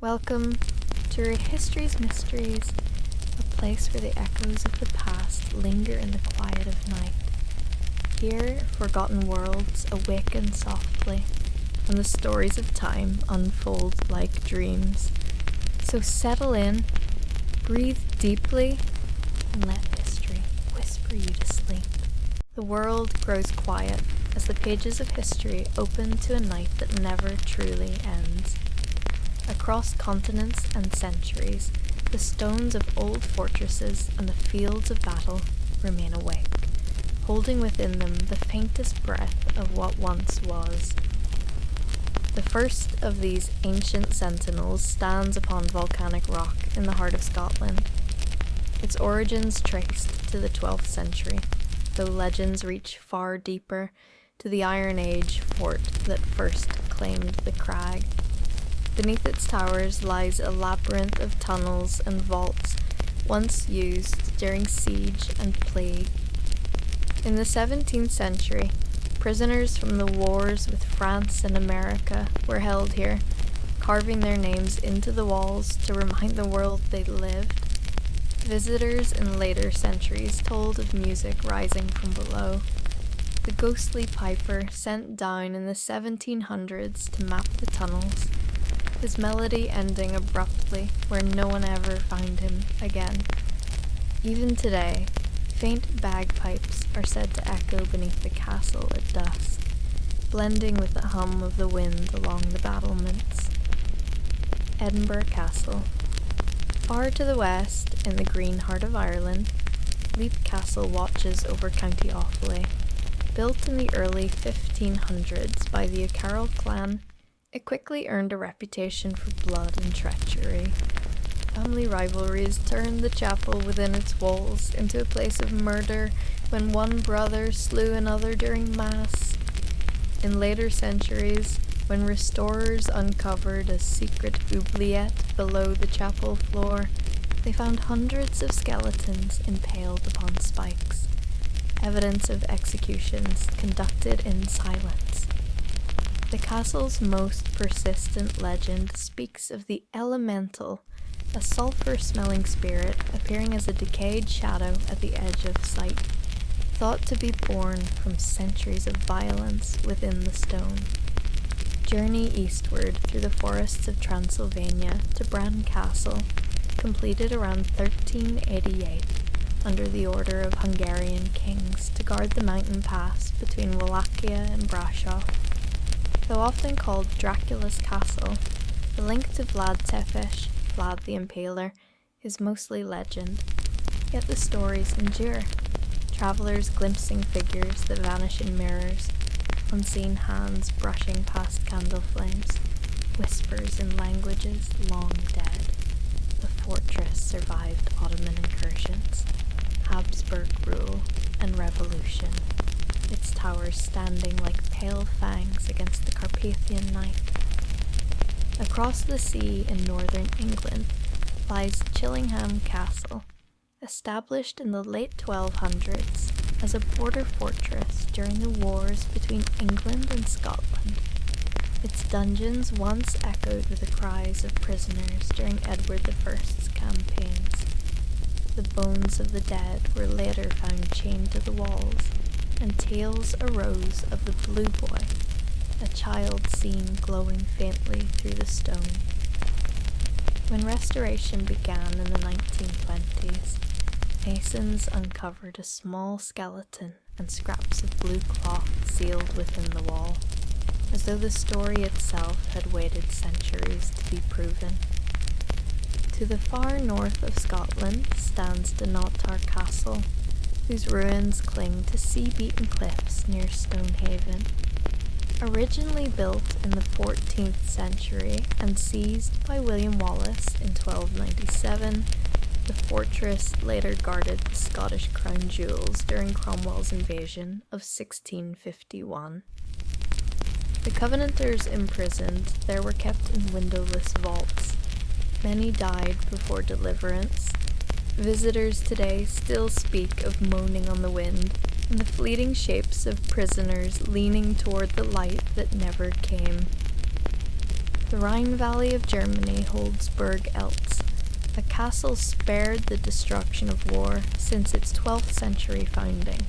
Welcome to History's Mysteries, a place where the echoes of the past linger in the quiet of night. Here, forgotten worlds awaken softly, and the stories of time unfold like dreams. So settle in, breathe deeply, and let history whisper you to sleep. The world grows quiet as the pages of history open to a night that never truly ends. Across continents and centuries, the stones of old fortresses and the fields of battle remain awake, holding within them the faintest breath of what once was. The first of these ancient sentinels stands upon volcanic rock in the heart of Scotland. Its origins traced to the 12th century, though legends reach far deeper to the Iron Age fort that first claimed the crag. Beneath its towers lies a labyrinth of tunnels and vaults once used during siege and plague. In the 17th century, prisoners from the wars with France and America were held here, carving their names into the walls to remind the world they lived. Visitors in later centuries told of music rising from below. The ghostly piper sent down in the 1700s to map the tunnels, his melody ending abruptly where no one ever found him again. Even today, faint bagpipes are said to echo beneath the castle at dusk, blending with the hum of the wind along the battlements. Edinburgh Castle. Far to the west, in the green heart of Ireland, Leap Castle watches over County Offaly. Built in the early 1500s by the O'Carroll clan, it quickly earned a reputation for blood and treachery. Family rivalries turned the chapel within its walls into a place of murder when one brother slew another during Mass. In later centuries, when restorers uncovered a secret oubliette below the chapel floor, they found hundreds of skeletons impaled upon spikes, evidence of executions conducted in silence. The castle's most persistent legend speaks of the elemental, a sulphur-smelling spirit appearing as a decayed shadow at the edge of sight, thought to be born from centuries of violence within the stone. Journey eastward through the forests of Transylvania to Bran Castle, completed around 1388, under the order of Hungarian kings to guard the mountain pass between Wallachia and Brasov. Though often called Dracula's Castle, the link to Vlad Tepes, Vlad the Impaler, is mostly legend, yet the stories endure. Travelers glimpsing figures that vanish in mirrors, unseen hands brushing past candle flames, whispers in languages long dead. The fortress survived Ottoman incursions, Habsburg rule, and revolution, its towers standing like pale fangs against the Carpathian night. Across the sea in northern England lies Chillingham Castle, established in the late 1200s as a border fortress during the wars between England and Scotland. Its dungeons once echoed with the cries of prisoners during Edward I's campaigns. The bones of the dead were later found chained to the walls, and tales arose of the Blue Boy, a child seen glowing faintly through the stone. When restoration began in the 1920s, masons uncovered a small skeleton and scraps of blue cloth sealed within the wall, as though the story itself had waited centuries to be proven. To the far north of Scotland stands Dunnottar Castle, whose ruins cling to sea-beaten cliffs near Stonehaven. Originally built in the 14th century and seized by William Wallace in 1297, the fortress later guarded the Scottish crown jewels during Cromwell's invasion of 1651. The Covenanters imprisoned there were kept in windowless vaults. Many died before deliverance. Visitors today still speak of moaning on the wind and the fleeting shapes of prisoners leaning toward the light that never came. The Rhine Valley of Germany holds Burg Eltz, a castle spared the destruction of war since its 12th century founding.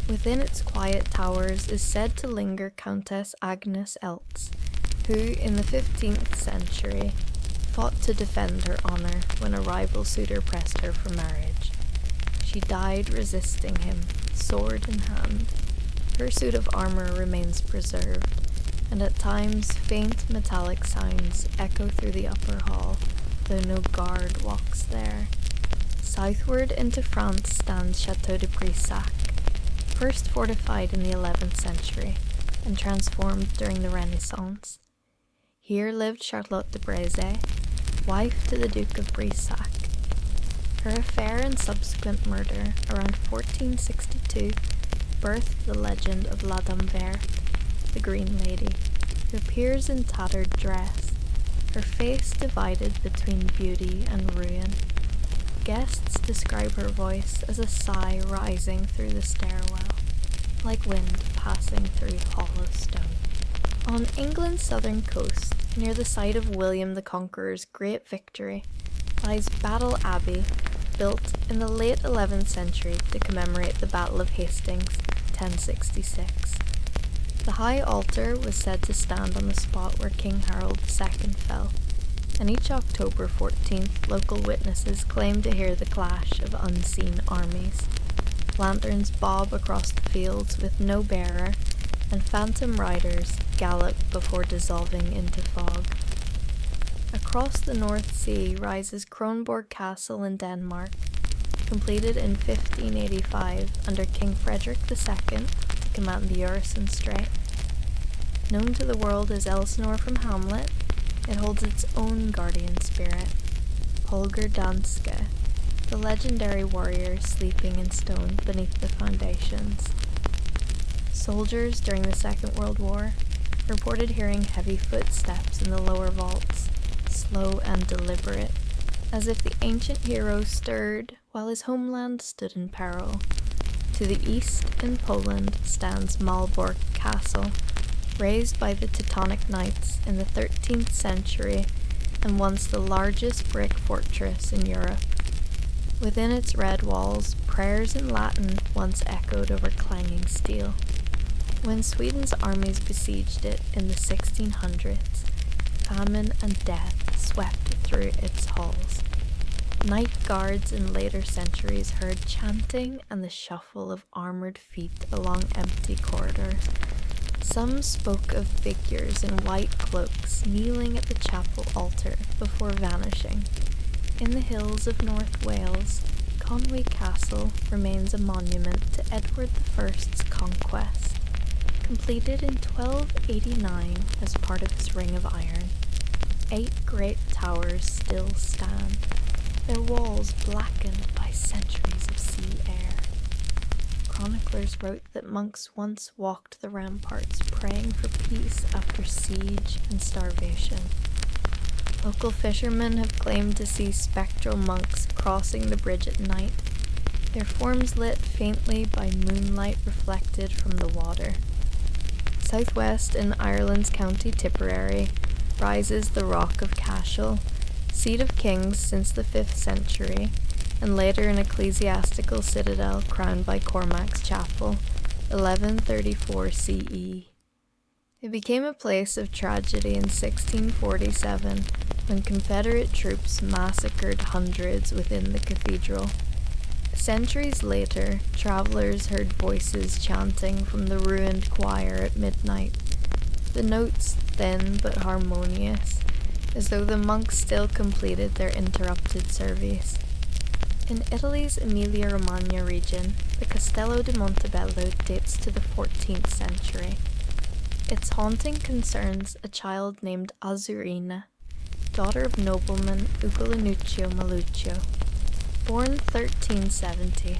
Within its quiet towers is said to linger Countess Agnes Eltz, who, in the 15th century, fought to defend her honour when a rival suitor pressed her for marriage. She died resisting him, sword in hand. Her suit of armour remains preserved, and at times faint metallic sounds echo through the upper hall, though no guard walks there. Southward into France stands Chateau de Brissac, first fortified in the 11th century and transformed during the Renaissance. Here lived Charlotte de Brazy, wife to the Duke of Brissac. Her affair and subsequent murder around 1462 birthed the legend of La Dame Verte, the Green Lady, who appears in tattered dress, her face divided between beauty and ruin. Guests describe her voice as a sigh rising through the stairwell, like wind passing through hollow stone. On England's southern coast, near the site of William the Conqueror's great victory, lies Battle Abbey, built in the late 11th century to commemorate the Battle of Hastings, 1066. The high altar was said to stand on the spot where King Harold II fell, and each October 14th local witnesses claim to hear the clash of unseen armies. Lanterns bob across the fields with no bearer, and phantom riders gallop before dissolving into fog. Across the North Sea rises Kronborg Castle in Denmark, completed in 1585 under King Frederick II to command the Øresund Strait. Known to the world as Elsinore from Hamlet, it holds its own guardian spirit, Holger Danske, the legendary warrior sleeping in stone beneath the foundations. Soldiers during the Second World War reported hearing heavy footsteps in the lower vaults, slow and deliberate, as if the ancient hero stirred while his homeland stood in peril. To the east, in Poland, stands Malbork Castle, raised by the Teutonic Knights in the 13th century and once the largest brick fortress in Europe. Within its red walls, prayers in Latin once echoed over clanging steel. When Sweden's armies besieged it in the 1600s, famine and death swept through its halls. Night guards in later centuries heard chanting and the shuffle of armoured feet along empty corridors. Some spoke of figures in white cloaks kneeling at the chapel altar before vanishing. In the hills of North Wales, Conwy Castle remains a monument to Edward I's conquest. Completed in 1289 as part of his Ring of Iron, 8 great towers still stand, their walls blackened by centuries of sea air. Chroniclers wrote that monks once walked the ramparts praying for peace after siege and starvation. Local fishermen have claimed to see spectral monks crossing the bridge at night, their forms lit faintly by moonlight reflected from the water. Southwest in Ireland's County Tipperary rises the Rock of Cashel, seat of kings since the 5th century, and later an ecclesiastical citadel crowned by Cormac's Chapel, 1134 CE. It became a place of tragedy in 1647 when Confederate troops massacred hundreds within the cathedral. Centuries later, travelers heard voices chanting from the ruined choir at midnight, the notes thin but harmonious, as though the monks still completed their interrupted service. In Italy's Emilia-Romagna region, the Castello di Montebello dates to the 14th century. Its haunting concerns a child named Azzurina, daughter of nobleman Ugolenuccio Maluccio. Born 1370,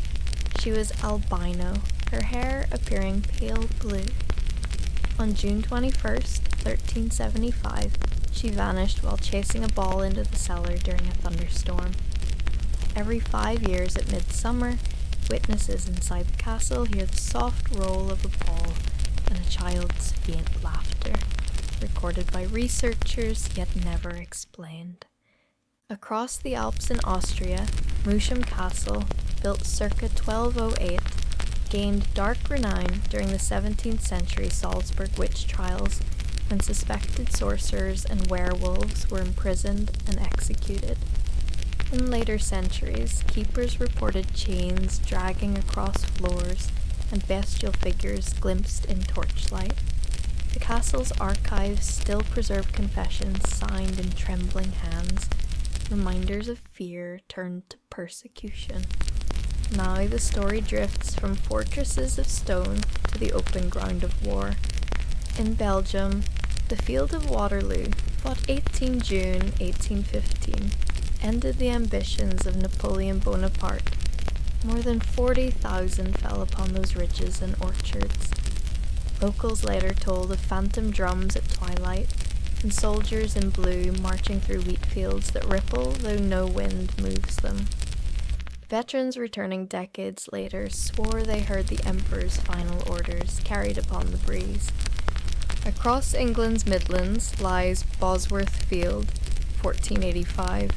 she was albino, her hair appearing pale blue. On June 21st, 1375, she vanished while chasing a ball into the cellar during a thunderstorm. Every 5 years at midsummer, witnesses inside the castle hear the soft roll of a ball and a child's faint laughter. recorded by researchers yet never explained. Across the Alps in Austria, Mousham Castle, built circa 1208, gained dark renown during the 17th century Salzburg witch trials, when suspected sorcerers and werewolves were imprisoned and executed. In later centuries, keepers reported chains dragging across floors and bestial figures glimpsed in torchlight. The castle's archives still preserve confessions signed in trembling hands, reminders of fear turned to persecution. Now the story drifts from fortresses of stone to the open ground of war. In Belgium, the field of Waterloo, fought 18 June 1815, ended the ambitions of Napoleon Bonaparte. More than 40,000 fell upon those ridges and orchards. Locals later told of phantom drums at twilight, and soldiers in blue marching through wheat fields that ripple though no wind moves them. Veterans returning decades later swore they heard the Emperor's final orders carried upon the breeze. Across England's Midlands lies Bosworth Field, 1485,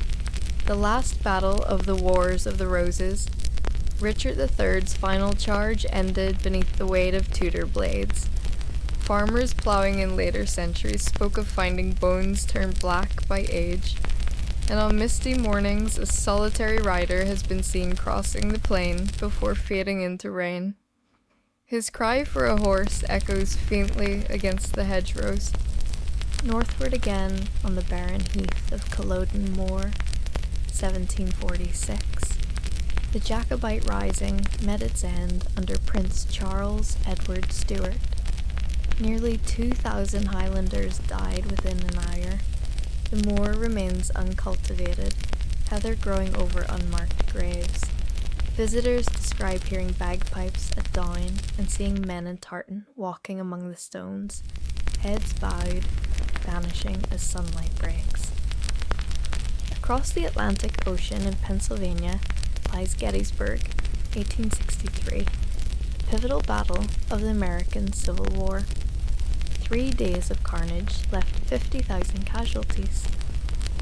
the last battle of the Wars of the Roses. Richard III's final charge ended beneath the weight of Tudor blades. Farmers ploughing in later centuries spoke of finding bones turned black by age, and on misty mornings a solitary rider has been seen crossing the plain before fading into rain. His cry for a horse echoes faintly against the hedgerows. Northward again on the barren heath of Culloden Moor, 1746. The Jacobite rising met its end under Prince Charles Edward Stuart. Nearly 2,000 Highlanders died within an hour. The moor remains uncultivated, heather growing over unmarked graves. Visitors describe hearing bagpipes at dawn and seeing men in tartan walking among the stones, heads bowed, vanishing as sunlight breaks. Across the Atlantic Ocean in Pennsylvania lies Gettysburg, 1863, the pivotal battle of the American Civil War. 3 days of carnage left 50,000 casualties.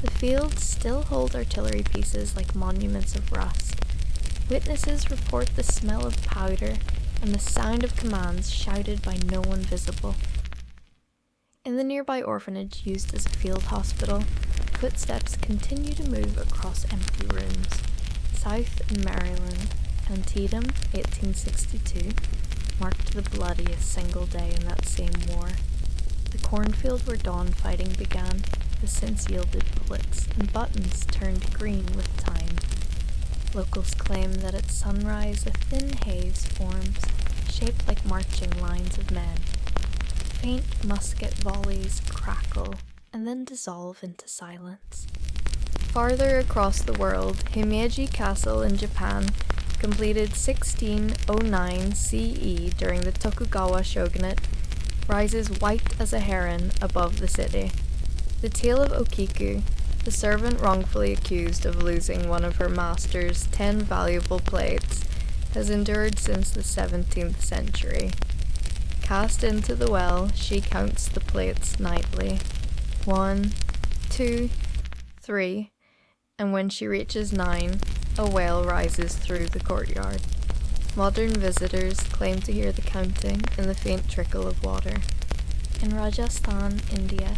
The fields still hold artillery pieces like monuments of rust. Witnesses report the smell of powder and the sound of commands shouted by no one visible. In the nearby orphanage used as a field hospital, footsteps continue to move across empty rooms. South in Maryland, Antietam, 1862, marked the bloodiest single day in that same war. The cornfield where dawn fighting began has since yielded bullets, and buttons turned green with time. Locals claim that at sunrise a thin haze forms, shaped like marching lines of men. Faint musket volleys crackle and then dissolve into silence. Farther across the world, Himeji Castle in Japan, completed 1609 CE during the Tokugawa shogunate, rises white as a heron above the city. The tale of Okiku, the servant wrongfully accused of losing one of her master's 10 valuable plates, has endured since the 17th century. Cast into the well, she counts the plates nightly. 1, 2, 3, and when she reaches 9, a wail rises through the courtyard. Modern visitors claim to hear the counting and the faint trickle of water. In Rajasthan, India,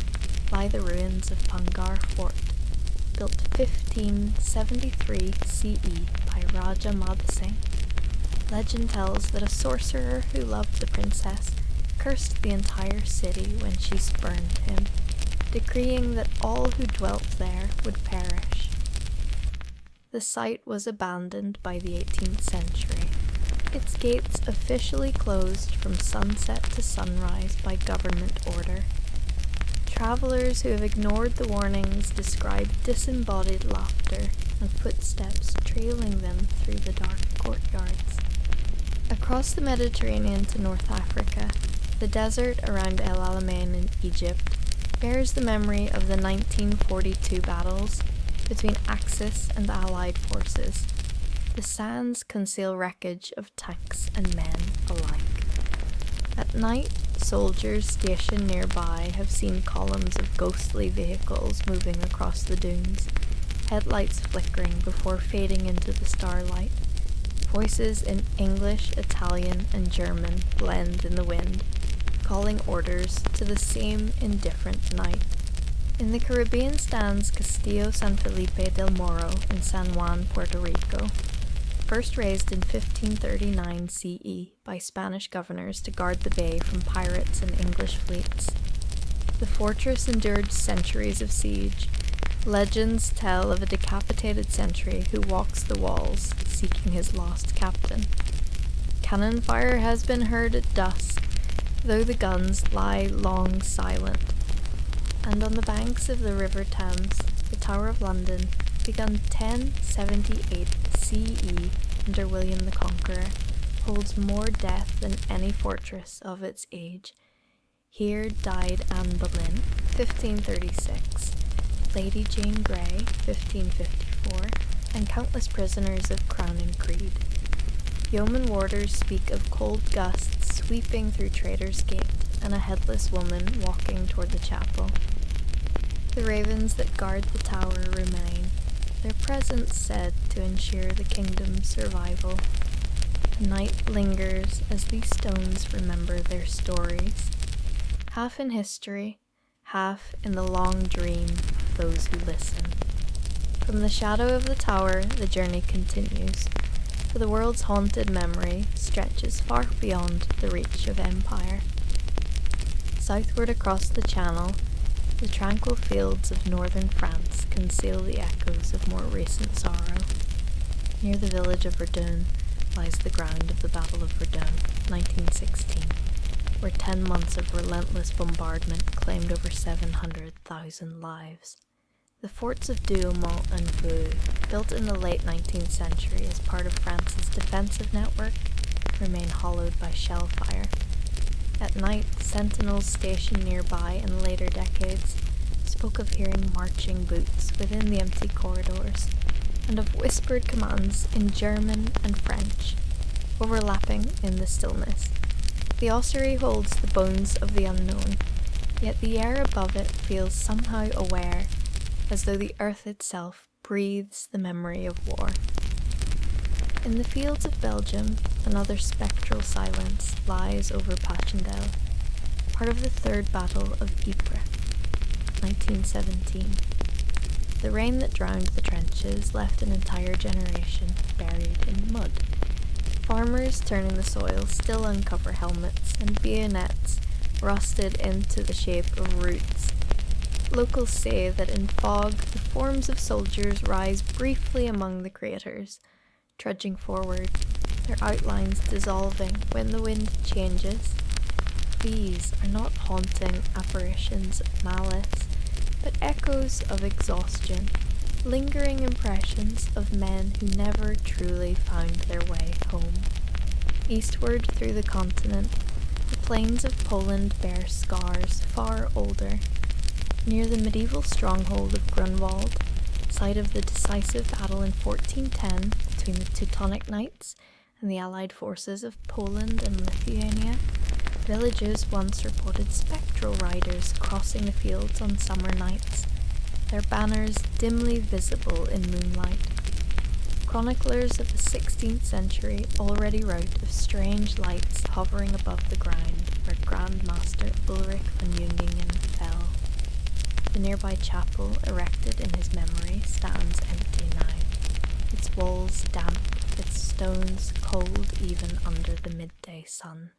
lie the ruins of Pangar Fort, built 1573 CE by Raja Madh Singh. Legend tells that a sorcerer who loved the princess cursed the entire city when she spurned him, decreeing that all who dwelt there would perish. The site was abandoned by the 18th century. Its gates officially closed from sunset to sunrise by government order. Travelers who have ignored the warnings describe disembodied laughter and footsteps trailing them through the dark courtyards. Across the Mediterranean to North Africa, the desert around El Alamein in Egypt bears the memory of the 1942 battles between Axis and Allied forces. The sands conceal wreckage of tanks and men alike. At night, Soldiers stationed nearby have seen columns of ghostly vehicles moving across the dunes, headlights flickering before fading into the starlight. Voices in English, Italian, and German blend in the wind, calling orders to the same indifferent night. In the Caribbean stands Castillo San Felipe del Morro in San Juan, Puerto Rico. First raised in 1539 CE by Spanish governors to guard the bay from pirates and English fleets. The fortress endured centuries of siege. Legends tell of a decapitated sentry who walks the walls seeking his lost captain. Cannon fire has been heard at dusk, though the guns lie long silent. And on the banks of the River Thames, the Tower of London, begun 1078 CE under William the Conqueror, holds more death than any fortress of its age. Here died Anne Boleyn, 1536, Lady Jane Grey, 1554, and countless prisoners of Crown and Creed. Yeoman warders speak of cold gusts sweeping through Traitor's Gate and a headless woman walking toward the chapel. The ravens that guard the tower remain, their presence said to ensure the kingdom's survival. The night lingers as these stones remember their stories, half in history, half in the long dream of those who listen. From the shadow of the tower, the journey continues, for the world's haunted memory stretches far beyond the reach of empire. Southward across the channel, the tranquil fields of northern France conceal the echoes of more recent sorrow. Near the village of Verdun lies the ground of the Battle of Verdun, 1916, where 10 months of relentless bombardment claimed over 700,000 lives. The forts of Douaumont and Vaux, built in the late 19th century as part of France's defensive network, remain hollowed by shell fire. At night, sentinels stationed nearby in later decades spoke of hearing marching boots within the empty corridors, and of whispered commands in German and French, overlapping in the stillness. The ossuary holds the bones of the unknown, yet the air above it feels somehow aware, as though the earth itself breathes the memory of war. In the fields of Belgium, another spectral silence lies over Passchendaele, part of the Third Battle of Ypres, 1917. The rain that drowned the trenches left an entire generation buried in mud. Farmers turning the soil still uncover helmets and bayonets rusted into the shape of roots. Locals say that in fog, the forms of soldiers rise briefly among the craters, trudging forward, their outlines dissolving when the wind changes. These are not haunting apparitions of malice, but echoes of exhaustion, lingering impressions of men who never truly found their way home. Eastward through the continent, the plains of Poland bear scars far older. Near the medieval stronghold of Grunwald, site of the decisive battle in 1410 between the Teutonic Knights and the Allied forces of Poland and Lithuania, villages once reported spectral riders crossing the fields on summer nights, their banners dimly visible in moonlight. Chroniclers of the 16th century already wrote of strange lights hovering above the ground where Grand Master Ulrich von Jungingen fell. The nearby chapel, erected in his memory, stands empty now, its walls damp, its stones cold even under the midday sun.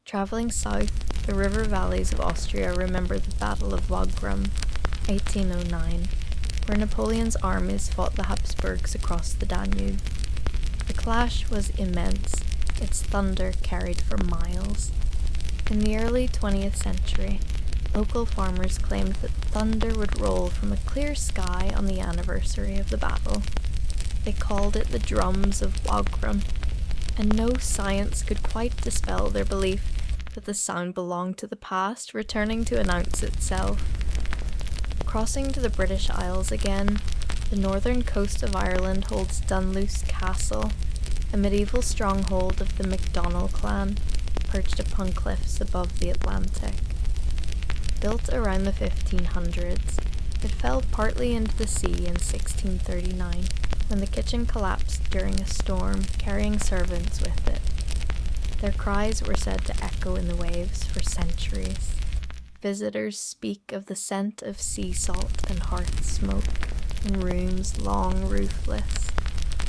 Travelling south, the river valleys of Austria remember the Battle of Wagram, 1809, where Napoleon's armies fought the Habsburgs across the Danube. The clash was immense, its thunder carried for miles. In the early 20th century, local farmers claimed that thunder would roll from a clear sky on the anniversary of the battle. They called it the drums of Wagram, and no science could quite dispel their belief that the sound belonged to the past, returning to announce itself. Crossing to the British Isles again, the northern coast of Ireland holds Dunluce Castle, a medieval stronghold of the MacDonnell clan, perched upon cliffs above the Atlantic. Built around the 1500s, it fell partly into the sea in 1639 when the kitchen collapsed during a storm, carrying servants with it. Their cries were said to echo in the waves for centuries. Visitors speak of the scent of sea salt and hearth smoke in rooms long roofless,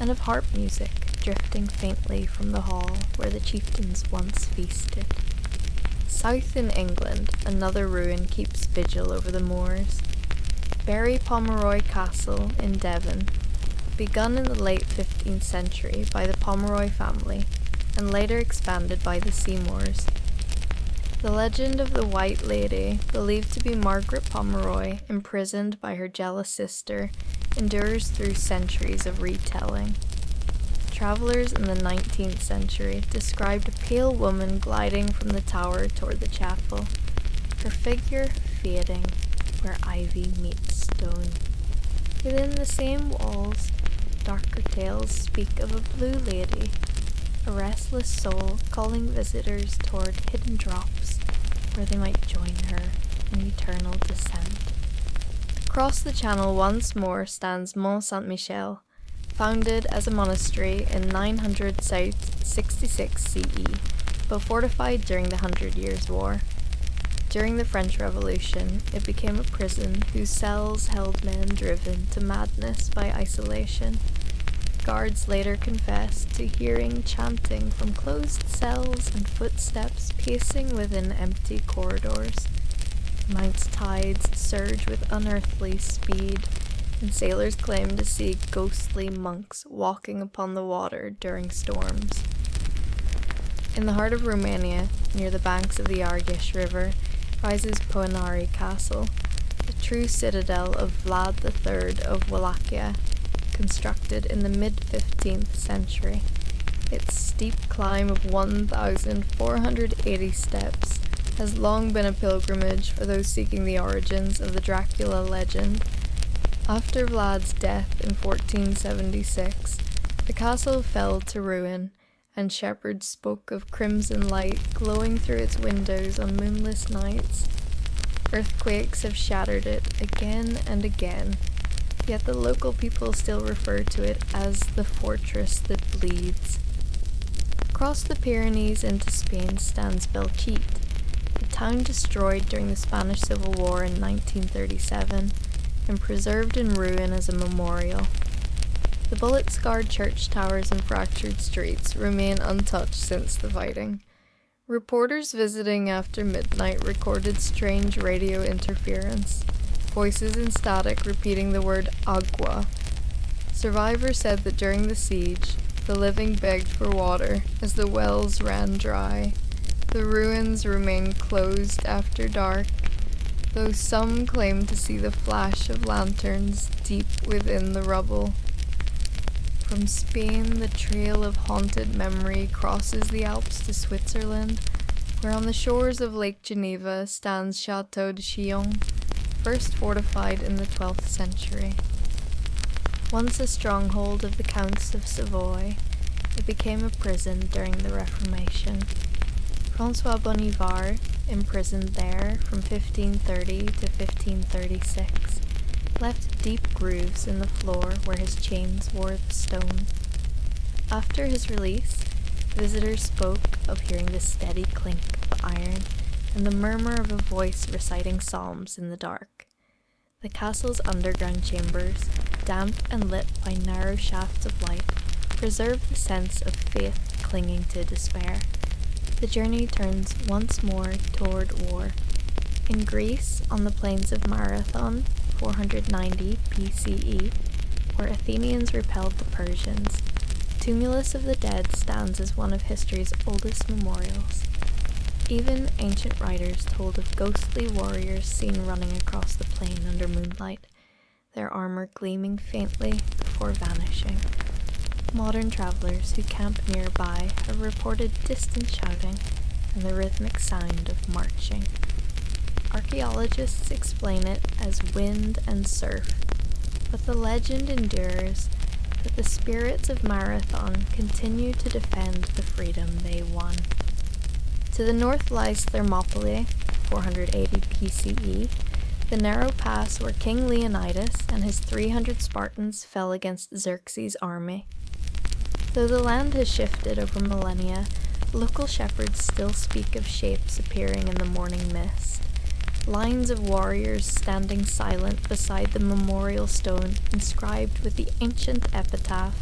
and of harp music drifting faintly from the hall where the chieftains once feasted. South in England, another ruin keeps vigil over the moors. Berry Pomeroy Castle in Devon, begun in the late 15th century by the Pomeroy family, and later expanded by the Seymours. The legend of the White Lady, believed to be Margaret Pomeroy, imprisoned by her jealous sister, endures through centuries of retelling. Travelers in the 19th century described a pale woman gliding from the tower toward the chapel, her figure fading where ivy meets stone. Within the same walls, darker tales speak of a blue lady, a restless soul calling visitors toward hidden drops where they might join her in eternal descent. Across the channel once more stands Mont Saint-Michel, founded as a monastery in 966 CE, but fortified during the 100 Years' War. During the French Revolution, it became a prison whose cells held men driven to madness by isolation. Guards later confessed to hearing chanting from closed cells and footsteps pacing within empty corridors. Mount's tides surge with unearthly speed, and sailors claim to see ghostly monks walking upon the water during storms. In the heart of Romania, near the banks of the Argeș River, rises Poenari Castle, the true citadel of Vlad III of Wallachia, constructed in the mid-15th century. Its steep climb of 1,480 steps has long been a pilgrimage for those seeking the origins of the Dracula legend. After Vlad's death in 1476, the castle fell to ruin, and shepherds spoke of crimson light glowing through its windows on moonless nights. Earthquakes have shattered it again and again, yet the local people still refer to it as the fortress that bleeds. Across the Pyrenees into Spain stands Belchite, a town destroyed during the Spanish Civil War in 1937 and preserved in ruin as a memorial. The bullet-scarred church towers and fractured streets remain untouched since the fighting. Reporters visiting after midnight recorded strange radio interference, voices in static repeating the word agua. Survivors said that during the siege, the living begged for water as the wells ran dry. The ruins remained closed after dark, though some claimed to see the flash of lanterns deep within the rubble. From Spain, the trail of haunted memory crosses the Alps to Switzerland, where on the shores of Lake Geneva stands Château de Chillon, first fortified in the 12th century. Once a stronghold of the Counts of Savoy, it became a prison during the Reformation. François Bonivard, imprisoned there from 1530 to 1536, left deep grooves in the floor where his chains wore the stone. After his release, visitors spoke of hearing the steady clink of iron and the murmur of a voice reciting psalms in the dark. The castle's underground chambers, damp and lit by narrow shafts of light, preserve the sense of faith clinging to despair. The journey turns once more toward war. In Greece, on the plains of Marathon, 490 BCE, where Athenians repelled the Persians, the Tumulus of the Dead stands as one of history's oldest memorials. Even ancient writers told of ghostly warriors seen running across the plain under moonlight, their armor gleaming faintly before vanishing. Modern travelers who camp nearby have reported distant shouting and the rhythmic sound of marching. Archaeologists explain it as wind and surf, but the legend endures that the spirits of Marathon continue to defend the freedom they won. To the north lies Thermopylae, 480 BCE, the narrow pass where King Leonidas and his 300 Spartans fell against Xerxes' army. Though the land has shifted over millennia, local shepherds still speak of shapes appearing in the morning mist. Lines of warriors standing silent beside the memorial stone inscribed with the ancient epitaph,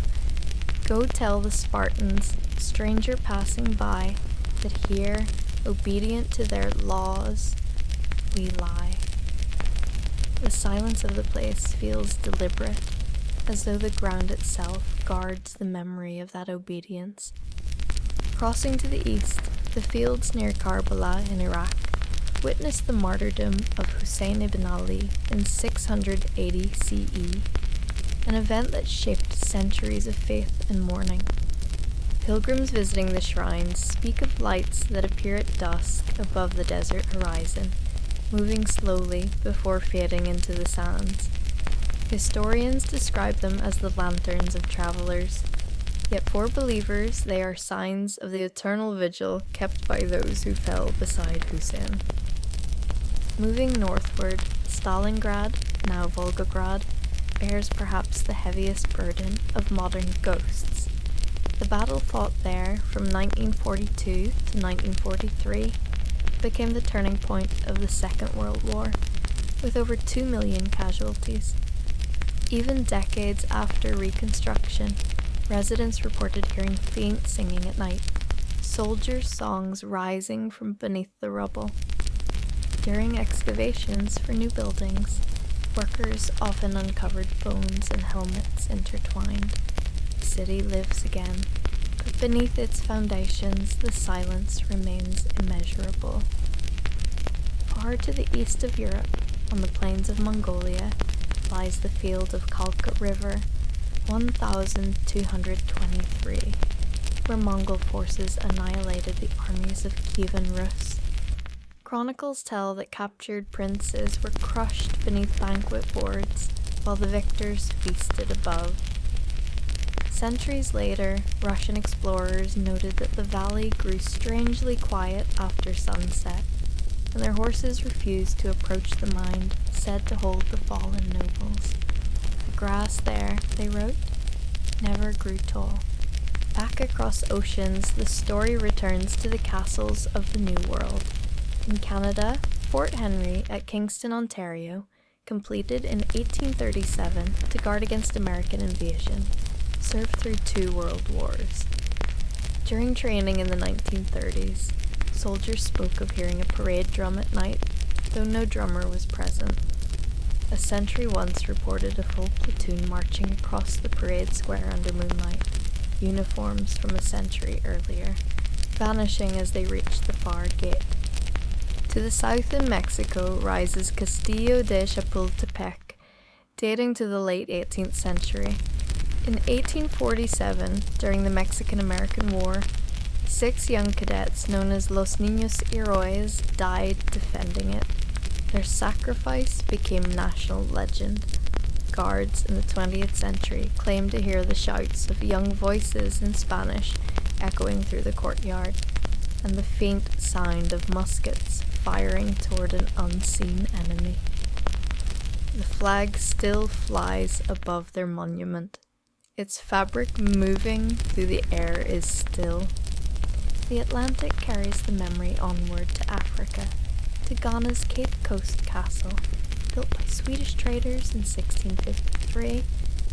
"Go tell the Spartans, stranger passing by, that here, obedient to their laws, we lie." The silence of the place feels deliberate, as though the ground itself guards the memory of that obedience. Crossing to the east, the fields near Karbala in Iraq witnessed the martyrdom of Hussein ibn Ali in 680 CE, an event that shaped centuries of faith and mourning. Pilgrims visiting the shrines speak of lights that appear at dusk above the desert horizon, moving slowly before fading into the sands. Historians describe them as the lanterns of travelers, yet for believers they are signs of the eternal vigil kept by those who fell beside Hussein. Moving northward, Stalingrad, now Volgograd, bears perhaps the heaviest burden of modern ghosts. The battle fought there from 1942 to 1943 became the turning point of the Second World War, with over 2 million casualties. Even decades after Reconstruction, residents reported hearing faint singing at night, soldiers' songs rising from beneath the rubble. During excavations for new buildings, workers often uncovered bones and helmets intertwined. The city lives again, but beneath its foundations the silence remains immeasurable. Far to the east of Europe, on the plains of Mongolia, lies the field of Kalka River, 1223, where Mongol forces annihilated the armies of Kievan Rus. Chronicles tell that captured princes were crushed beneath banquet boards, while the victors feasted above. Centuries later, Russian explorers noted that the valley grew strangely quiet after sunset, and their horses refused to approach the mound said to hold the fallen nobles. The grass there, they wrote, never grew tall. Back across oceans, the story returns to the castles of the New World. In Canada, Fort Henry at Kingston, Ontario, completed in 1837 to guard against American invasion, served through 2 world wars. During training in the 1930s, soldiers spoke of hearing a parade drum at night, though no drummer was present. A sentry once reported a full platoon marching across the parade square under moonlight, uniforms from a century earlier, vanishing as they reached the far gate. To the south in Mexico rises Castillo de Chapultepec, dating to the late 18th century. In 1847, during the Mexican-American War, 6 young cadets known as Los Niños Héroes died defending it. Their sacrifice became national legend. Guards in the 20th century claimed to hear the shouts of young voices in Spanish echoing through the courtyard, and the faint sound of muskets firing toward an unseen enemy. The flag still flies above their monument. Its fabric moving through the air is still. The Atlantic carries the memory onward to Africa, to Ghana's Cape Coast Castle, built by Swedish traders in 1653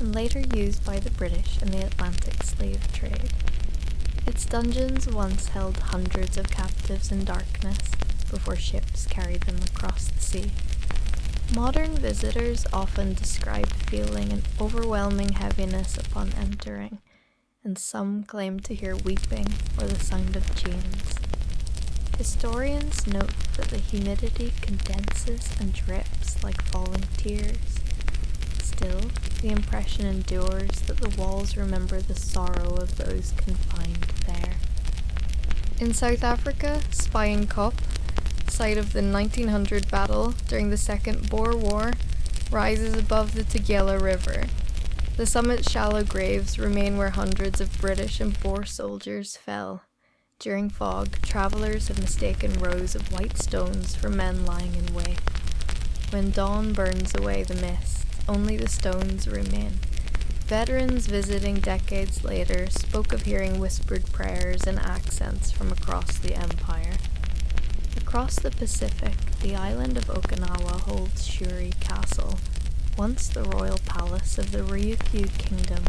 and later used by the British in the Atlantic slave trade. Its dungeons once held hundreds of captives in darkness before ships carried them across the sea. Modern visitors often describe feeling an overwhelming heaviness upon entering, and some claim to hear weeping or the sound of chains. Historians note that the humidity condenses and drips like falling tears. Still, the impression endures that the walls remember the sorrow of those confined there. In South Africa, Spion Kop, site of the 1900 battle during the Second Boer War, rises above the Tugela River. The summit's shallow graves remain where hundreds of British and Boer soldiers fell. During fog, travelers have mistaken rows of white stones for men lying in wait. When dawn burns away the mist, only the stones remain. Veterans visiting decades later spoke of hearing whispered prayers and accents from across the empire. Across the Pacific, the island of Okinawa holds Shuri Castle, once the royal palace of the Ryukyu Kingdom.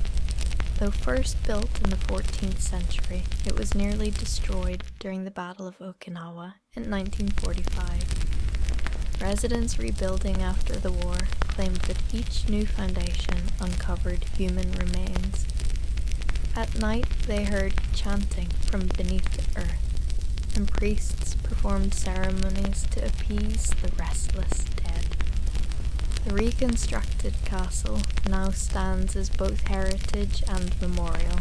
Though first built in the 14th century, it was nearly destroyed during the Battle of Okinawa in 1945. Residents rebuilding after the war claimed that each new foundation uncovered human remains. At night, they heard chanting from beneath the earth, and priests performed ceremonies to appease the restless dead. The reconstructed castle now stands as both heritage and memorial.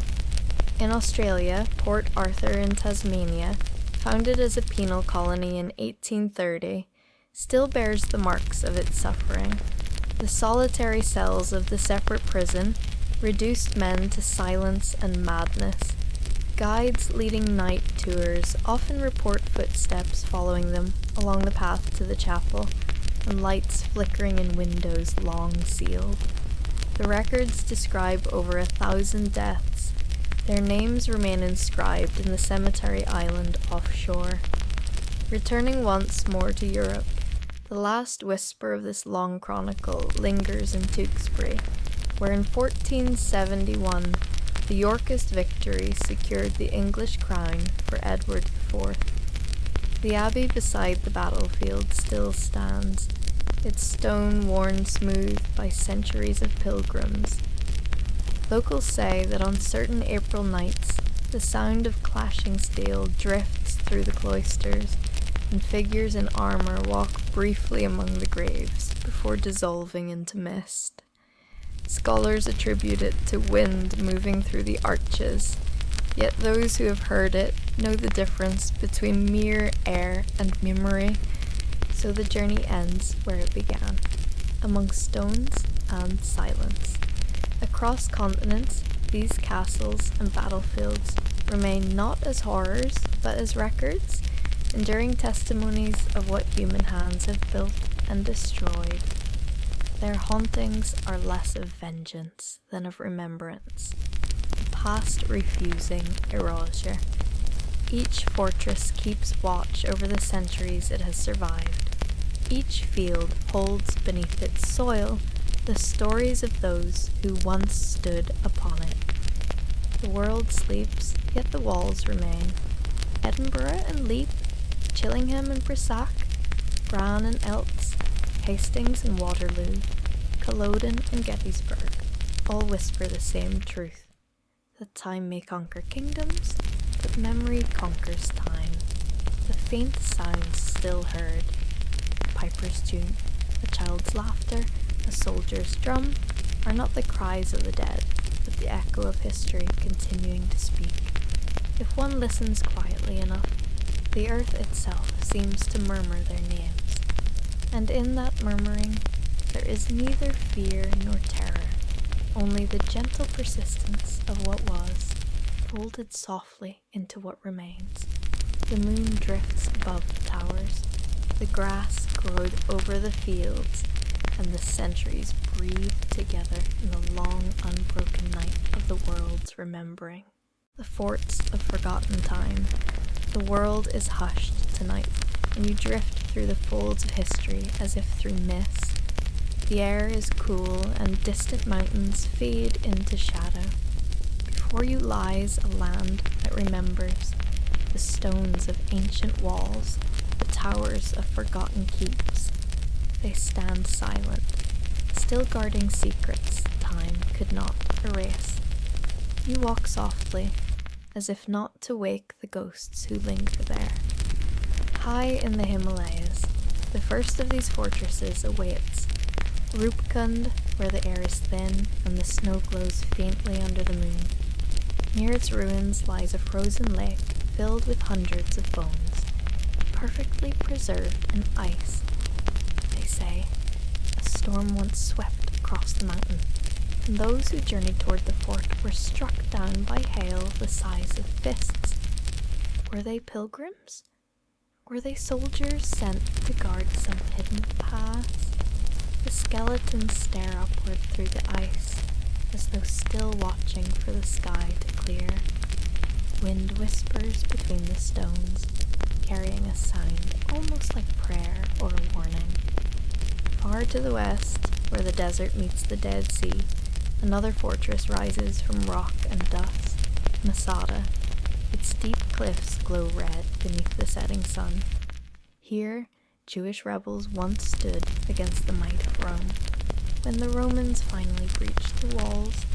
In Australia, Port Arthur in Tasmania, founded as a penal colony in 1830, still bears the marks of its suffering. The solitary cells of the separate prison reduced men to silence and madness. Guides leading night tours often report footsteps following them along the path to the chapel, and lights flickering in windows long sealed. The records describe over 1,000 deaths. Their names remain inscribed in the cemetery island offshore. Returning once more to Europe, the last whisper of this long chronicle lingers in Tewkesbury, where in 1471 the Yorkist victory secured the English crown for Edward IV. The abbey beside the battlefield still stands, its stone worn smooth by centuries of pilgrims. Locals say that on certain April nights, the sound of clashing steel drifts through the cloisters, and figures in armor walk briefly among the graves before dissolving into mist. Scholars attribute it to wind moving through the arches, yet those who have heard it know the difference between mere air and memory, so the journey ends where it began, among stones and silence. Across continents, these castles and battlefields remain not as horrors, but as records, enduring testimonies of what human hands have built and destroyed. Their hauntings are less of vengeance than of remembrance, the past refusing erasure. Each fortress keeps watch over the centuries it has survived. Each field holds beneath its soil the stories of those who once stood upon it. The world sleeps, yet the walls remain. Edinburgh and Leap, Chillingham and Brissac, Bran and Elts, Hastings and Waterloo, Culloden and Gettysburg all whisper the same truth, that time may conquer kingdoms, but memory conquers time. The faint sounds still heard, a piper's tune, a child's laughter, a soldier's drum, are not the cries of the dead, but the echo of history continuing to speak. If one listens quietly enough, the earth itself seems to murmur their names, and in that murmuring there is neither fear nor terror, only the gentle persistence of what was, folded softly into what remains. The moon drifts above the towers, the grass growed over the fields, and the centuries breathe together in the long, unbroken night of the world's remembering. The forts of forgotten time. The world is hushed tonight, and you drift through the folds of history as if through mist. The air is cool, and distant mountains fade into shadow. Before you lies a land that remembers, the stones of ancient walls, the towers of forgotten keeps. They stand silent, still guarding secrets time could not erase. You walk softly, as if not to wake the ghosts who linger there. High in the Himalayas, the first of these fortresses awaits. Rupkund, where the air is thin and the snow glows faintly under the moon. Near its ruins lies a frozen lake filled with hundreds of bones, perfectly preserved in ice. They say a storm once swept across the mountain, and those who journeyed toward the fort were struck down by hail the size of fists. Were they pilgrims? Were they soldiers sent to guard some hidden pass? The skeletons stare upward through the ice, as though still watching for the sky to clear. Wind whispers between the stones, carrying a sound almost like prayer or a warning. Far to the west, where the desert meets the Dead Sea, another fortress rises from rock and dust, Masada. Its steep cliffs glow red beneath the setting sun. Here, Jewish rebels once stood against the might of Rome. When the Romans finally breached the walls,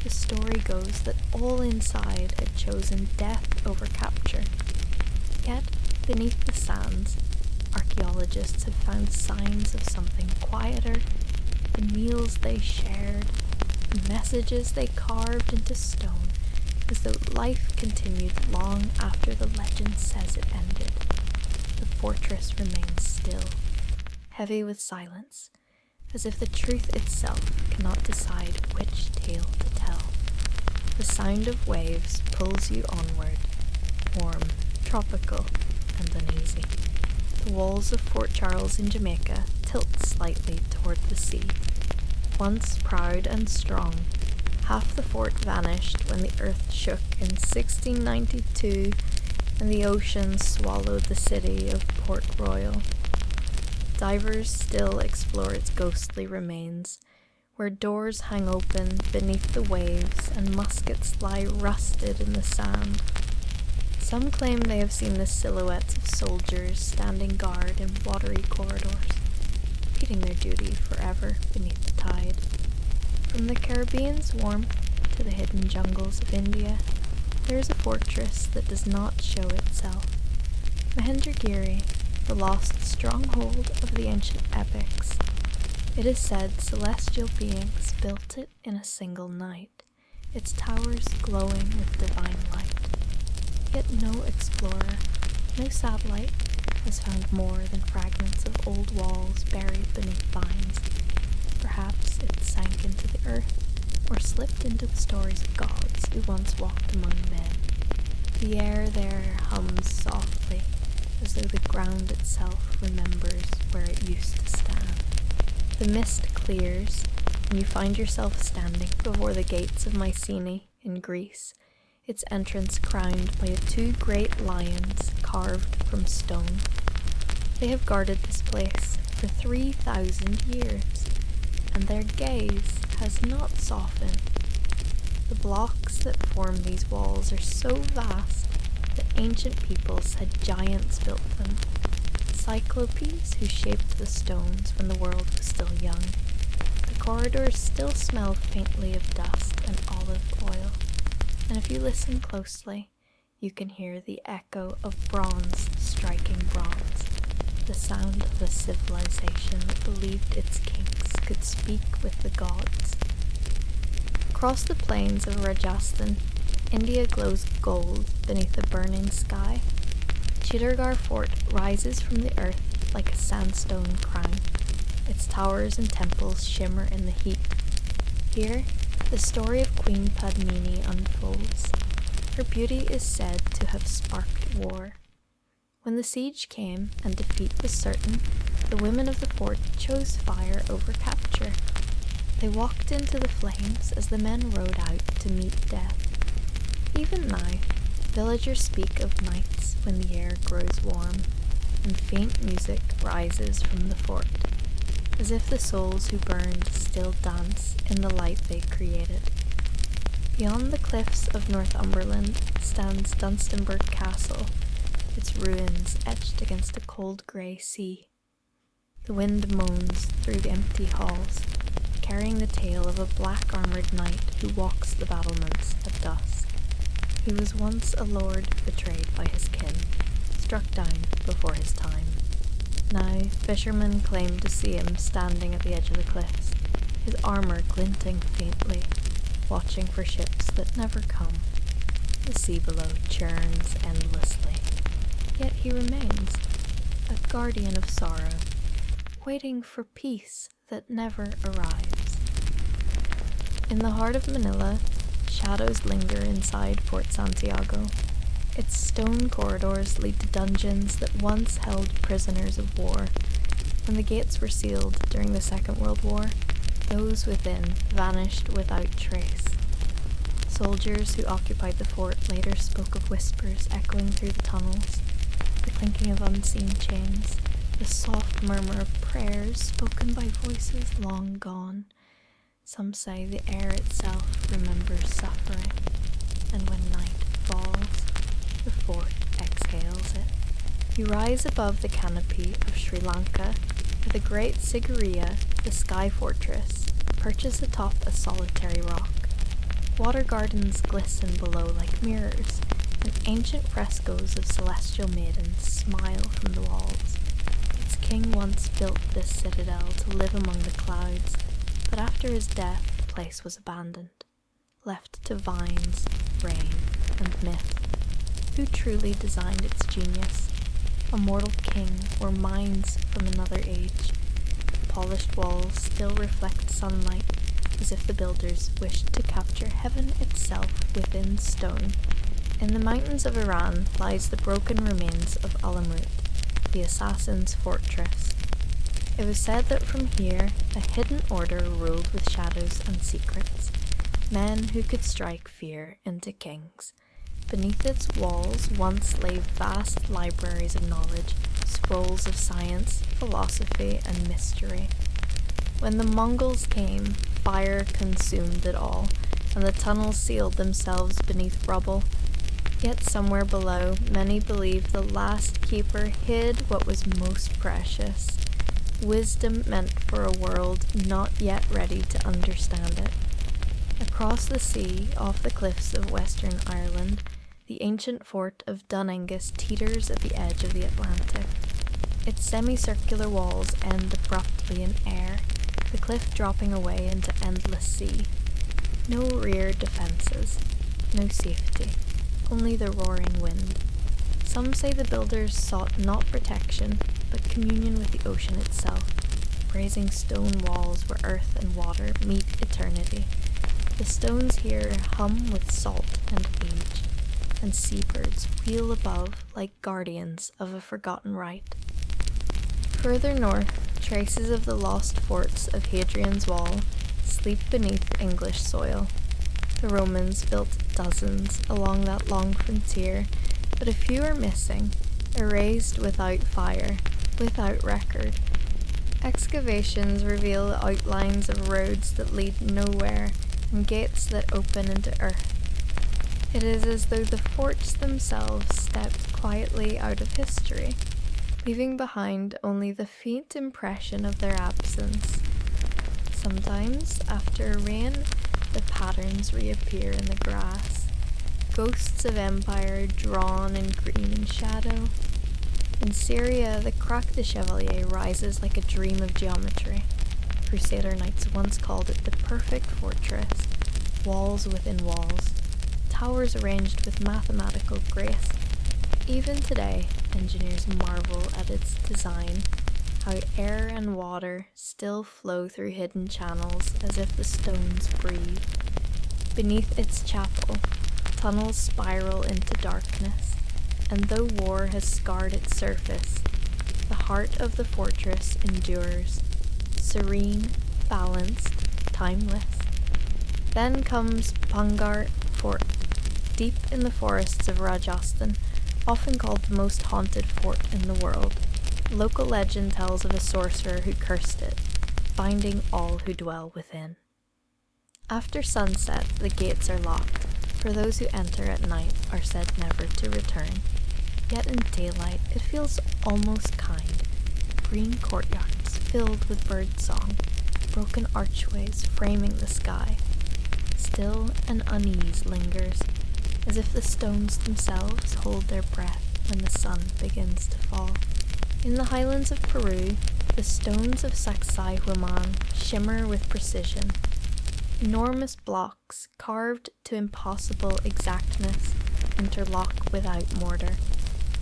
the story goes that all inside had chosen death over capture. Yet, beneath the sands, archaeologists have found signs of something quieter, the meals they shared, the messages they carved into stone, as though life continued long after the legend says it ended. The fortress remains still, heavy with silence, as if the truth itself cannot decide which tale to tell. The sound of waves pulls you onward, warm, tropical, and uneasy. The walls of Fort Charles in Jamaica tilt slightly toward the sea. Once proud and strong, half the fort vanished when the earth shook in 1692 and the ocean swallowed the city of Port Royal. Divers still explore its ghostly remains, where doors hang open beneath the waves and muskets lie rusted in the sand. Some claim they have seen the silhouettes of soldiers standing guard in watery corridors, repeating their duty forever beneath the tide. From the Caribbean's warmth to the hidden jungles of India, there is a fortress that does not show itself. Mahendragiri, the lost stronghold of the ancient epics. It is said celestial beings built it in a single night, its towers glowing with divine light. Yet no explorer, no satellite, has found more than fragments of old walls buried beneath vines. Perhaps it sank into the earth, or slipped into the stories of gods who once walked among men. The air there hums softly, as though the ground itself remembers where it used to stand. The mist clears, and you find yourself standing before the gates of Mycenae in Greece, its entrance crowned by two great lions carved from stone. They have guarded this place for 3,000 years, and their gaze has not softened. The blocks that form these walls are so vast that ancient peoples had giants build them, cyclopes who shaped the stones when the world was still young. The corridors still smell faintly of dust and olive oil, and if you listen closely, you can hear the echo of bronze striking bronze, the sound of a civilization that believed its kings could speak with the gods. Across the plains of Rajasthan, India glows gold beneath a burning sky. Chittorgarh Fort rises from the earth like a sandstone crown. Its towers and temples shimmer in the heat. Here, the story of Queen Padmini unfolds. Her beauty is said to have sparked war. When the siege came and defeat was certain, the women of the fort chose fire over capture. They walked into the flames as the men rode out to meet death. Even now, villagers speak of nights when the air grows warm and faint music rises from the fort, as if the souls who burned still dance in the light they created. Beyond the cliffs of Northumberland stands Dunstanburgh Castle, its ruins etched against a cold grey sea. The wind moans through the empty halls, carrying the tale of a black-armoured knight who walks the battlements at dusk. He was once a lord betrayed by his kin, struck down before his time. Now, fishermen claim to see him standing at the edge of the cliffs, his armour glinting faintly, watching for ships that never come. The sea below churns endlessly, yet he remains, a guardian of sorrow, waiting for peace that never arrives. In the heart of Manila, shadows linger inside Fort Santiago. Its stone corridors lead to dungeons that once held prisoners of war. When the gates were sealed during the Second World War, those within vanished without trace. Soldiers who occupied the fort later spoke of whispers echoing through the tunnels, the clinking of unseen chains, the soft murmur of prayers spoken by voices long gone. Some say the air itself remembers suffering, and when night falls, the fort exhales it. You rise above the canopy of Sri Lanka, where the great Sigiriya, the sky fortress, perches atop a solitary rock. Water gardens glisten below like mirrors, and ancient frescoes of celestial maidens smile from the walls. Its king once built this citadel to live among the clouds, but after his death the place was abandoned, left to vines, rain, and myth. Who truly designed its genius? A mortal king or minds from another age? The polished walls still reflect sunlight, as if the builders wished to capture heaven itself within stone. In the mountains of Iran lies the broken remains of Alamut, the assassin's fortress. It was said that from here a hidden order ruled with shadows and secrets, men who could strike fear into kings. Beneath its walls once lay vast libraries of knowledge, scrolls of science, philosophy, and mystery. When the Mongols came, fire consumed it all, and the tunnels sealed themselves beneath rubble. Yet somewhere below, many believe the last keeper hid what was most precious, wisdom meant for a world not yet ready to understand it. Across the sea, off the cliffs of Western Ireland, the ancient fort of Dun Aengus teeters at the edge of the Atlantic. Its semicircular walls end abruptly in air, the cliff dropping away into endless sea. No rear defences, no safety, only the roaring wind. Some say the builders sought not protection, but communion with the ocean itself, raising stone walls where earth and water meet eternity. The stones here hum with salt and age, and seabirds wheel above like guardians of a forgotten rite. Further north, traces of the lost forts of Hadrian's Wall sleep beneath English soil. The Romans built dozens along that long frontier, but a few are missing, erased without fire, without record. Excavations reveal the outlines of roads that lead nowhere and gates that open into earth. It is as though the forts themselves stepped quietly out of history, leaving behind only the faint impression of their absence. Sometimes, after a rain, the patterns reappear in the grass, ghosts of empire drawn in green and shadow. In Syria, the Crac de Chevalier rises like a dream of geometry. Crusader knights once called it the perfect fortress, walls within walls, towers arranged with mathematical grace. Even today, engineers marvel at its design, how air and water still flow through hidden channels as if the stones breathe. Beneath its chapel, tunnels spiral into darkness, and though war has scarred its surface, the heart of the fortress endures, serene, balanced, timeless. Then comes Pangar Fort, deep in the forests of Rajasthan, often called the most haunted fort in the world. Local legend tells of a sorcerer who cursed it, binding all who dwell within. After sunset, the gates are locked, for those who enter at night are said never to return. Yet in daylight, it feels almost kind. Green courtyards filled with birdsong, broken archways framing the sky. Still an unease lingers, as if the stones themselves hold their breath when the sun begins to fall. In the highlands of Peru, the stones of Sacsayhuaman shimmer with precision. Enormous blocks, carved to impossible exactness, interlock without mortar.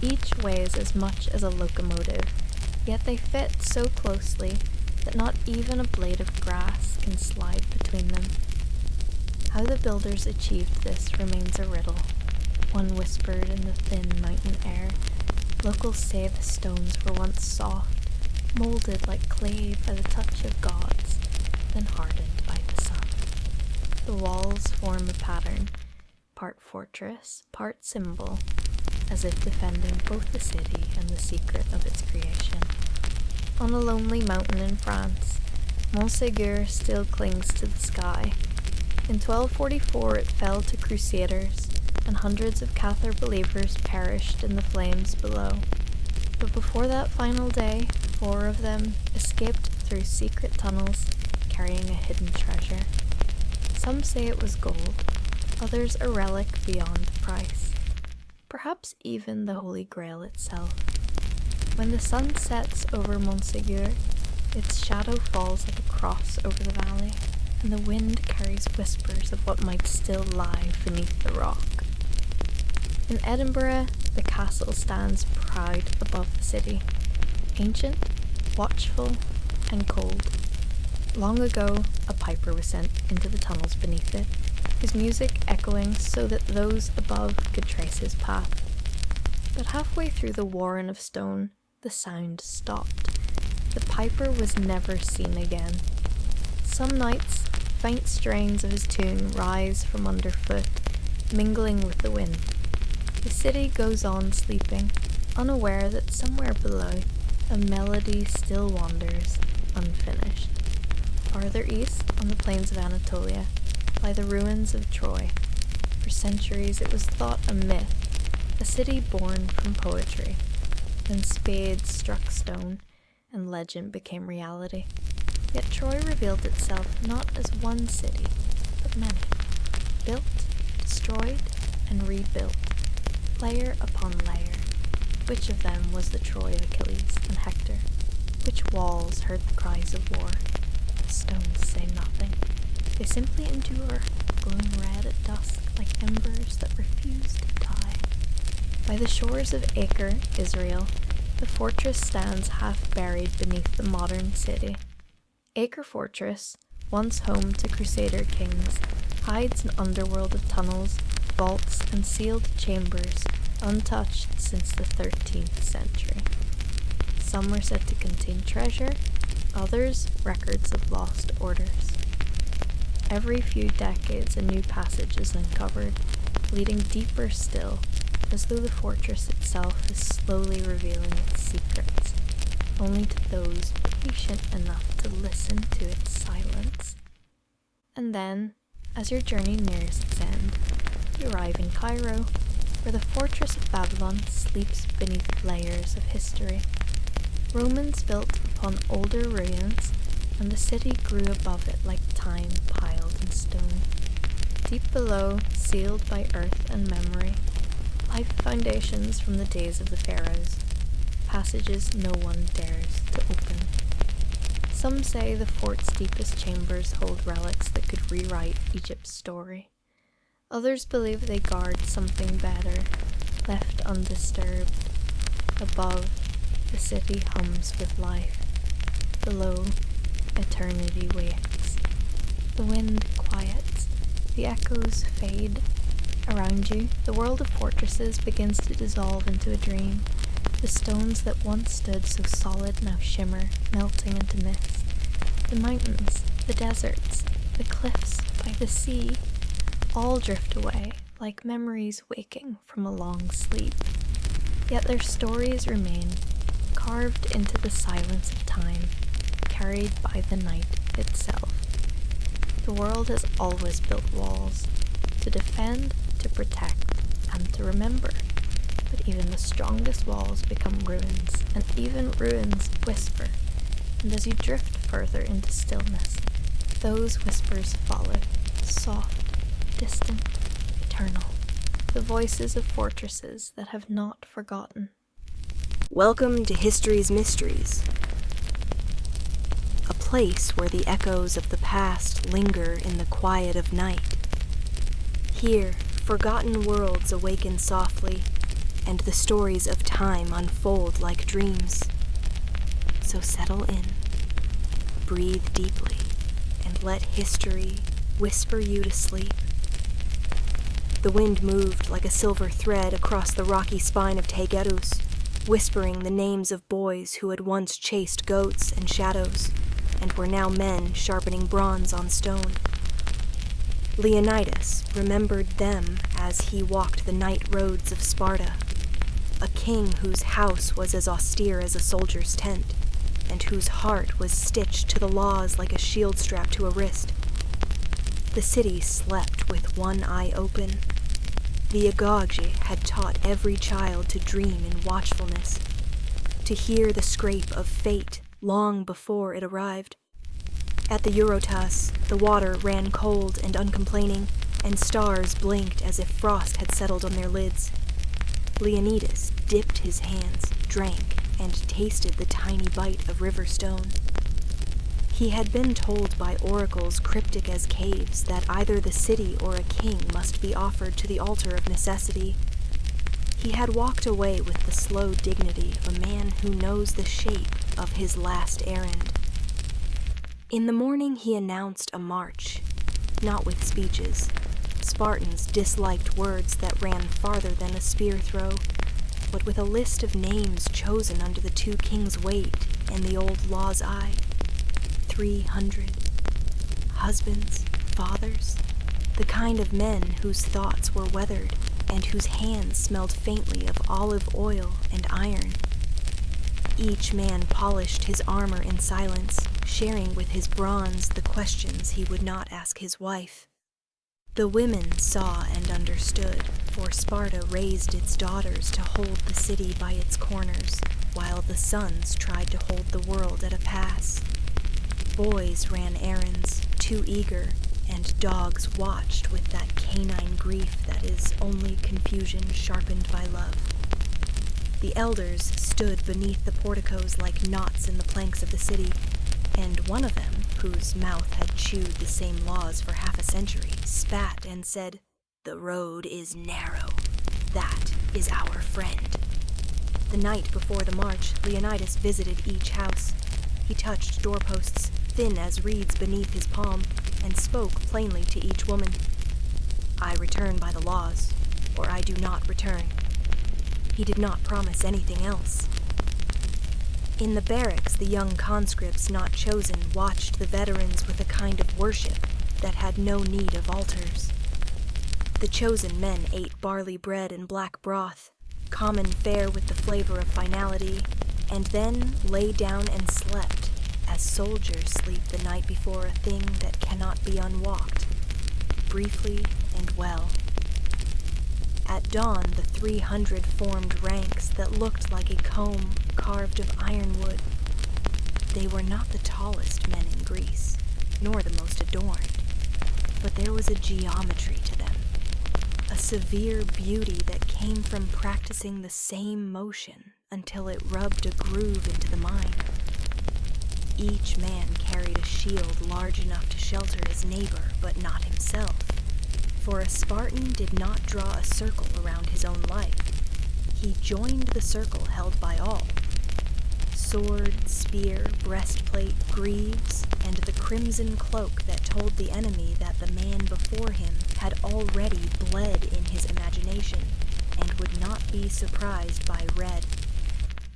Each weighs as much as a locomotive, yet they fit so closely that not even a blade of grass can slide between them. How the builders achieved this remains a riddle. one whispered in the thin mountain air. Locals say the stones were once soft, molded like clay by the touch of gods, then hardened by the sun. The walls form a pattern, part fortress, part symbol, as if defending both the city and the secret of its creation. On a lonely mountain in France, Montségur still clings to the sky. In 1244 it fell to Crusaders, and hundreds of Catholic believers perished in the flames below. But before that final day, 4 of them escaped through secret tunnels, carrying a hidden treasure. Some say it was gold, others a relic beyond price. Perhaps even the Holy Grail itself. When the sun sets over Montségur, its shadow falls like a cross over the valley, and the wind carries whispers of what might still lie beneath the rock. In Edinburgh, the castle stands proud above the city, ancient, watchful, and cold. Long ago, a piper was sent into the tunnels beneath it, his music echoing so that those above could trace his path. But halfway through the warren of stone, the sound stopped. The piper was never seen again. Some nights, faint strains of his tune rise from underfoot, mingling with the wind. The city goes on sleeping, unaware that somewhere below, a melody still wanders, unfinished. Farther east, on the plains of Anatolia, lie the ruins of Troy. For centuries it was thought a myth, a city born from poetry. Then spades struck stone, and legend became reality. Yet Troy revealed itself not as one city, but many. Built, destroyed, and rebuilt, layer upon layer. Which of them was the Troy of Achilles and Hector? Which walls heard the cries of war? The stones say nothing. They simply endure, glowing red at dusk like embers that refuse to die. By the shores of Acre, Israel, the fortress stands half buried beneath the modern city. Acre Fortress, once home to Crusader kings, hides an underworld of tunnels, vaults, and sealed chambers untouched since the 13th century. Some are said to contain treasure, others records of lost orders. Every few decades a new passage is uncovered, leading deeper still, as though the fortress itself is slowly revealing its secrets, only to those patient enough to listen to its silence. And then, as your journey nears its end, you arrive in Cairo, where the fortress of Babylon sleeps beneath layers of history. Romans built upon older ruins, and the city grew above it like time piled in stone. Deep below, sealed by earth and memory, lie foundations from the days of the pharaohs, passages no one dares to open. Some say the fort's deepest chambers hold relics that could rewrite Egypt's story. Others believe they guard something better, left undisturbed. Above, the city hums with life. Below, eternity waits. The wind quiets, the echoes fade. Around you, the world of fortresses begins to dissolve into a dream. The stones that once stood so solid now shimmer, melting into mist. The mountains, the deserts, the cliffs by the sea, all drift away like memories waking from a long sleep. Yet their stories remain, carved into the silence of time, carried by the night itself. The world has always built walls, to defend, to protect, and to remember. But even the strongest walls become ruins, and even ruins whisper. And as you drift further into stillness, those whispers follow, soft, distant, eternal. The voices of fortresses that have not forgotten. Welcome to History's Mysteries, a place where the echoes of the past linger in the quiet of night. Here, forgotten worlds awaken softly, and the stories of time unfold like dreams. So settle in, breathe deeply, and let history whisper you to sleep. The wind moved like a silver thread across the rocky spine of Taygerus, whispering the names of boys who had once chased goats and shadows, and were now men sharpening bronze on stone. Leonidas remembered them as he walked the night roads of Sparta, a king whose house was as austere as a soldier's tent, and whose heart was stitched to the laws like a shield strap to a wrist. The city slept with one eye open. The Agaggi had taught every child to dream in watchfulness, to hear the scrape of fate long before it arrived. At the Eurotas, the water ran cold and uncomplaining, and stars blinked as if frost had settled on their lids. Leonidas dipped his hands, drank, and tasted the tiny bite of river stone. He had been told by oracles cryptic as caves that either the city or a king must be offered to the altar of necessity. He had walked away with the slow dignity of a man who knows the shape of his last errand. In the morning he announced a march, not with speeches. Spartans disliked words that ran farther than a spear throw, but with a list of names chosen under the two kings' weight and the old law's eye. 300. Husbands, fathers, the kind of men whose thoughts were weathered and whose hands smelled faintly of olive oil and iron. Each man polished his armor in silence, sharing with his bronze the questions he would not ask his wife. The women saw and understood, for Sparta raised its daughters to hold the city by its corners, while the sons tried to hold the world at a pass. Boys ran errands, too eager, and dogs watched with that canine grief that is only confusion sharpened by love. The elders stood beneath the porticos like knots in the planks of the city, and one of them, whose mouth had chewed the same laws for half a century, spat and said, "The road is narrow. That is our friend." The night before the march, Leonidas visited each house. He touched doorposts, thin as reeds beneath his palm, and spoke plainly to each woman. "I return by the laws, or I do not return." He did not promise anything else. In the barracks, the young conscripts not chosen watched the veterans with a kind of worship that had no need of altars. The chosen men ate barley bread and black broth, common fare with the flavor of finality, and then lay down and slept, as soldiers sleep the night before a thing that cannot be unwalked, briefly and well. At dawn, the 300 formed ranks that looked like a comb carved of ironwood. They were not the tallest men in Greece, nor the most adorned, but there was a geometry to them, a severe beauty that came from practicing the same motion until it rubbed a groove into the mind. Each man carried a shield large enough to shelter his neighbor, but not himself. For a Spartan did not draw a circle around his own life. He joined the circle held by all. Sword, spear, breastplate, greaves, and the crimson cloak that told the enemy that the man before him had already bled in his imagination and would not be surprised by red.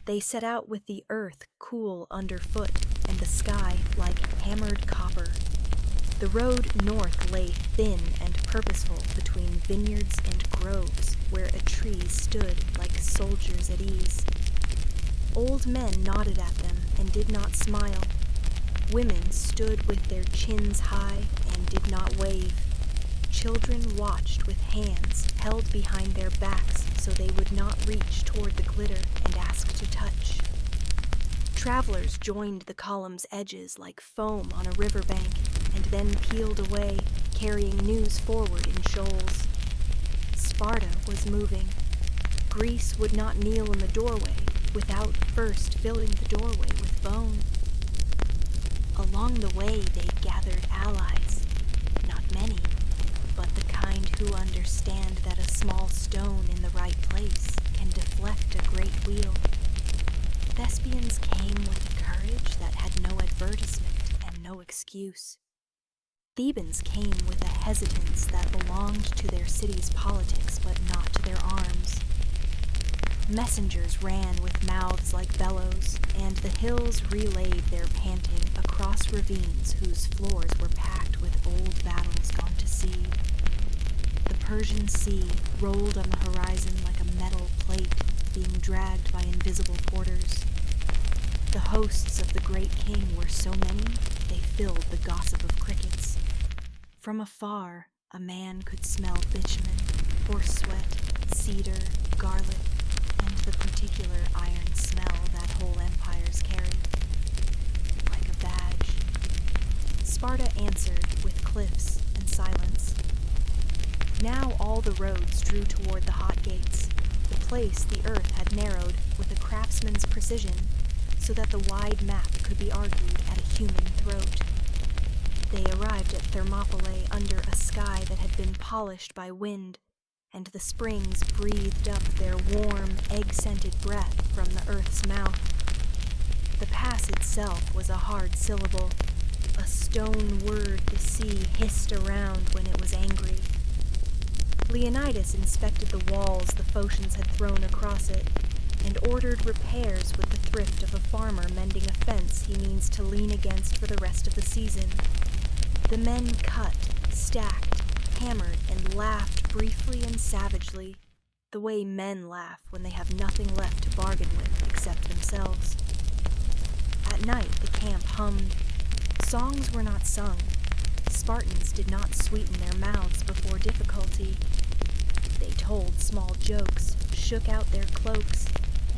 They set out with the earth cool underfoot and the sky like hammered copper. The road north lay thin and purposeful between vineyards and groves where a tree stood like soldiers at ease. Old men nodded at them and did not smile. Women stood with their chins high and did not wave. Children watched with hands held behind their backs so they would not reach toward the glitter and ask to touch. Travelers joined the column's edges like foam on a riverbank, and then peeled away, carrying news forward in shoals. Sparta was moving. Greece would not kneel in the doorway without first filling the doorway with bone. Along the way they gathered allies, not many, but the kind who understand that a small stone in the right place can deflect a great wheel. Thespians came with a courage that had no advertisement and no excuse. Thebans came with a hesitance that belonged to their city's politics but not to their arms. Messengers ran with mouths like bellows, and the hills relayed their panting across ravines whose floors were packed with old battles gone to seed. The Persian Sea rolled on the horizon like a metal plate being dragged by invisible porters. The hosts of the great king were so many, they filled the gossip of crickets. From afar, a man could smell bitumen, horse sweat, cedar, garlic, and the particular iron smell that whole empires carry, like a badge. Sparta answered with cliffs and silence. Now all the roads drew toward the hot gates, the place the earth had narrowed with a craftsman's precision, so that the wide map could be argued at a human throat. They arrived at Thermopylae under a sky that had been polished by wind, and the springs breathed up their warm, egg-scented breath from the earth's mouth. The pass itself was a hard syllable, a stone word the sea hissed around when it was angry. Leonidas inspected the walls the Phocians had thrown across it, and ordered repairs with the thrift of a farmer mending a fence he means to lean against for the rest of the season. The men cut, stacked, hammered, and laughed briefly and savagely, the way men laugh when they have nothing left to bargain with except themselves. At night, the camp hummed. Songs were not sung. Spartans did not sweeten their mouths before difficulty. They told small jokes, shook out their cloaks,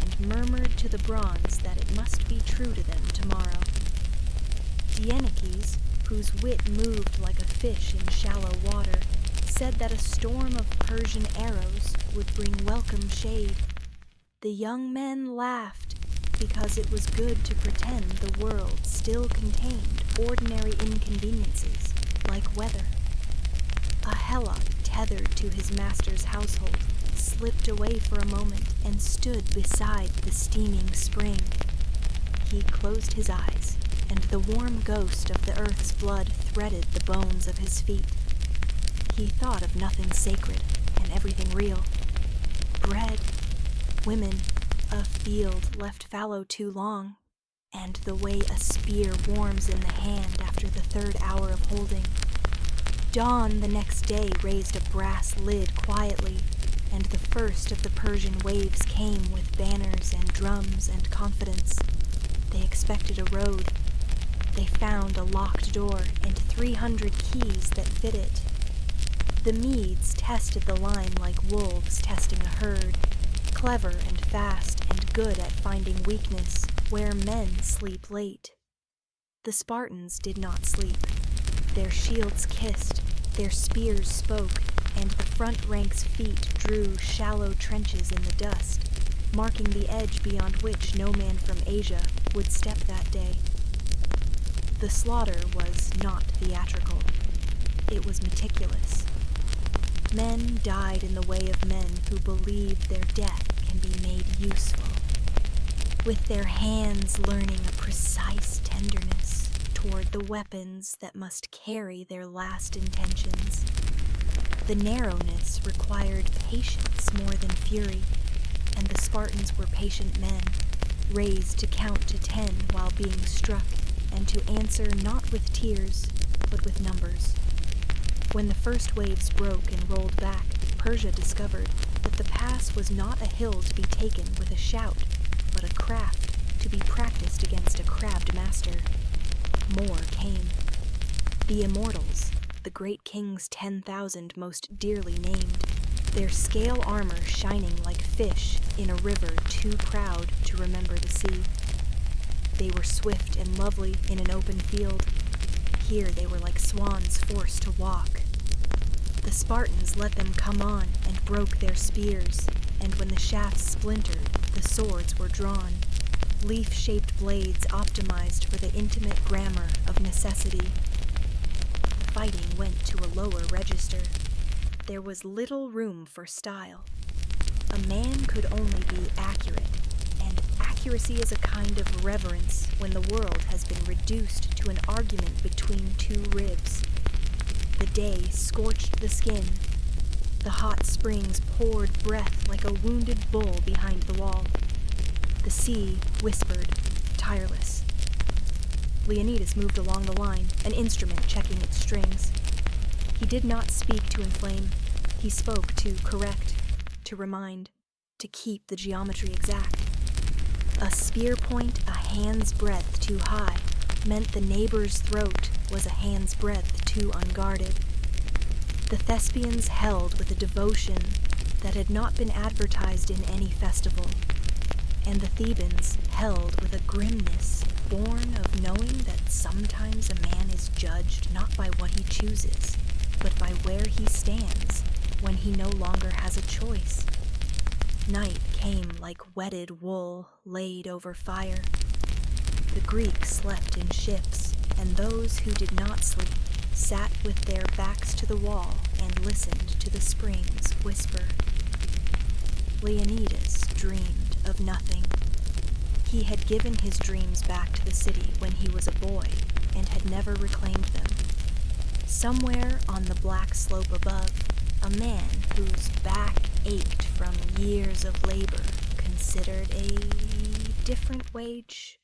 and murmured to the bronze that it must be true to them tomorrow. Dieneces, whose wit moved like a fish in shallow water, said that a storm of Persian arrows would bring welcome shade. The young men laughed because it was good to pretend the world still contained ordinary inconveniences like weather. A helot tethered to his master's household slipped away for a moment and stood beside the steaming spring. He closed his eyes, and the warm ghost of the earth's blood threaded the bones of his feet. He thought of nothing sacred and everything real. Bread, women, a field left fallow too long, and the way a spear warms in the hand after the third hour of holding. Dawn the next day raised a brass lid quietly, and the first of the Persian waves came with banners and drums and confidence. They expected a road. They found a locked door and 300 keys that fit it. The Medes tested the line like wolves testing a herd, clever and fast and good at finding weakness where men sleep late. The Spartans did not sleep. Their shields kissed, their spears spoke, and the front rank's feet drew shallow trenches in the dust, marking the edge beyond which no man from Asia would step that day. The slaughter was not theatrical. It was meticulous. Men died in the way of men who believe their death can be made useful, with their hands learning a precise tenderness toward the weapons that must carry their last intentions. The narrowness required patience more than fury, and the Spartans were patient men, raised to count to 10 while being struck, and to answer not with tears, but with numbers. When the first waves broke and rolled back, Persia discovered that the pass was not a hill to be taken with a shout, but a craft to be practiced against a crabbed master. More came. The Immortals, the great king's 10,000 most dearly named, their scale armor shining like fish in a river too proud to remember the sea. They were swift and lovely in an open field. Here they were like swans forced to walk. The Spartans let them come on and broke their spears, and when the shafts splintered, the swords were drawn, leaf-shaped blades optimized for the intimate grammar of necessity. The fighting went to a lower register. There was little room for style. A man could only be accurate, and accuracy is a kind of reverence when the world has been reduced to an argument between two ribs. The day scorched the skin. The hot springs poured breath like a wounded bull behind the wall. The sea whispered, tireless. Leonidas moved along the line, an instrument checking its strings. He did not speak to inflame. He spoke to correct, to remind, to keep the geometry exact. A spear point a hand's breadth too high meant the neighbor's throat was a hand's breadth too unguarded. The Thespians held with a devotion that had not been advertised in any festival, and the Thebans held with a grimness born of knowing that sometimes a man is judged not by what he chooses, but by where he stands when he no longer has a choice. Night came like wetted wool laid over fire. The Greeks slept in ships, and those who did not sleep sat with their backs to the wall and listened to the springs whisper. Leonidas dreamed of nothing. He had given his dreams back to the city when he was a boy and had never reclaimed them. Somewhere on the black slope above, a man whose back ached from years of labor considered a different wage.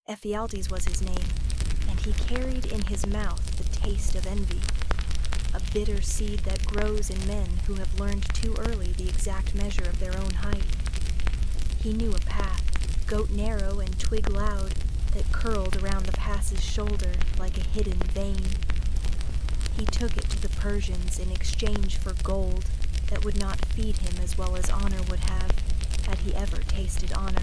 Ephialtes was his name, and he carried in his mouth the taste of envy, a bitter seed that grows in men who have learned too early the exact measure of their own height. He knew a path, goat narrow and twig loud, that curled around the pass's shoulder like a hidden vein. He took it to the Persians in exchange for gold that would not feed him as well as honor would have, had he ever tasted honor.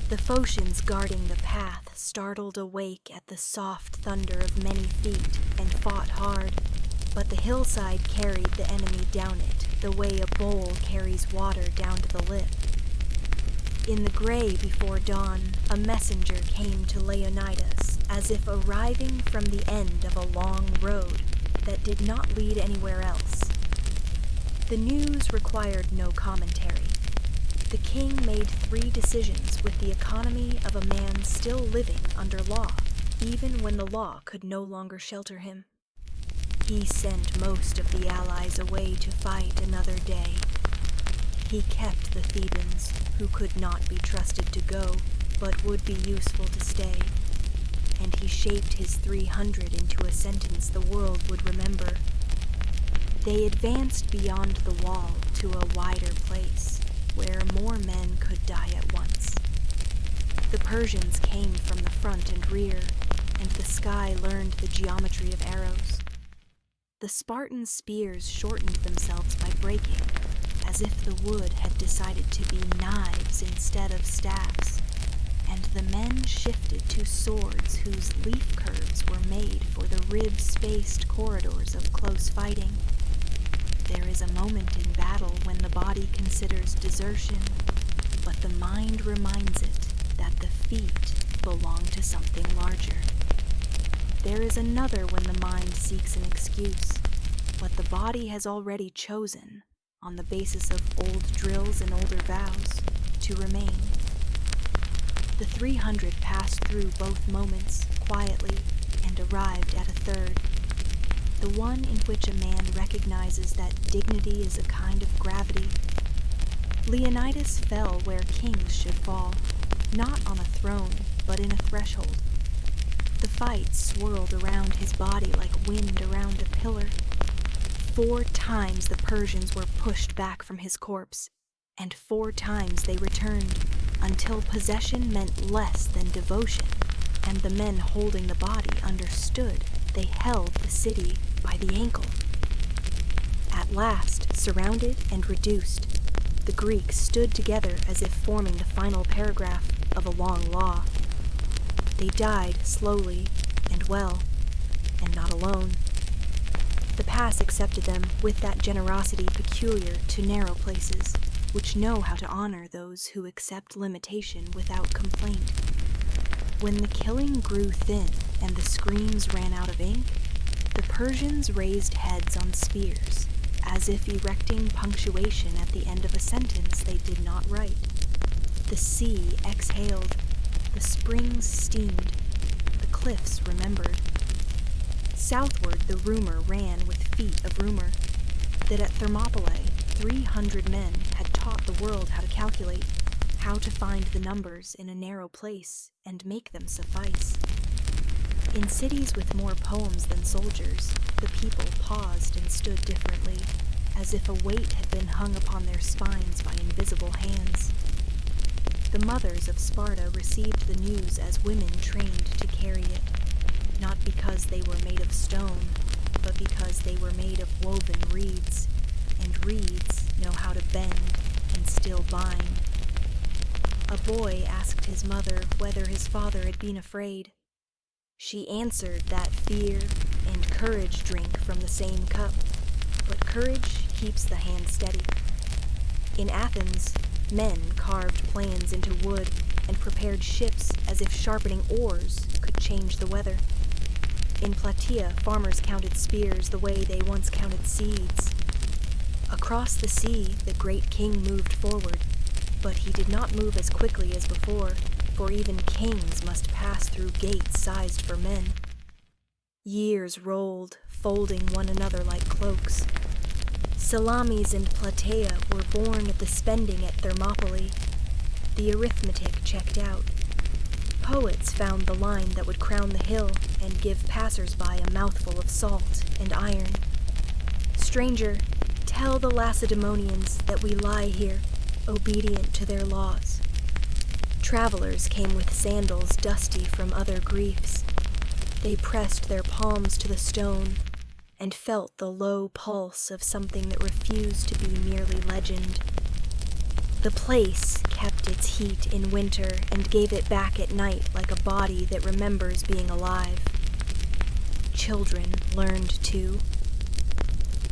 The Phocians guarding the path startled awake at the soft thunder of many feet and fought hard, but the hillside carried the enemy down it the way a bowl carries water down to the lip. In the gray before dawn, a messenger came to Leonidas as if arriving from the end of a long road that did not lead anywhere else. The news required no commentary. The king made 3 decisions with the economy of a man still living under law, even when the law could no longer shelter him. He sent most of the allies away to fight another day. He kept the Thebans, who could not be trusted to go, but would be useful to stay. And he shaped his 300 into a sentence the world would remember. They advanced beyond the wall to a wider place, where more men could die at once. The Persians came from the front and rear, and the sky learned the geometry of arrows. The Spartan spears shortened themselves by breaking, as if the wood had decided to be knives instead of staffs, and the men shifted to swords whose leaf curves were made for the rib-spaced corridors of close fighting. There is a moment in battle when the body considers desertion, but the mind reminds it that the feet belong to something larger. There is another when the mind seeks an excuse, but the body has already chosen, on the basis of old drills and older vows, to remain. The 300 passed through both moments quietly and arrived at a third, the one in which a man recognizes that dignity is a kind of gravity. Leonidas fell where kings should fall, not on a throne, but in a threshold. The fight swirled around his body like wind around a pillar. 4 times the Persians were pushed back from his corpse, and 4 times they returned, until possession meant less than devotion, and the men holding the body understood they held the city by the ankle. At last, surrounded and reduced, the Greeks stood together as if forming the final paragraph of a long law. They died slowly and well, and not alone. The pass accepted them with that generosity peculiar to narrow places, which know how to honor those who accept limitation without complaint. When the killing grew thin and the screams ran out of ink, the Persians raised heads on spears, as if erecting punctuation at the end of a sentence they did not write. The sea exhaled, the springs steamed, the cliffs remembered. Southward the rumor ran with feet of rumor that at Thermopylae 300 men had taught the world how to calculate, how to find the numbers in a narrow place and make them suffice. In cities with more poems than soldiers, the people paused and stood differently, as if a weight had been hung upon their spines by invisible hands. The mothers of Sparta received the news as women trained to carry it, not because they were made of stone, but because they were made of woven reeds, and reeds know how to bend and still bind. A boy asked his mother whether his father had been afraid. She answered that fear and courage drink from the same cup, but courage keeps the hand steady. In Athens, men carved plans into wood and prepared ships as if sharpening oars could change the weather. In Plataea, farmers counted spears the way they once counted seeds. Across the sea, the great king moved forward, but he did not move as quickly as before, for even kings must pass through gates sized for men. Years rolled, folding one another like cloaks. Salamis and Plataea were born at the spending at Thermopylae. The arithmetic checked out. Poets found the line that would crown the hill and give passers-by a mouthful of salt and iron. Stranger, tell the Lacedaemonians that we lie here, obedient to their laws. Travelers came with sandals dusty from other griefs. They pressed their palms to the stone and felt the low pulse of something that refused to be merely legend. The place kept its heat in winter and gave it back at night like a body that remembers being alive. Children learned to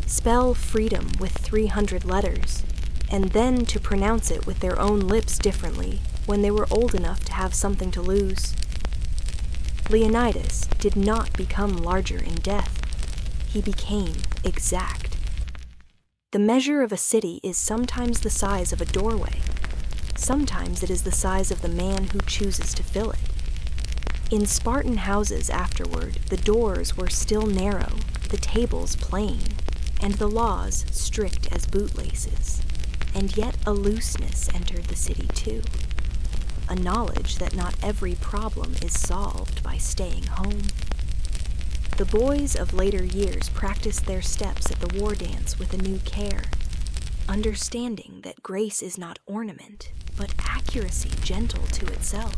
spell freedom with 300 letters, and then to pronounce it with their own lips differently when they were old enough to have something to lose. Leonidas did not become larger in death. He became exact. The measure of a city is sometimes the size of a doorway. Sometimes it is the size of the man who chooses to fill it. In Spartan houses afterward, the doors were still narrow, the tables plain, and the laws strict as bootlaces. And yet a looseness entered the city too. A knowledge that not every problem is solved by staying home. The boys of later years practiced their steps at the war dance with a new care, understanding that grace is not ornament, but accuracy gentle to itself.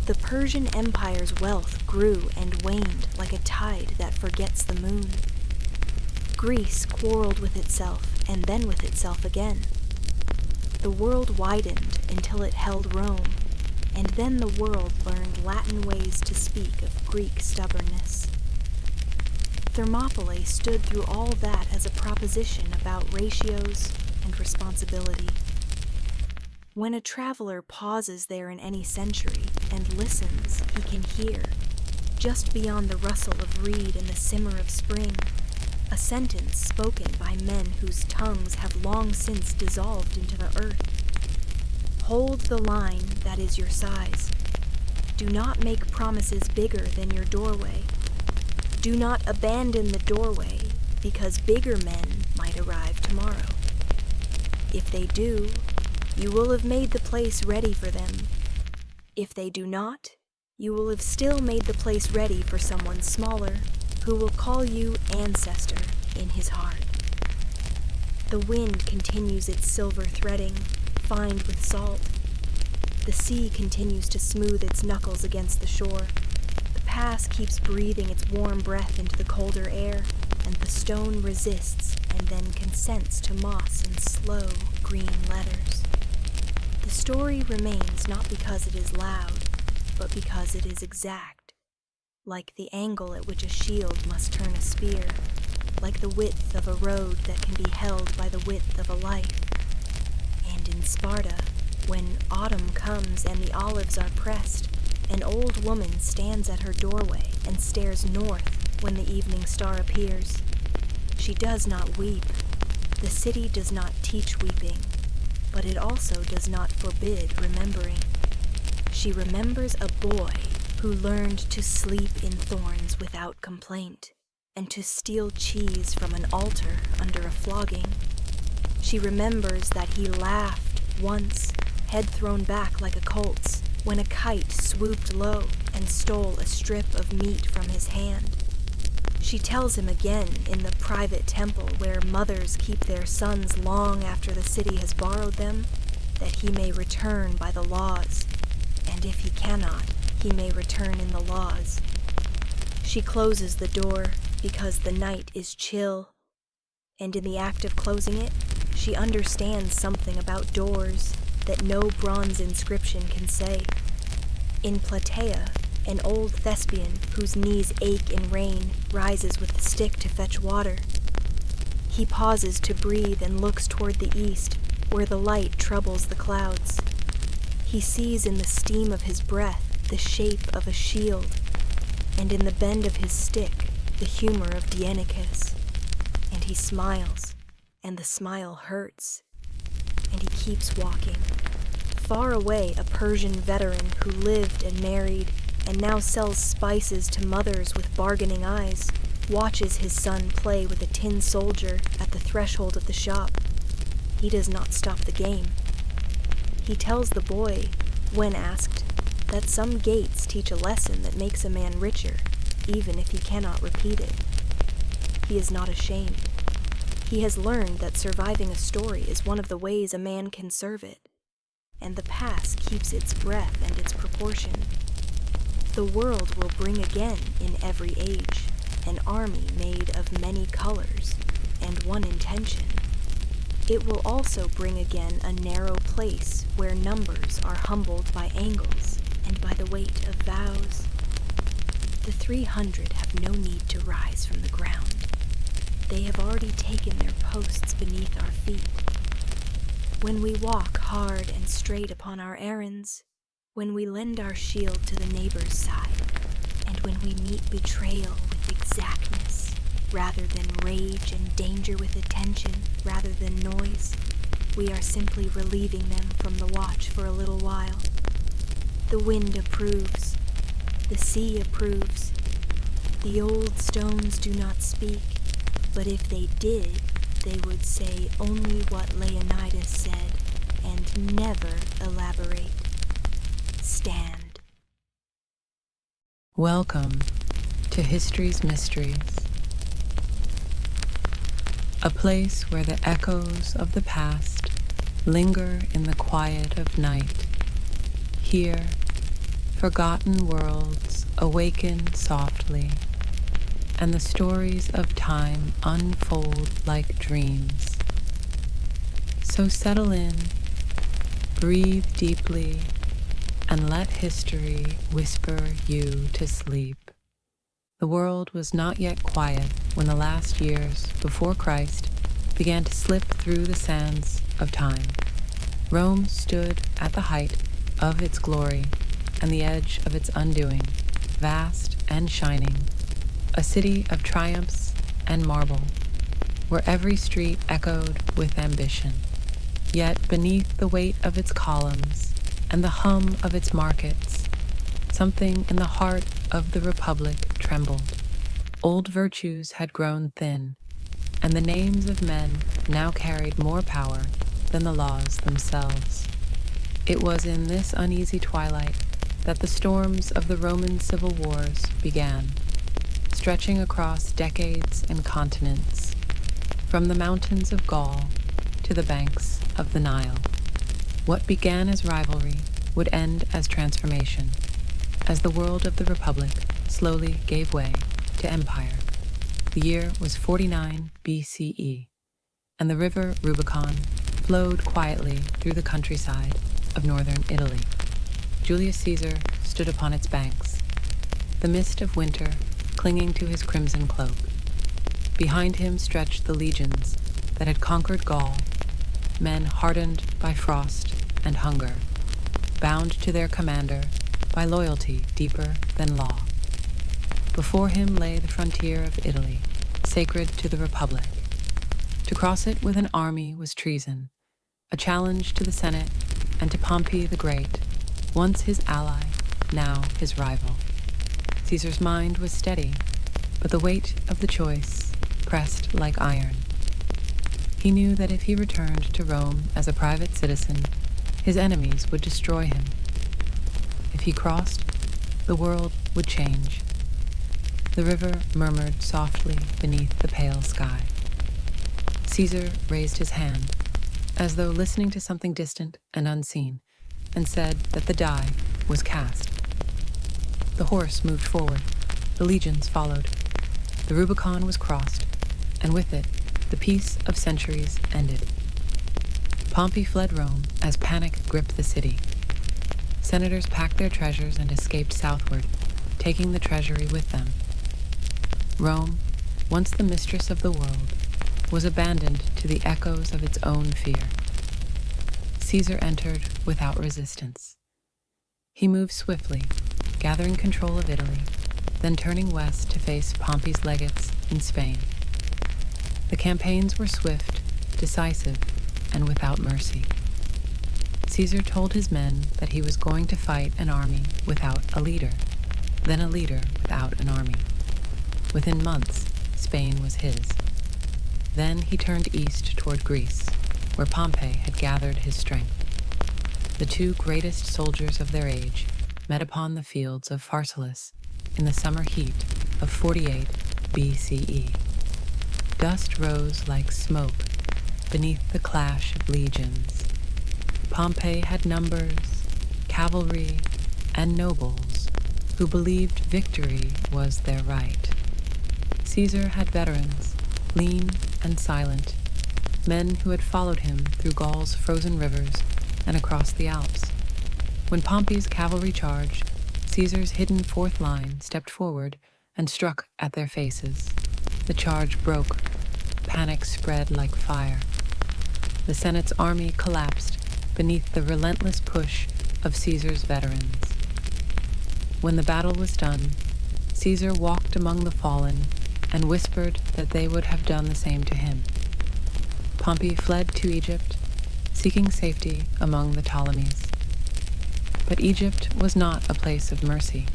The Persian Empire's wealth grew and waned like a tide that forgets the moon. Greece quarreled with itself and then with itself again. The world widened until it held Rome, and then the world learned Latin ways to speak of Greek stubbornness. Thermopylae stood through all that as a proposition about ratios and responsibility. When a traveler pauses there in any century and listens, he can hear, just beyond the rustle of reed and the simmer of spring, a sentence spoken by men whose tongues have long since dissolved into the earth. Hold the line that is your size. Do not make promises bigger than your doorway. Do not abandon the doorway, because bigger men might arrive tomorrow. If they do, you will have made the place ready for them. If they do not, you will have still made the place ready for someone smaller, who will call you ancestor in his heart. The wind continues its silver threading, fined with salt. The sea continues to smooth its knuckles against the shore. The pass keeps breathing its warm breath into the colder air, and the stone resists and then consents to moss in slow green letters. The story remains not because it is loud, but because it is exact. Like the angle at which a shield must turn a spear, like the width of a road that can be held by the width of a life. And in Sparta, when autumn comes and the olives are pressed, an old woman stands at her doorway and stares north when the evening star appears. She does not weep. The city does not teach weeping, but it also does not forbid remembering. She remembers a boy who learned to sleep in thorns without complaint, and to steal cheese from an altar under a flogging. She remembers that he laughed once, head thrown back like a colt's, when a kite swooped low and stole a strip of meat from his hand. She tells him again in the private temple where mothers keep their sons long after the city has borrowed them, that he may return by the laws, and if he cannot, he may return in the laws. She closes the door because the night is chill, and in the act of closing it, she understands something about doors that no bronze inscription can say. In Plataea, an old thespian whose knees ache in rain rises with the stick to fetch water. He pauses to breathe and looks toward the east, where the light troubles the clouds. He sees in the steam of his breath the shape of a shield, and in the bend of his stick the humor of Dienicus. And he smiles, and the smile hurts, and he keeps walking. Far away, a Persian veteran who lived and married and now sells spices to mothers with bargaining eyes watches his son play with a tin soldier at the threshold of the shop. He does not stop the game. He tells the boy, when asked, that some gates teach a lesson that makes a man richer, even if he cannot repeat it. He is not ashamed. He has learned that surviving a story is one of the ways a man can serve it, and the past keeps its breath and its proportion. The world will bring again in every age an army made of many colors and one intention. It will also bring again a narrow place where numbers are humbled by angles and by the weight of vows. The 300 have no need to rise from the ground. They have already taken their posts beneath our feet. When we walk hard and straight upon our errands, when we lend our shield to the neighbor's side, and when we meet betrayal with exactness, rather than rage, and danger with attention, rather than noise, we are simply relieving them from the watch for a little while. The wind approves. The sea approves. The old stones do not speak, but if they did, they would say only what Leonidas said, and never elaborate. Stand. Welcome to History's Mysteries, a place where the echoes of the past linger in the quiet of night. Here, forgotten worlds awaken softly, and the stories of time unfold like dreams. So settle in, breathe deeply, and let history whisper you to sleep. The world was not yet quiet when the last years before Christ began to slip through the sands of time. Rome stood at the height of its glory and the edge of its undoing, vast and shining, a city of triumphs and marble, where every street echoed with ambition. Yet beneath the weight of its columns and the hum of its markets, something in the heart of the Republic trembled. Old virtues had grown thin, and the names of men now carried more power than the laws themselves. It was in this uneasy twilight that the storms of the Roman civil wars began, stretching across decades and continents, from the mountains of Gaul to the banks of the Nile. What began as rivalry would end as transformation, as the world of the Republic slowly gave way to empire. The year was 49 BCE, and the river Rubicon flowed quietly through the countryside of northern Italy. Julius Caesar stood upon its banks, the mist of winter clinging to his crimson cloak. Behind him stretched the legions that had conquered Gaul, men hardened by frost and hunger, bound to their commander by loyalty deeper than law. Before him lay the frontier of Italy, sacred to the Republic. To cross it with an army was treason, a challenge to the Senate and to Pompey the Great, once his ally, now his rival. Caesar's mind was steady, but the weight of the choice pressed like iron. He knew that if he returned to Rome as a private citizen, his enemies would destroy him. If he crossed, the world would change. The river murmured softly beneath the pale sky. Caesar raised his hand, as though listening to something distant and unseen, and said that the die was cast. The horse moved forward. The legions followed. The Rubicon was crossed, and with it, the peace of centuries ended. Pompey fled Rome as panic gripped the city. Senators packed their treasures and escaped southward, taking the treasury with them. Rome, once the mistress of the world, was abandoned to the echoes of its own fear. Caesar entered without resistance. He moved swiftly, gathering control of Italy, then turning west to face Pompey's legates in Spain. The campaigns were swift, decisive, and without mercy. Caesar told his men that he was going to fight an army without a leader, then a leader without an army. Within months, Spain was his. Then he turned east toward Greece, where Pompey had gathered his strength. The two greatest soldiers of their age met upon the fields of Pharsalus in the summer heat of 48 BCE. Dust rose like smoke beneath the clash of legions. Pompey had numbers, cavalry, and nobles who believed victory was their right. Caesar had veterans, lean and silent, men who had followed him through Gaul's frozen rivers and across the Alps. When Pompey's cavalry charged, Caesar's hidden fourth line stepped forward and struck at their faces. The charge broke. Panic spread like fire. The Senate's army collapsed beneath the relentless push of Caesar's veterans. When the battle was done, Caesar walked among the fallen and whispered that they would have done the same to him. Pompey fled to Egypt, seeking safety among the Ptolemies. But Egypt was not a place of mercy.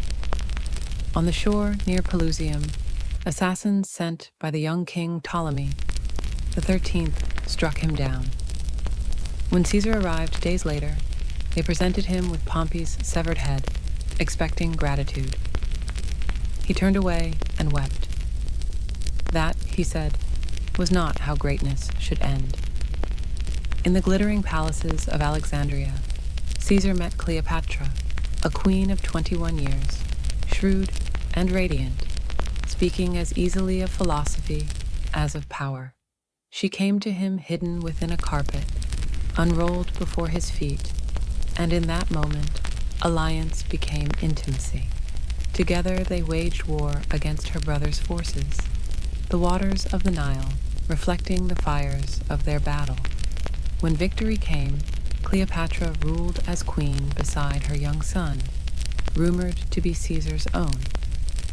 On the shore near Pelusium, assassins sent by the young king Ptolemy the 13th struck him down. When Caesar arrived days later, they presented him with Pompey's severed head, expecting gratitude. He turned away and wept. That, he said, was not how greatness should end. In the glittering palaces of Alexandria, Caesar met Cleopatra, a queen of 21 years, shrewd and radiant, speaking as easily of philosophy as of power. She came to him hidden within a carpet, unrolled before his feet, and in that moment, alliance became intimacy. Together they waged war against her brother's forces, the waters of the Nile reflecting the fires of their battle. When victory came, Cleopatra ruled as queen beside her young son, rumored to be Caesar's own.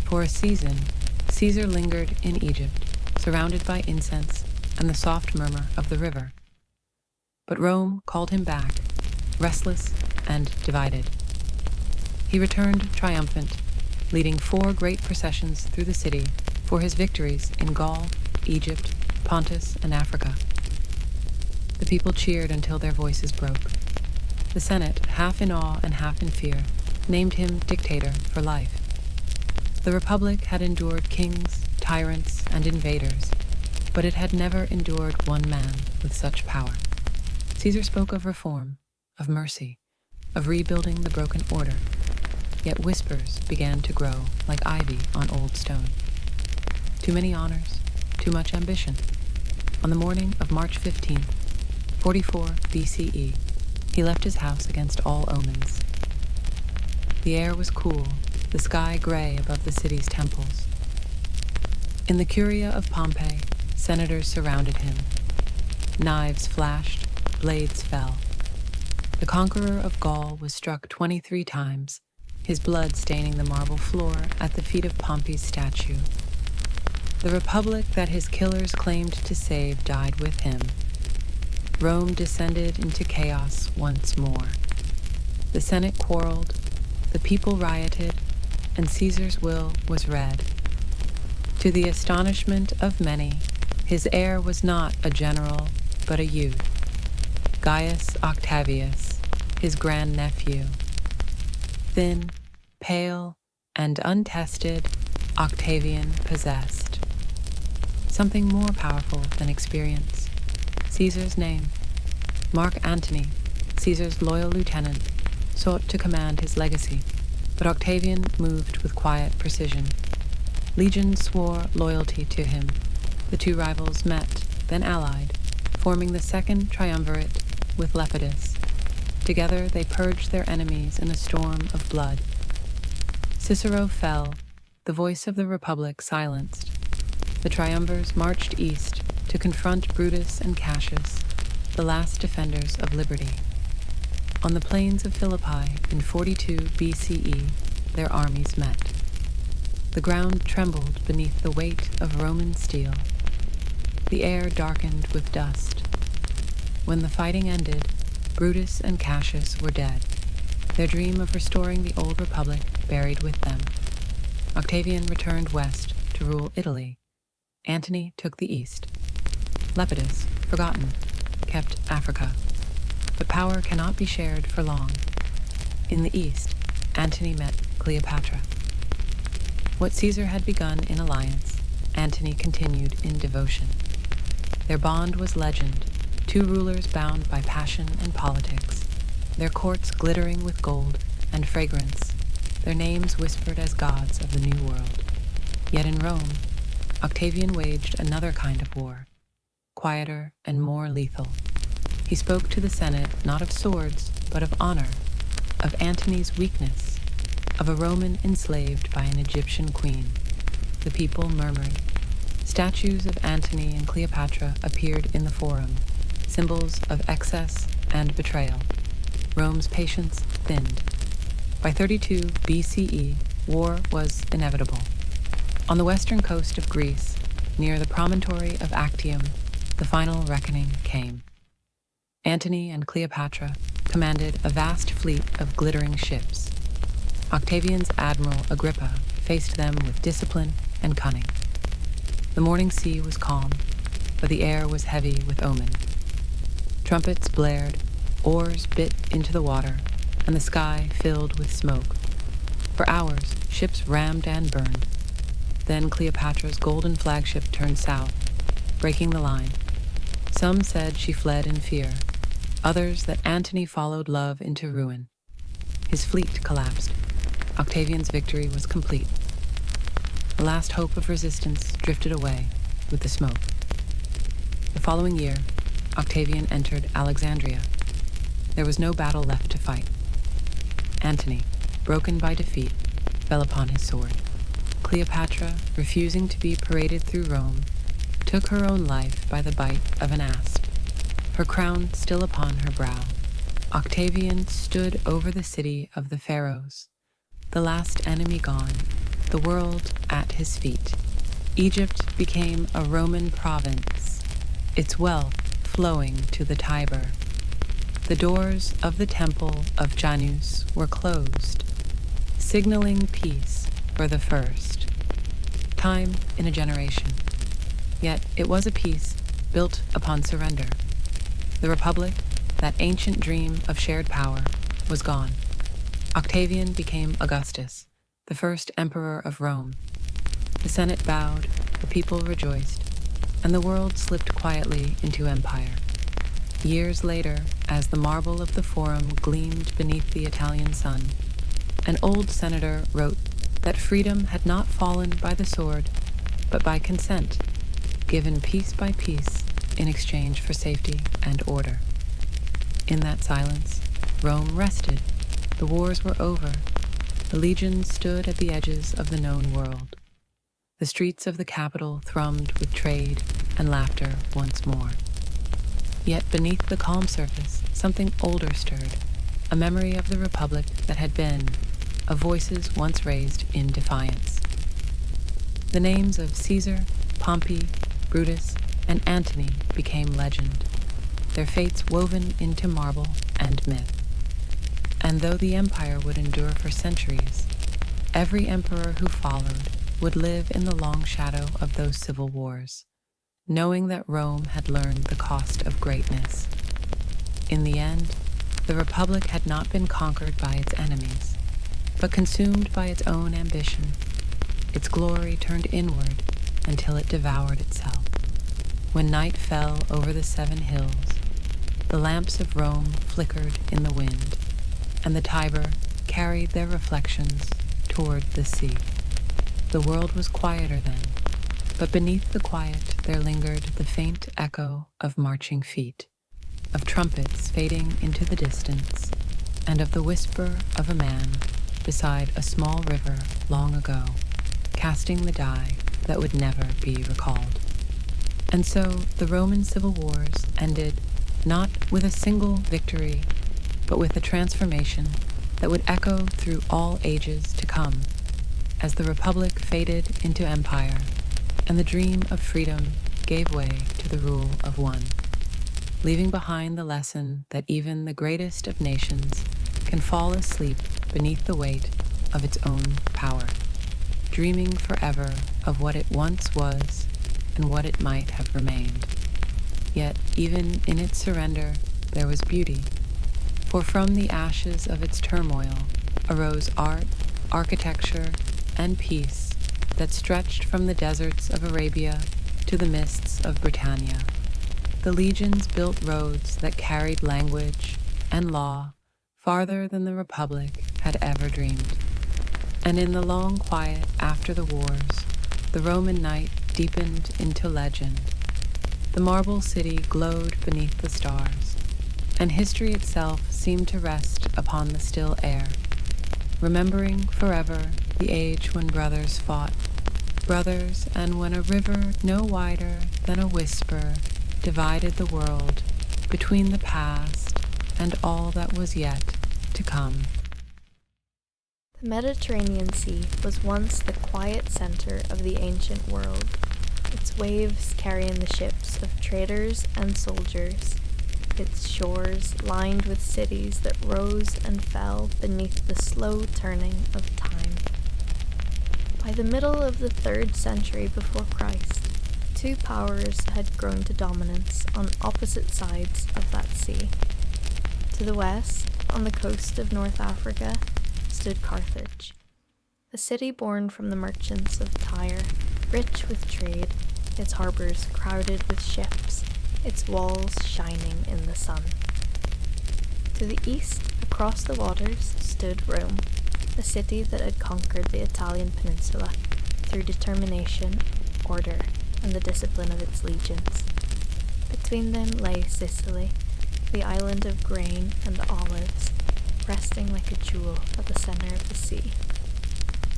For a season, Caesar lingered in Egypt, surrounded by incense and the soft murmur of the river. But Rome called him back, restless and divided. He returned triumphant, leading 4 great processions through the city for his victories in Gaul, Egypt, Pontus, and Africa. The people cheered until their voices broke. The Senate, half in awe and half in fear, named him dictator for life. The Republic had endured kings, tyrants, and invaders, but it had never endured one man with such power. Caesar spoke of reform, of mercy, of rebuilding the broken order, yet whispers began to grow like ivy on old stone. Too many honors, too much ambition. On the morning of March 15th, 44 BCE, he left his house against all omens. The air was cool, the sky gray above the city's temples. In the Curia of Pompey, senators surrounded him. Knives flashed, blades fell. The conqueror of Gaul was struck 23 times, his blood staining the marble floor at the feet of Pompey's statue. The republic that his killers claimed to save died with him. Rome descended into chaos once more. The Senate quarreled, the people rioted, and Caesar's will was read. To the astonishment of many, his heir was not a general, but a youth, Gaius Octavius, his grandnephew. Thin, pale, and untested, Octavian possessed something more powerful than experience: Caesar's name. Mark Antony, Caesar's loyal lieutenant, sought to command his legacy, but Octavian moved with quiet precision. Legions swore loyalty to him. The two rivals met, then allied, forming the second triumvirate with Lepidus. Together they purged their enemies in a storm of blood. Cicero fell, the voice of the Republic silenced. The triumvirs marched east to confront Brutus and Cassius, the last defenders of liberty. On the plains of Philippi in 42 BCE, their armies met. The ground trembled beneath the weight of Roman steel. The air darkened with dust. When the fighting ended, Brutus and Cassius were dead, their dream of restoring the old republic buried with them. Octavian returned west to rule Italy. Antony took the east. Lepidus, forgotten, kept Africa. But power cannot be shared for long. In the east, Antony met Cleopatra. What Caesar had begun in alliance, Antony continued in devotion. Their bond was legend, two rulers bound by passion and politics, their courts glittering with gold and fragrance, their names whispered as gods of the New World. Yet in Rome, Octavian waged another kind of war, quieter and more lethal. He spoke to the Senate not of swords, but of honor, of Antony's weakness, of a Roman enslaved by an Egyptian queen. The people murmured. Statues of Antony and Cleopatra appeared in the Forum, symbols of excess and betrayal. Rome's patience thinned. By 32 BCE, war was inevitable. On the western coast of Greece, near the promontory of Actium, the final reckoning came. Antony and Cleopatra commanded a vast fleet of glittering ships. Octavian's admiral Agrippa faced them with discipline and cunning. The morning sea was calm, but the air was heavy with omen. Trumpets blared, oars bit into the water, and the sky filled with smoke. For hours, ships rammed and burned. Then Cleopatra's golden flagship turned south, breaking the line. Some said she fled in fear, others that Antony followed love into ruin. His fleet collapsed. Octavian's victory was complete. The last hope of resistance drifted away with the smoke. The following year, Octavian entered Alexandria. There was no battle left to fight. Antony, broken by defeat, fell upon his sword. Cleopatra, refusing to be paraded through Rome, took her own life by the bite of an asp, her crown still upon her brow. Octavian stood over the city of the pharaohs, the last enemy gone, the world at his feet. Egypt became a Roman province, its wealth flowing to the Tiber. The doors of the temple of Janus were closed, signaling peace for the first time in a generation. Yet it was a peace built upon surrender. The Republic, that ancient dream of shared power, was gone. Octavian became Augustus, the first emperor of Rome. The Senate bowed, the people rejoiced, and the world slipped quietly into empire. Years later, as the marble of the Forum gleamed beneath the Italian sun, an old senator wrote that freedom had not fallen by the sword, but by consent, given piece by piece in exchange for safety and order. In that silence, Rome rested. The wars were over. The legions stood at the edges of the known world. The streets of the capital thrummed with trade and laughter once more. Yet beneath the calm surface, something older stirred, a memory of the Republic that had been, of voices once raised in defiance. The names of Caesar, Pompey, Brutus, and Antony became legend, their fates woven into marble and myth. And though the empire would endure for centuries, every emperor who followed would live in the long shadow of those civil wars, knowing that Rome had learned the cost of greatness. In the end, the Republic had not been conquered by its enemies, but consumed by its own ambition. Its glory turned inward until it devoured itself. When night fell over the 7 hills, the lamps of Rome flickered in the wind, and the Tiber carried their reflections toward the sea. The world was quieter then, but beneath the quiet there lingered the faint echo of marching feet, of trumpets fading into the distance, and of the whisper of a man beside a small river long ago, casting the die that would never be recalled. And so the Roman civil wars ended not with a single victory, but with a transformation that would echo through all ages to come, as the Republic faded into empire, and the dream of freedom gave way to the rule of one, leaving behind the lesson that even the greatest of nations can fall asleep beneath the weight of its own power, dreaming forever of what it once was and what it might have remained. Yet even in its surrender there was beauty, for from the ashes of its turmoil arose art, architecture, and peace that stretched from the deserts of Arabia to the mists of Britannia. The legions built roads that carried language and law farther than the Republic had ever dreamed. And in the long quiet after the wars, the Roman night deepened into legend. The marble city glowed beneath the stars, and history itself seemed to rest upon the still air, remembering forever the age when brothers fought, brothers, and when a river no wider than a whisper divided the world between the past and all that was yet to come. The Mediterranean Sea was once the quiet center of the ancient world, its waves carrying the ships of traders and soldiers, its shores lined with cities that rose and fell beneath the slow turning of time. By the middle of the 3rd century before Christ, 2 powers had grown to dominance on opposite sides of that sea. To the west, on the coast of North Africa, stood Carthage, a city born from the merchants of Tyre, rich with trade, its harbors crowded with ships, its walls shining in the sun. To the east, across the waters, stood Rome, a city that had conquered the Italian peninsula through determination, order, and the discipline of its legions. Between them lay Sicily, the island of grain and olives, resting like a jewel at the center of the sea.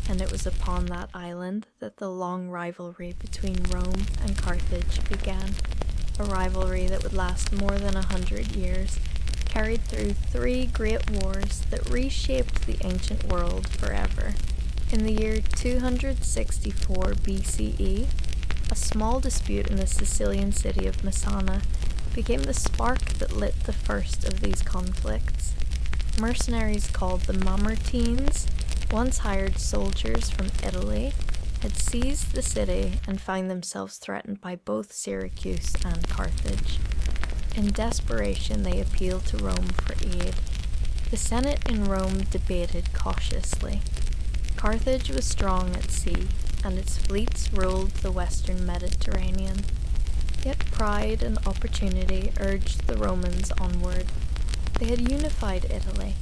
And it was upon that island that the long rivalry between Rome and Carthage began, a rivalry that would last more than 100 years, carried through 3 great wars that reshaped the ancient world forever. In the year 264 BCE, a small dispute in the Sicilian city of Messana became the spark that lit the first of these conflicts. Mercenaries called the Mamertines, once hired soldiers from Italy, had seized the city and found themselves threatened by both Syracuse and Carthage. In desperation, they appealed to Rome for aid. The Senate in Rome debated cautiously. Carthage was strong at sea, and its fleets ruled the western Mediterranean. Yet pride and opportunity urged the Romans onward. They had unified Italy.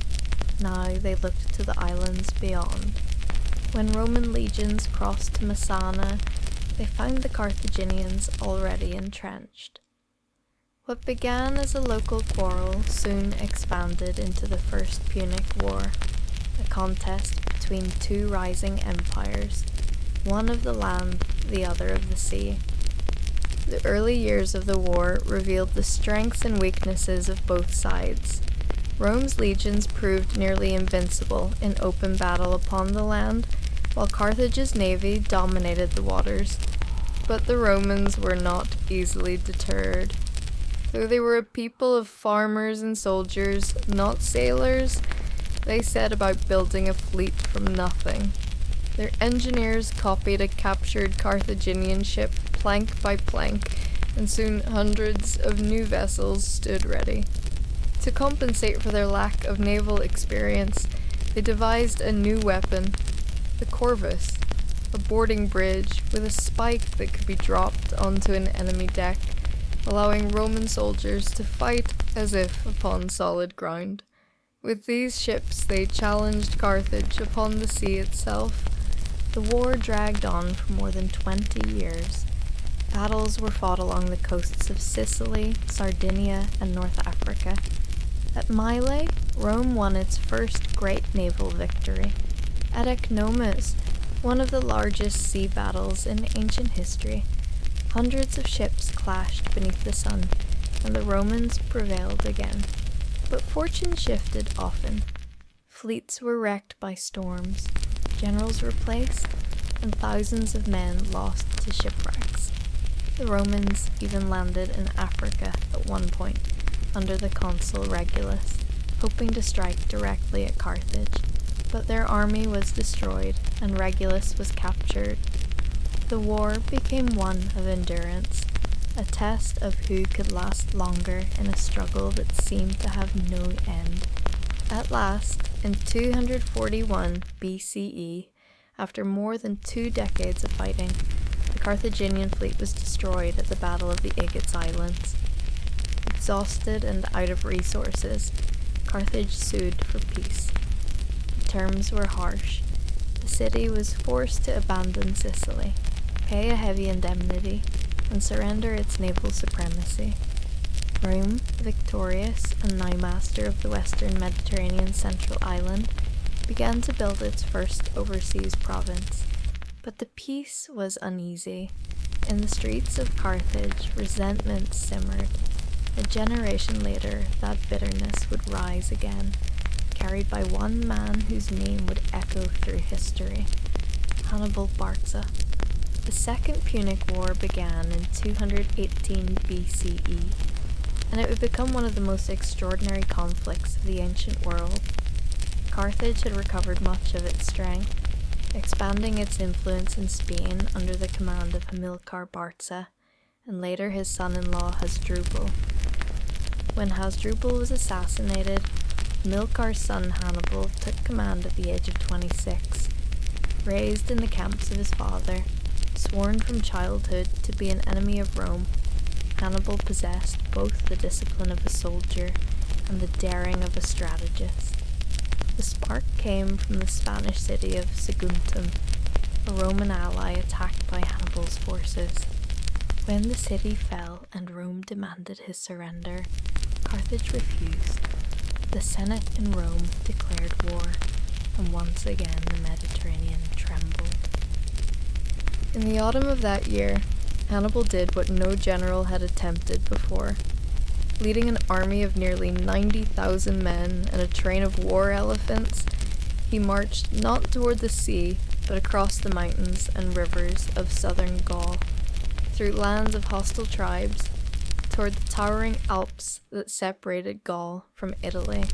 Now they looked to the islands beyond. When Roman legions crossed to Messana, they found the Carthaginians already entrenched. What began as a local quarrel soon expanded into the First Punic War, a contest between 2 rising empires, one of the land, the other of the sea. The early years of the war revealed the strengths and weaknesses of both sides. Rome's legions proved nearly invincible in open battle upon the land, while Carthage's navy dominated the waters. But the Romans were not easily deterred. Though they were a people of farmers and soldiers, not sailors, they set about building a fleet from nothing. Their engineers copied a captured Carthaginian ship plank by plank, and soon hundreds of new vessels stood ready. To compensate for their lack of naval experience, they devised a new weapon, the corvus, a boarding bridge with a spike that could be dropped onto an enemy deck, allowing Roman soldiers to fight as if upon solid ground. With these ships, they challenged Carthage upon the sea itself. The war dragged on for more than 20 years. Battles were fought along the coasts of Sicily, Sardinia, and North Africa. At Mylae, Rome won its first great naval victory. At Ecnomus, one of the largest sea battles in ancient history, hundreds of ships clashed beneath the sun, and the Romans prevailed again. But fortune shifted often. Fleets were wrecked by storms, generals replaced, and thousands of men lost to shipwrecks. The Romans even landed in Africa at one point, under the consul Regulus, hoping to strike directly at Carthage, but their army was destroyed and Regulus was captured. The war became one of endurance, a test of who could last longer in a struggle that seemed to have no end. At last, in 241 BCE, after more than 2 decades of fighting, the Carthaginian fleet was destroyed at the Battle of the Aegaeus Islands. Exhausted and out of resources, Carthage sued for peace. The terms were harsh. The city was forced to abandon Sicily, pay a heavy indemnity, and surrender its naval supremacy. Rome, victorious and now master of the western Mediterranean central island, began to build its first overseas province. But the peace was uneasy. In the streets of Carthage, resentment simmered. A generation later, that bitterness would rise again, carried by one man whose name would echo through history, Hannibal Barca. The Second Punic War began in 218 BCE, and it would become one of the most extraordinary conflicts of the ancient world. Carthage had recovered much of its strength, expanding its influence in Spain under the command of Hamilcar Barca, and later his son-in-law Hasdrubal. When Hasdrubal was assassinated, Hamilcar's son Hannibal took command at the age of 26. Raised in the camps of his father, sworn from childhood to be an enemy of Rome, Hannibal possessed both the discipline of a soldier and the daring of a strategist. The spark came from the Spanish city of Saguntum, a Roman ally attacked by Hannibal's forces. When the city fell and Rome demanded his surrender, Carthage refused. The Senate in Rome declared war, and once again the Mediterranean trembled. In the autumn of that year, Hannibal did what no general had attempted before. Leading an army of nearly 90,000 men and a train of war elephants, he marched not toward the sea, but across the mountains and rivers of southern Gaul, through lands of hostile tribes, toward the towering Alps that separated Gaul from Italy.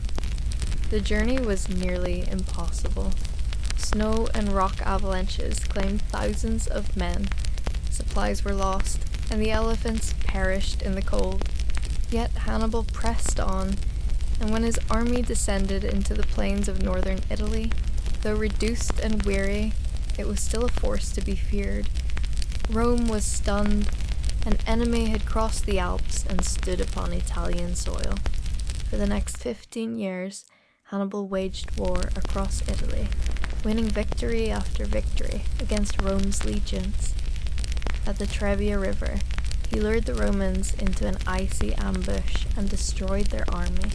The journey was nearly impossible. Snow and rock avalanches claimed thousands of men. Supplies were lost, and the elephants perished in the cold. Yet Hannibal pressed on, and when his army descended into the plains of northern Italy, though reduced and weary, it was still a force to be feared. Rome was stunned. An enemy had crossed the Alps and stood upon Italian soil. For the next 15 years, Hannibal waged war across Italy, winning victory after victory against Rome's legions. At the Trebia River, he lured the Romans into an icy ambush and destroyed their army.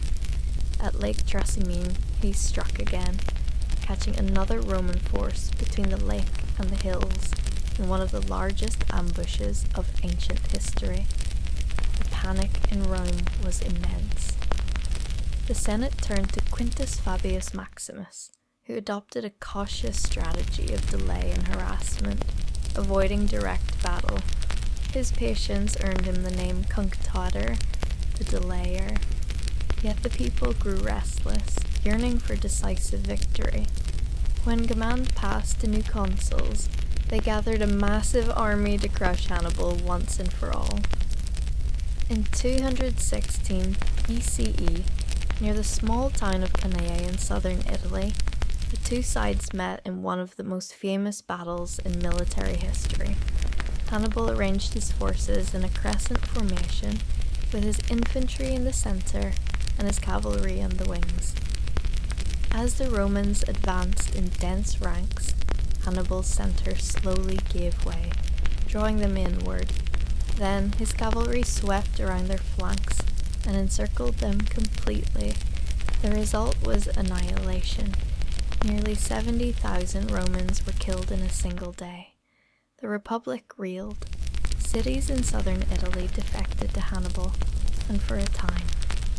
At Lake Trasimene, he struck again, catching another Roman force between the lake and the hills in one of the largest ambushes of ancient history. The panic in Rome was immense. The Senate turned to Quintus Fabius Maximus, who adopted a cautious strategy of delay and harassment, avoiding direct battle. His patience earned him the name Cunctator, the delayer. Yet the people grew restless, yearning for decisive victory. When command passed to new consuls, they gathered a massive army to crush Hannibal once and for all. In 216 BCE, near the small town of Cannae in southern Italy, the two sides met in one of the most famous battles in military history. Hannibal arranged his forces in a crescent formation, with his infantry in the center and his cavalry on the wings. As the Romans advanced in dense ranks, Hannibal's center slowly gave way, drawing them inward. Then his cavalry swept around their flanks and encircled them completely. The result was annihilation. Nearly 70,000 Romans were killed in a single day. The Republic reeled. Cities in southern Italy defected to Hannibal, and for a time,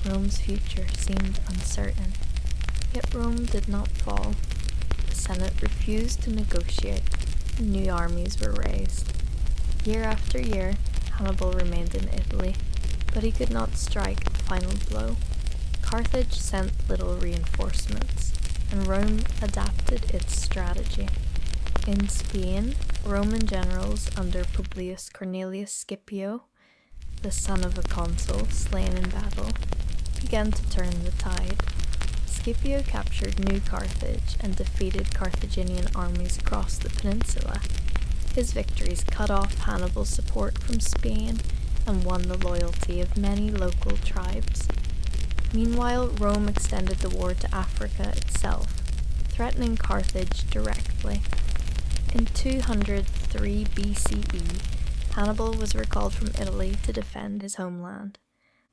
Rome's future seemed uncertain. Yet Rome did not fall. The Senate refused to negotiate, and new armies were raised. Year after year, Hannibal remained in Italy, but he could not strike the final blow. Carthage sent little reinforcements, and Rome adapted its strategy. In Spain, Roman generals under Publius Cornelius Scipio, the son of a consul slain in battle, began to turn the tide. Scipio captured New Carthage and defeated Carthaginian armies across the peninsula. His victories cut off Hannibal's support from Spain and won the loyalty of many local tribes. Meanwhile, Rome extended the war to Africa itself, threatening Carthage directly. In 203 BCE, Hannibal was recalled from Italy to defend his homeland.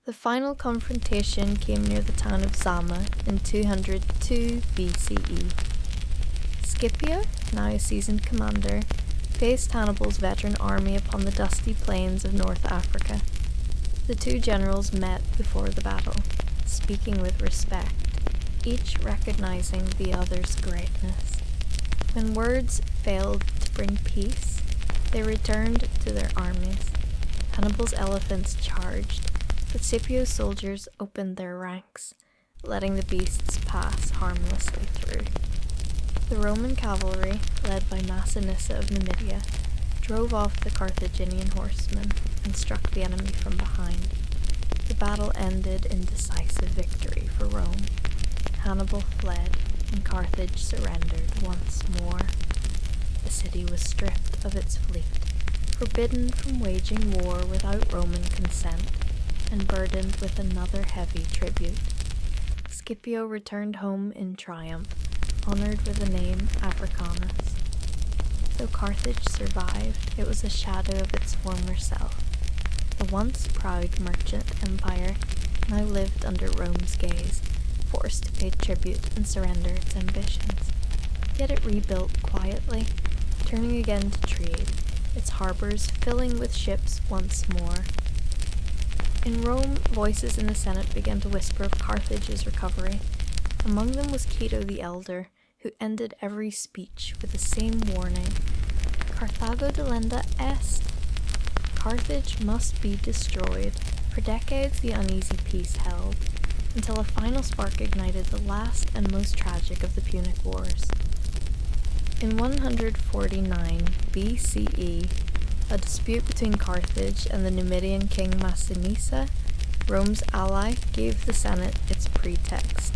The final confrontation came near the town of Zama in 202 BCE. Scipio, now a seasoned commander, faced Hannibal's veteran army upon the dusty plains of North Africa. The two generals met before the battle, speaking with respect, each recognizing the other's greatness. When words failed to bring peace, they returned to their armies. Hannibal's elephants charged, but Scipio's soldiers opened their ranks, letting the beasts pass harmlessly through. The Roman cavalry, led by Massinissa of Numidia, drove off the Carthaginian horsemen and struck the enemy from behind. The battle ended in decisive victory for Rome. Hannibal fled, and Carthage surrendered once more. The city was stripped of its fleet, forbidden from waging war without Roman consent, and burdened with another heavy tribute. Scipio returned home in triumph, honored with the name Africanus. Though Carthage survived, it was a shadow of its former self. The once proud merchant empire now lived under Rome's gaze, forced to pay tribute and surrender its ambitions. Yet it rebuilt quietly, turning again to trade, its harbors filling with ships once more. In Rome, voices in the Senate began to whisper of Carthage's recovery. Among them was Cato the Elder, who ended every speech with the same warning: Carthago delenda est. Carthage must be destroyed. For decades, the uneasy peace held, until a final spark ignited the last and most tragic of the Punic Wars. In 149 BCE, a dispute between Carthage and the Numidian king Massinissa, Rome's ally, gave the Senate its pretext.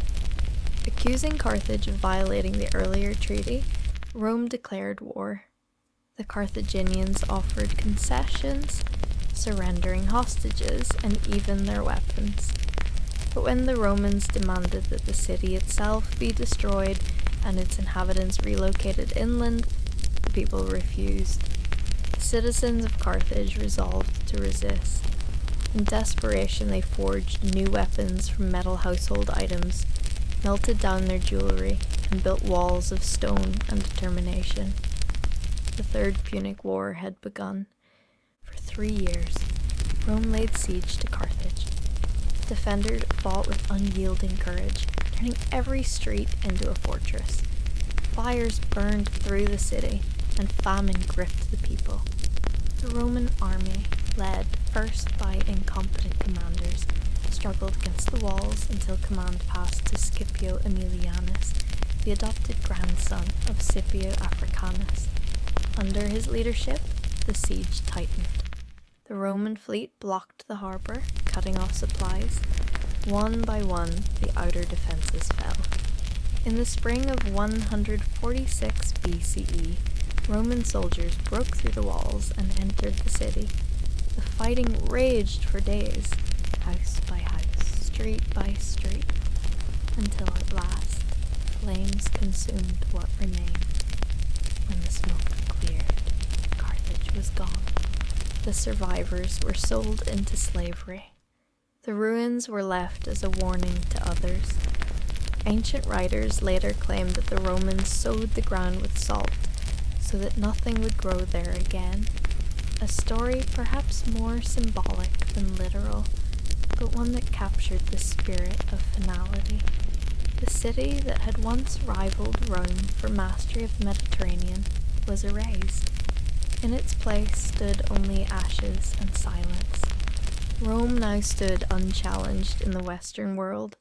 Accusing Carthage of violating the earlier treaty, Rome declared war. The Carthaginians offered concessions, surrendering hostages and even their weapons. But when the Romans demanded that the city itself be destroyed and its inhabitants relocated inland, the people refused. The citizens of Carthage resolved to resist. In desperation, they forged new weapons from metal household items, melted down their jewelry, and built walls of stone and determination. The Third Punic War had begun. For 3 years, Rome laid siege to Carthage. Defenders fought with unyielding courage, turning every street into a fortress. Fires burned through the city, and famine gripped the people. The Roman army, led first by incompetent commanders, struggled against the walls until command passed to Scipio Aemilianus, the adopted grandson of Scipio Africanus. Under his leadership, the siege tightened. The Roman fleet blocked the harbour, cutting off supplies. One by one, the outer defences fell. In the spring of 146 BCE, Roman soldiers broke through the walls and entered the city. The fighting raged for days, house by house, street by street, until at last flames consumed what remained. When the smoke cleared, Carthage was gone. The survivors were sold into slavery. The ruins were left as a warning to others. Ancient writers later claimed that the Romans sowed the ground with salt so that nothing would grow there again. A story perhaps more symbolic than literal, but one that captured the spirit of finality. The city that had once rivaled Rome for mastery of the Mediterranean was erased. In its place stood only ashes and silence. Rome now stood unchallenged in the Western world.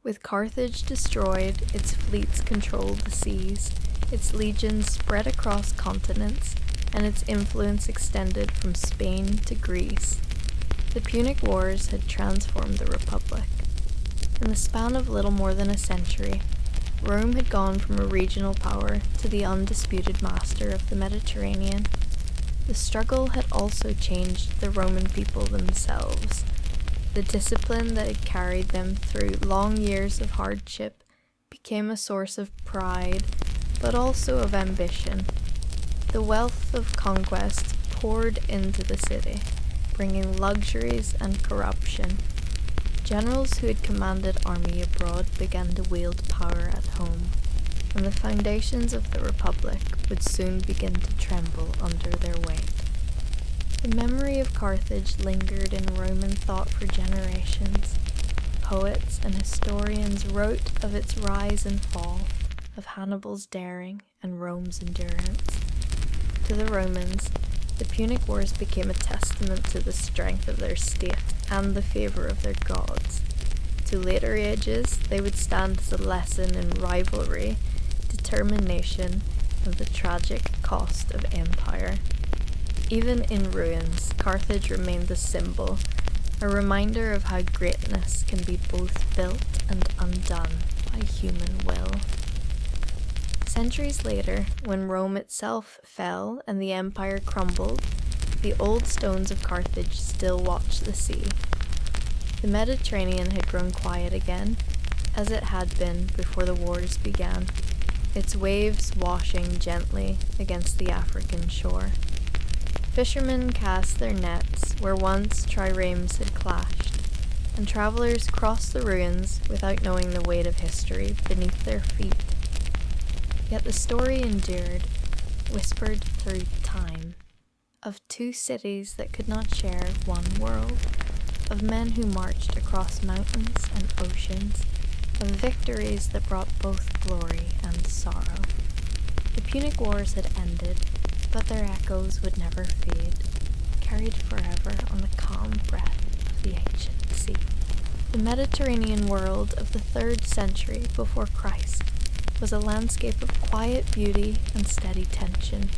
With Carthage destroyed, its fleets controlled the seas, its legions spread across continents, and its influence extended from Spain to Greece. The Punic Wars had transformed the Republic. In the span of little more than a century, Rome had gone from a regional power to the undisputed master of the Mediterranean. The struggle had also changed the Roman people themselves. The discipline that had carried them through long years of hardship became a source of pride, but also of ambition. The wealth of conquest poured into the city, bringing luxuries and corruption. Generals who had commanded army abroad began to wield power at home, and the foundations of the Republic would soon begin to tremble under their weight. The memory of Carthage lingered in Roman thought for generations. Poets and historians wrote of its rise and fall, of Hannibal's daring and Rome's endurance. To the Romans, the Punic Wars became a testament to the strength of their state and the favour of their gods. To later ages, they would stand as a lesson in rivalry, determination, and the tragic cost of empire. Even in ruins, Carthage remained a symbol, a reminder of how greatness can be both built and undone by human will. Centuries later, when Rome itself fell and the empire crumbled, the old stones of Carthage still watch the sea. The Mediterranean had grown quiet again, as it had been before the wars began, its waves washing gently against the African shore. Fishermen cast their nets where once triremes had clashed, and travellers crossed the ruins without knowing the weight of history beneath their feet. Yet the story endured, whispered through time, of two cities that could not share one world, of men who marched across mountains and oceans, of victories that brought both glory and sorrow. The Punic Wars had ended, but their echoes would never fade, carried forever on the calm breath of the ancient sea. The Mediterranean world of the 3rd century before Christ was a landscape of quiet beauty and steady tension.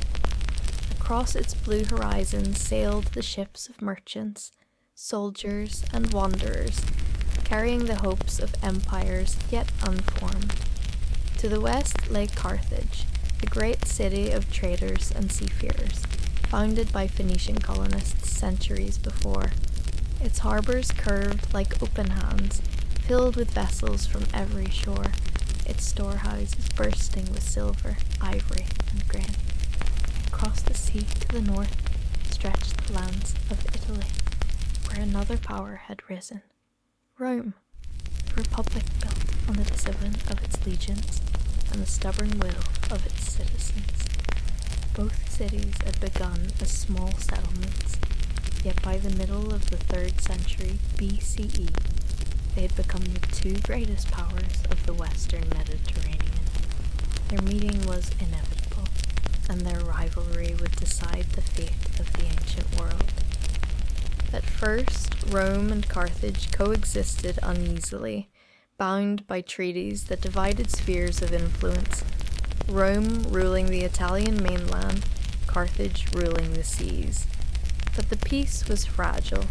Across its blue horizon sailed the ships of merchants, soldiers, and wanderers, carrying the hopes of empires yet unformed. To the west lay Carthage, the great city of traders and seafarers, founded by Phoenician colonists centuries before. Its harbours curved like open hands, filled with vessels from every shore, its storehouses bursting with silver, ivory, and grain. Across the sea to the north stretched the lands of Italy, where another power had risen. Rome, the republic built on the discipline of its legions and the stubborn will of its citizens. Both cities had begun as small settlements, yet by the middle of the 3rd century BCE, they had become the two greatest powers of the Western Mediterranean. Their meeting was inevitable, and their rivalry would decide the fate of the ancient world. At first, Rome and Carthage coexisted uneasily, bound by treaties that divided spheres of influence. Rome ruling the Italian mainland, Carthage ruling the seas. But the peace was fragile.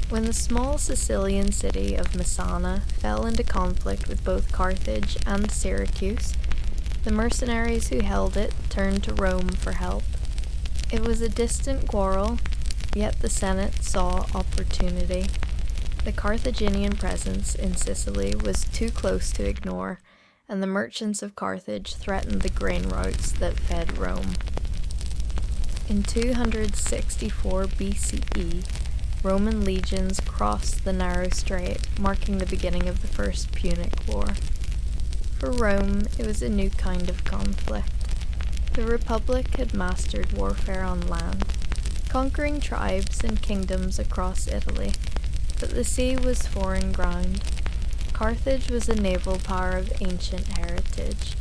When the small Sicilian city of Messana fell into conflict with both Carthage and Syracuse, the mercenaries who held it turned to Rome for help. It was a distant quarrel, yet the Senate saw opportunity. The Carthaginian presence in Sicily was too close to ignore, and the merchants of Carthage threatened the grain routes that fed Rome. In 264 BCE, Roman legions crossed the narrow strait, marking the beginning of the First Punic War. For Rome, it was a new kind of conflict. The Republic had mastered warfare on land, conquering tribes and kingdoms across Italy, but the sea was foreign ground. Carthage was a naval power of ancient heritage,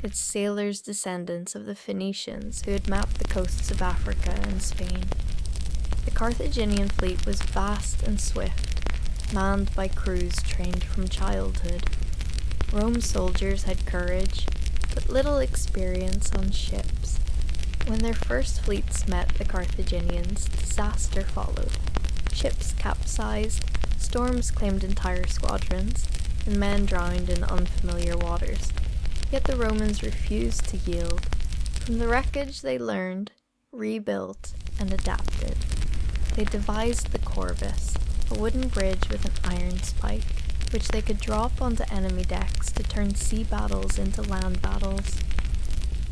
its sailors descendants of the Phoenicians who had mapped the coasts of Africa and Spain. The Carthaginian fleet was vast and swift, manned by crews trained from childhood. Rome's soldiers had courage, but little experience on ships. When their first fleets met the Carthaginians, disaster followed. Ships capsized, storms claimed entire squadrons, and men drowned in unfamiliar waters. Yet the Romans refused to yield. From the wreckage they learned, rebuilt, and adapted. They devised the Corvus, a wooden bridge with an iron spike, which they could drop onto enemy decks to turn sea battles into land battles.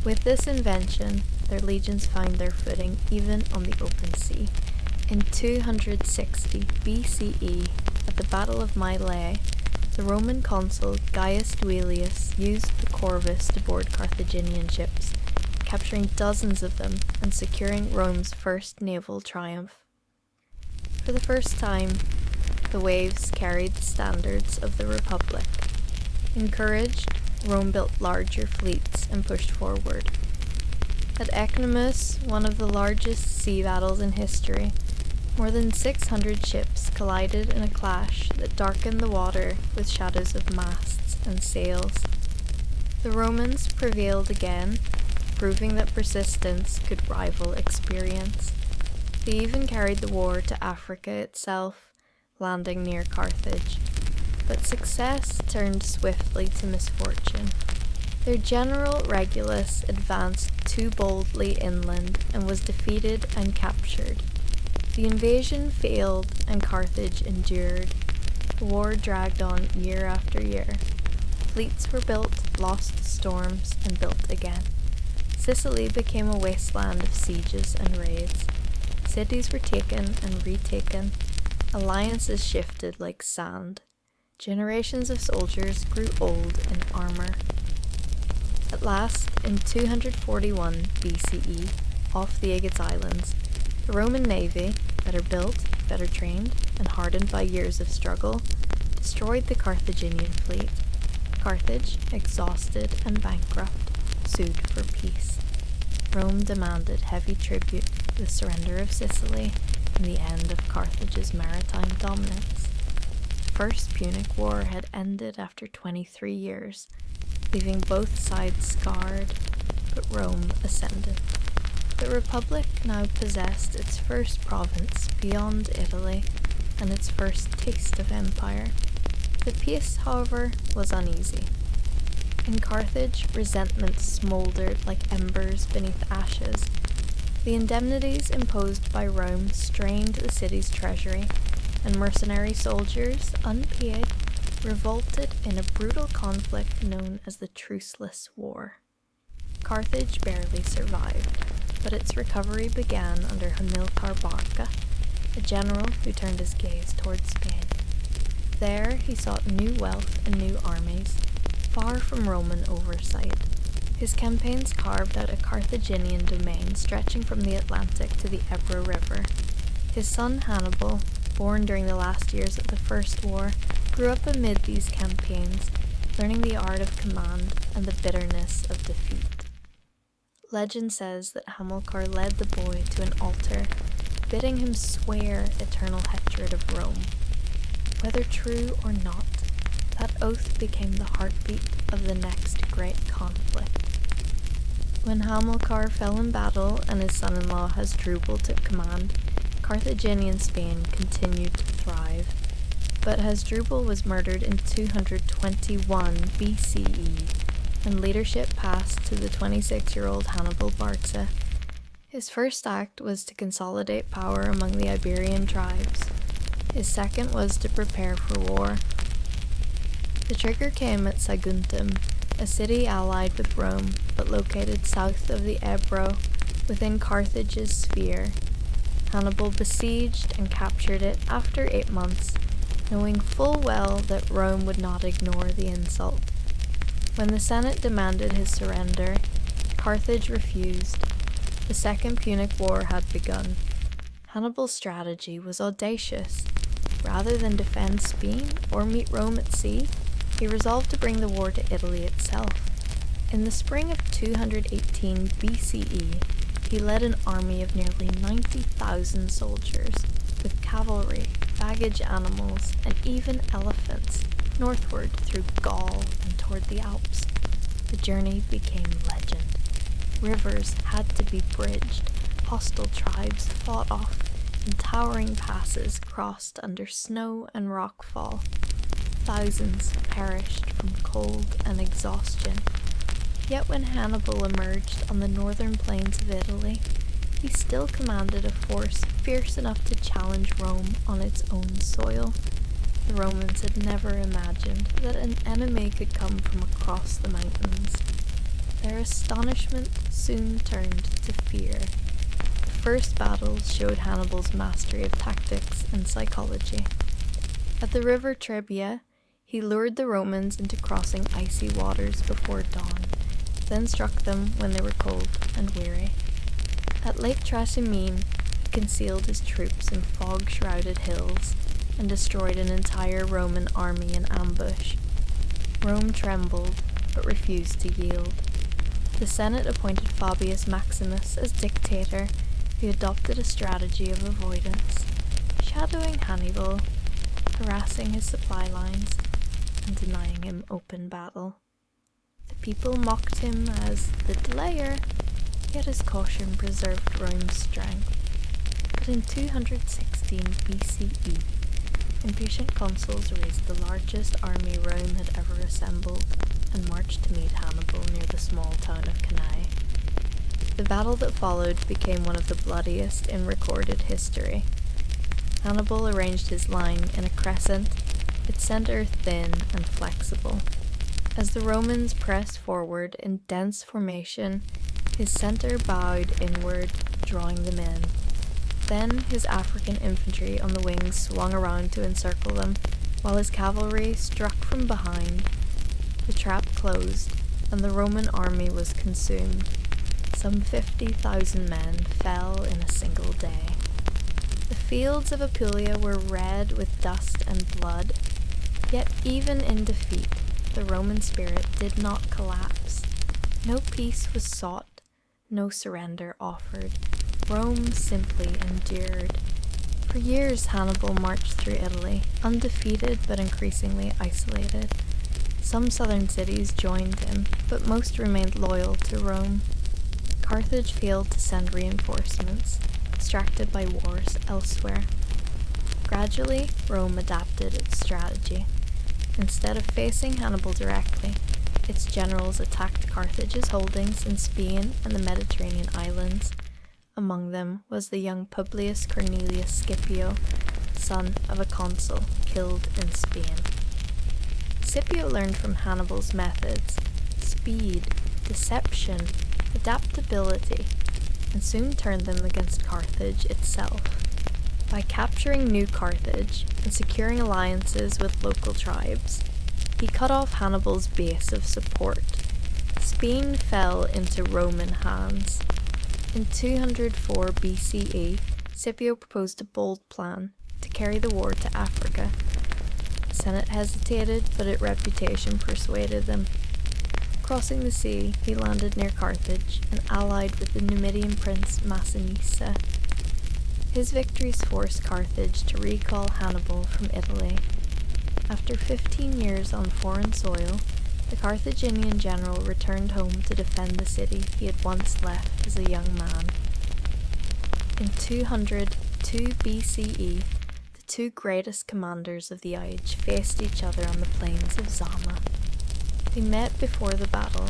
With this invention, their legions found their footing even on the open sea. In 260 BCE, at the Battle of Mylae, the Roman consul Gaius Duilius used the Corvus to board Carthaginian ships, capturing dozens of them and securing Rome's first naval triumph. For the first time, the waves carried the standards of the Republic. Encouraged, Rome built larger fleets and pushed forward. At Ecnomus, one of the largest sea battles in history, more than 600 ships collided in a clash that darkened the water with shadows of masts and sails. The Romans prevailed again, proving that persistence could rival experience. They even carried the war to Africa itself, landing near Carthage. But success turned swiftly to misfortune. Their general Regulus advanced too boldly inland and was defeated and captured. The invasion failed and Carthage endured. The war dragged on year after year. Fleets were built, lost to storms, and built again. Sicily became a wasteland of sieges and raids. Cities were taken and retaken. Alliances shifted like sand. Generations of soldiers grew old in armor. At last, in 241 BCE, off the Aegae's Islands, the Roman navy, better built, better trained, and hardened by years of struggle, destroyed the Carthaginian fleet. Carthage, exhausted and bankrupt, sued for peace. Rome demanded heavy tribute, the surrender of Sicily, and the end of Carthage's maritime dominance. The First Punic War had ended after 23 years, leaving both sides scarred, but Rome ascended. The Republic now possessed its first province beyond Italy and its first taste of empire. The peace, however, was uneasy. In Carthage, resentment smoldered like embers beneath ashes. The indemnities imposed by Rome strained the city's treasury, and mercenary soldiers, unpaid, revolted in a brutal conflict known as the Truceless War. Carthage barely survived, but its recovery began under Hamilcar Barca, a general who turned his gaze toward Spain. There he sought new wealth and new armies, far from Roman oversight. His campaigns carved out a Carthaginian domain stretching from the Atlantic to the Ebro River. His son Hannibal, born during the last years of the First War, grew up amid these campaigns, learning the art of command and the bitterness of defeat. Legend says that Hamilcar led the boy to an altar, bidding him swear eternal hatred of Rome. Whether true or not, That oath became the heartbeat of the next great conflict. When Hamilcar fell in battle and his son-in-law Hasdrubal took command, Carthaginian Spain continued to thrive. But Hasdrubal was murdered in 221 BCE, and leadership passed to the 26-year-old Hannibal Barca. His first act was to consolidate power among the Iberian tribes. His second was to prepare for war. The trigger came at Saguntum, a city allied with Rome, but located south of the Ebro, within Carthage's sphere. Hannibal besieged and captured it after 8 months, knowing full well that Rome would not ignore the insult. When the Senate demanded his surrender, Carthage refused. The Second Punic War had begun. Hannibal's strategy was audacious. Rather than defend Spain or meet Rome at sea, he resolved to bring the war to Italy itself. In the spring of 218 BCE, he led an army of nearly 90,000 soldiers, with cavalry, baggage animals, and even elephants, northward through Gaul and toward the Alps. The journey became legend. Rivers had to be bridged, hostile tribes fought off, and towering passes crossed under snow and rockfall. Thousands perished from cold and exhaustion. Yet when Hannibal emerged on the northern plains of Italy, he still commanded a force fierce enough to challenge Rome on its own soil. The Romans had never imagined that an enemy could come from across the mountains. Their astonishment soon turned to fear. The first battles showed Hannibal's mastery of tactics and psychology. At the river Trebia, he lured the Romans into crossing icy waters before dawn, then struck them when they were cold and weary. At Lake Trasimene, he concealed his troops in fog-shrouded hills and destroyed an entire Roman army in ambush. Rome trembled, but refused to yield. The Senate appointed Fabius Maximus as dictator, who adopted a strategy of avoidance, shadowing Hannibal, harassing his supply lines, and denying him open battle. The people mocked him as the delayer, yet his caution preserved Rome's strength. But in 216 BCE, impatient consuls raised the largest army Rome had ever assembled and marched to meet Hannibal near the small town of Cannae. The battle that followed became one of the bloodiest in recorded history. Hannibal arranged his line in a crescent, its center thin and flexible. As the Romans pressed forward in dense formation, his center bowed inward, drawing them in. Then his African infantry on the wings swung around to encircle them, while his cavalry struck from behind. The trap closed, and the Roman army was consumed. Some 50,000 men fell in a single day. The fields of Apulia were red with dust and blood, yet even in defeat, the Roman spirit did not collapse. No peace was sought, no surrender offered. Rome simply endured. For years Hannibal marched through Italy, undefeated but increasingly isolated. Some southern cities joined him, but most remained loyal to Rome. Carthage failed to send reinforcements, distracted by wars elsewhere. Gradually, Rome adapted its strategy. Instead of facing Hannibal directly, its generals attacked Carthage's holdings in Spain and the Mediterranean islands. Among them was the young Publius Cornelius Scipio, son of a consul killed in Spain. Scipio learned from Hannibal's methods: speed, deception, adaptability, and soon turned them against Carthage itself. By capturing New Carthage and securing alliances with local tribes, he cut off Hannibal's base of support. Spain fell into Roman hands. In 204 BCE, Scipio proposed a bold plan to carry the war to Africa. The Senate hesitated, but its reputation persuaded them. Crossing the sea, he landed near Carthage and allied with the Numidian prince Massinissa. His victories forced Carthage to recall Hannibal from Italy. After 15 years on foreign soil, the Carthaginian general returned home to defend the city he had once left as a young man. In 202 BCE, the two greatest commanders of the age faced each other on the plains of Zama. They met before the battle,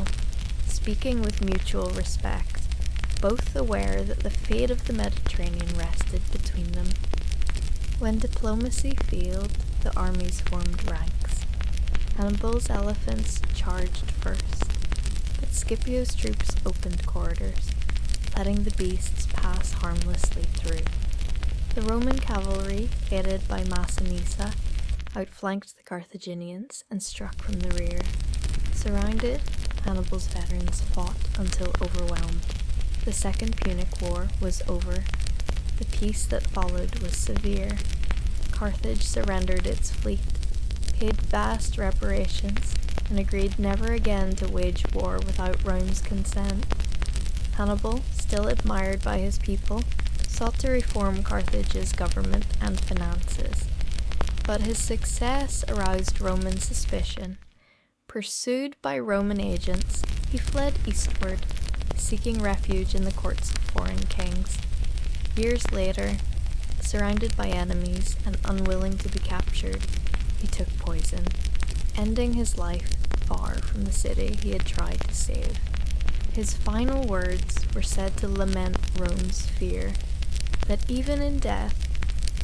speaking with mutual respect, both aware that the fate of the Mediterranean rested between them. When diplomacy failed, the armies formed ranks. Hannibal's elephants charged first, but Scipio's troops opened corridors, letting the beasts pass harmlessly through. The Roman cavalry, aided by Massinissa, outflanked the Carthaginians and struck from the rear. Surrounded, Hannibal's veterans fought until overwhelmed. The Second Punic War was over. The peace that followed was severe. Carthage surrendered its fleet, paid vast reparations, and agreed never again to wage war without Rome's consent. Hannibal, still admired by his people, sought to reform Carthage's government and finances, but his success aroused Roman suspicion. Pursued by Roman agents, he fled eastward, seeking refuge in the courts of foreign kings. Years later, surrounded by enemies and unwilling to be captured, he took poison, ending his life far from the city he had tried to save. His final words were said to lament Rome's fear, that even in death,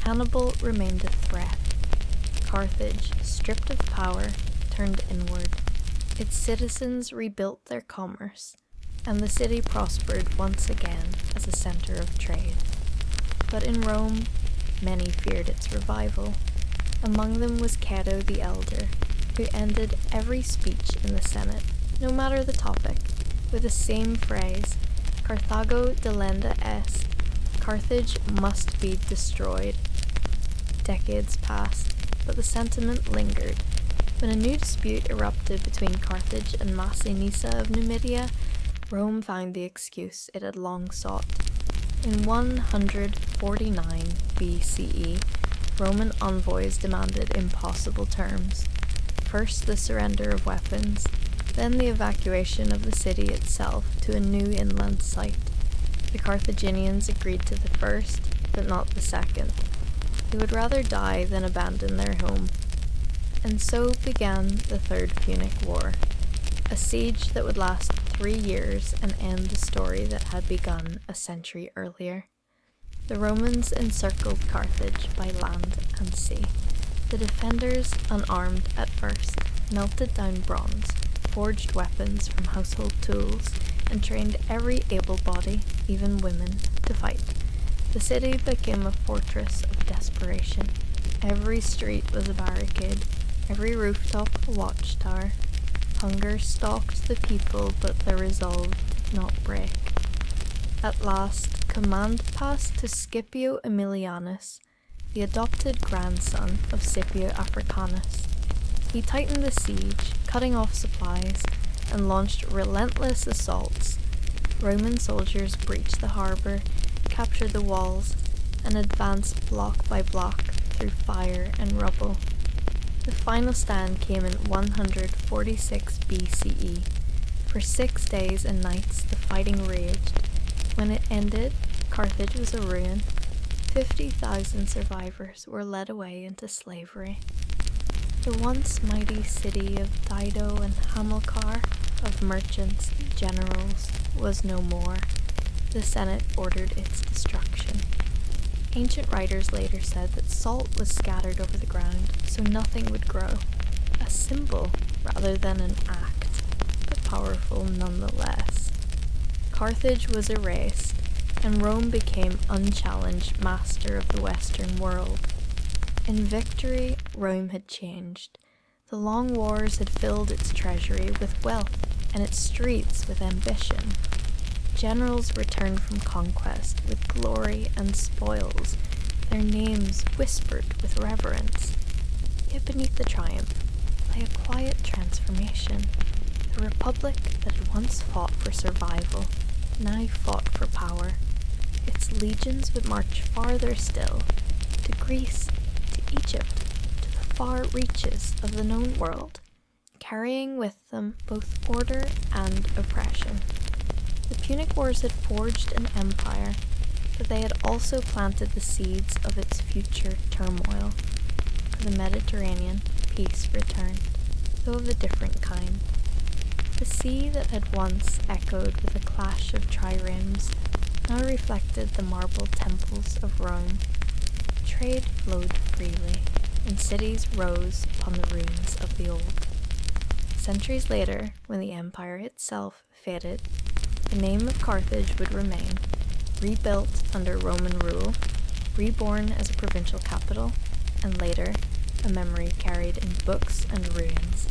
Hannibal remained a threat. Carthage, stripped of power, turned inward. Its citizens rebuilt their commerce, and the city prospered once again as a center of trade. But in Rome, many feared its revival. Among them was Cato the Elder, who ended every speech in the Senate, no matter the topic, with the same phrase, Carthago delenda est, Carthage must be destroyed. Decades passed, but the sentiment lingered. When a new dispute erupted between Carthage and Massinissa of Numidia, Rome found the excuse it had long sought. In 149 BCE, Roman envoys demanded impossible terms. First the surrender of weapons, then the evacuation of the city itself to a new inland site. The Carthaginians agreed to the first, but not the second. They would rather die than abandon their home. And so began the Third Punic War, a siege that would last 3 years and end the story that had begun a century earlier. The Romans encircled Carthage by land and sea. The defenders, unarmed at first, melted down bronze, forged weapons from household tools, and trained every able body, even women, to fight. The city became a fortress of desperation. Every street was a barricade, every rooftop a watchtower. Hunger stalked the people, but their resolve did not break. At last, command passed to Scipio Aemilianus, the adopted grandson of Scipio Africanus. He tightened the siege, cutting off supplies, and launched relentless assaults. Roman soldiers breached the harbour, captured the walls, and advanced block by block through fire and rubble. The final stand came in 146 BCE. For 6 days and nights the fighting raged. When it ended, Carthage was a ruin. 50,000 survivors were led away into slavery. The once mighty city of Dido and Hamilcar, of merchants and generals, was no more. The Senate ordered its destruction. Ancient writers later said that salt was scattered over the ground so nothing would grow, a symbol rather than an act, but powerful nonetheless. Carthage was erased, and Rome became unchallenged master of the Western world. In victory, Rome had changed. The long wars had filled its treasury with wealth and its streets with ambition. Generals returned from conquest with glory and spoils, their names whispered with reverence. Yet beneath the triumph lay a quiet transformation. The republic that had once fought for survival now fought for power. Its legions would march farther still, to Greece, to Egypt, to the far reaches of the known world, carrying with them both order and oppression. The Punic Wars had forged an empire, but they had also planted the seeds of its future turmoil. For the Mediterranean, peace returned, though of a different kind. The sea that had once echoed with a clash of triremes now reflected the marble temples of Rome. Trade flowed freely, and cities rose upon the ruins of the old. Centuries later, when the empire itself faded, the name of Carthage would remain, rebuilt under Roman rule, reborn as a provincial capital, and later, a memory carried in books and ruins.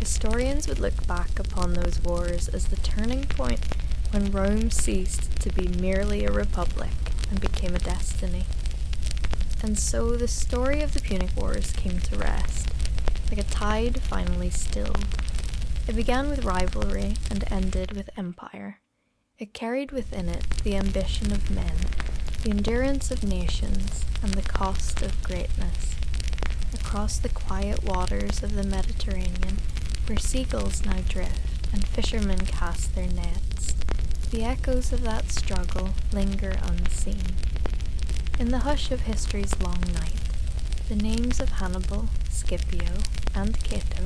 Historians would look back upon those wars as the turning point when Rome ceased to be merely a republic and became a destiny. And so the story of the Punic Wars came to rest, like a tide finally stilled. It began with rivalry and ended with empire. It carried within it the ambition of men, the endurance of nations, and the cost of greatness. Across the quiet waters of the Mediterranean, where seagulls now drift and fishermen cast their nets, the echoes of that struggle linger unseen. In the hush of history's long night, the names of Hannibal, Scipio, and Cato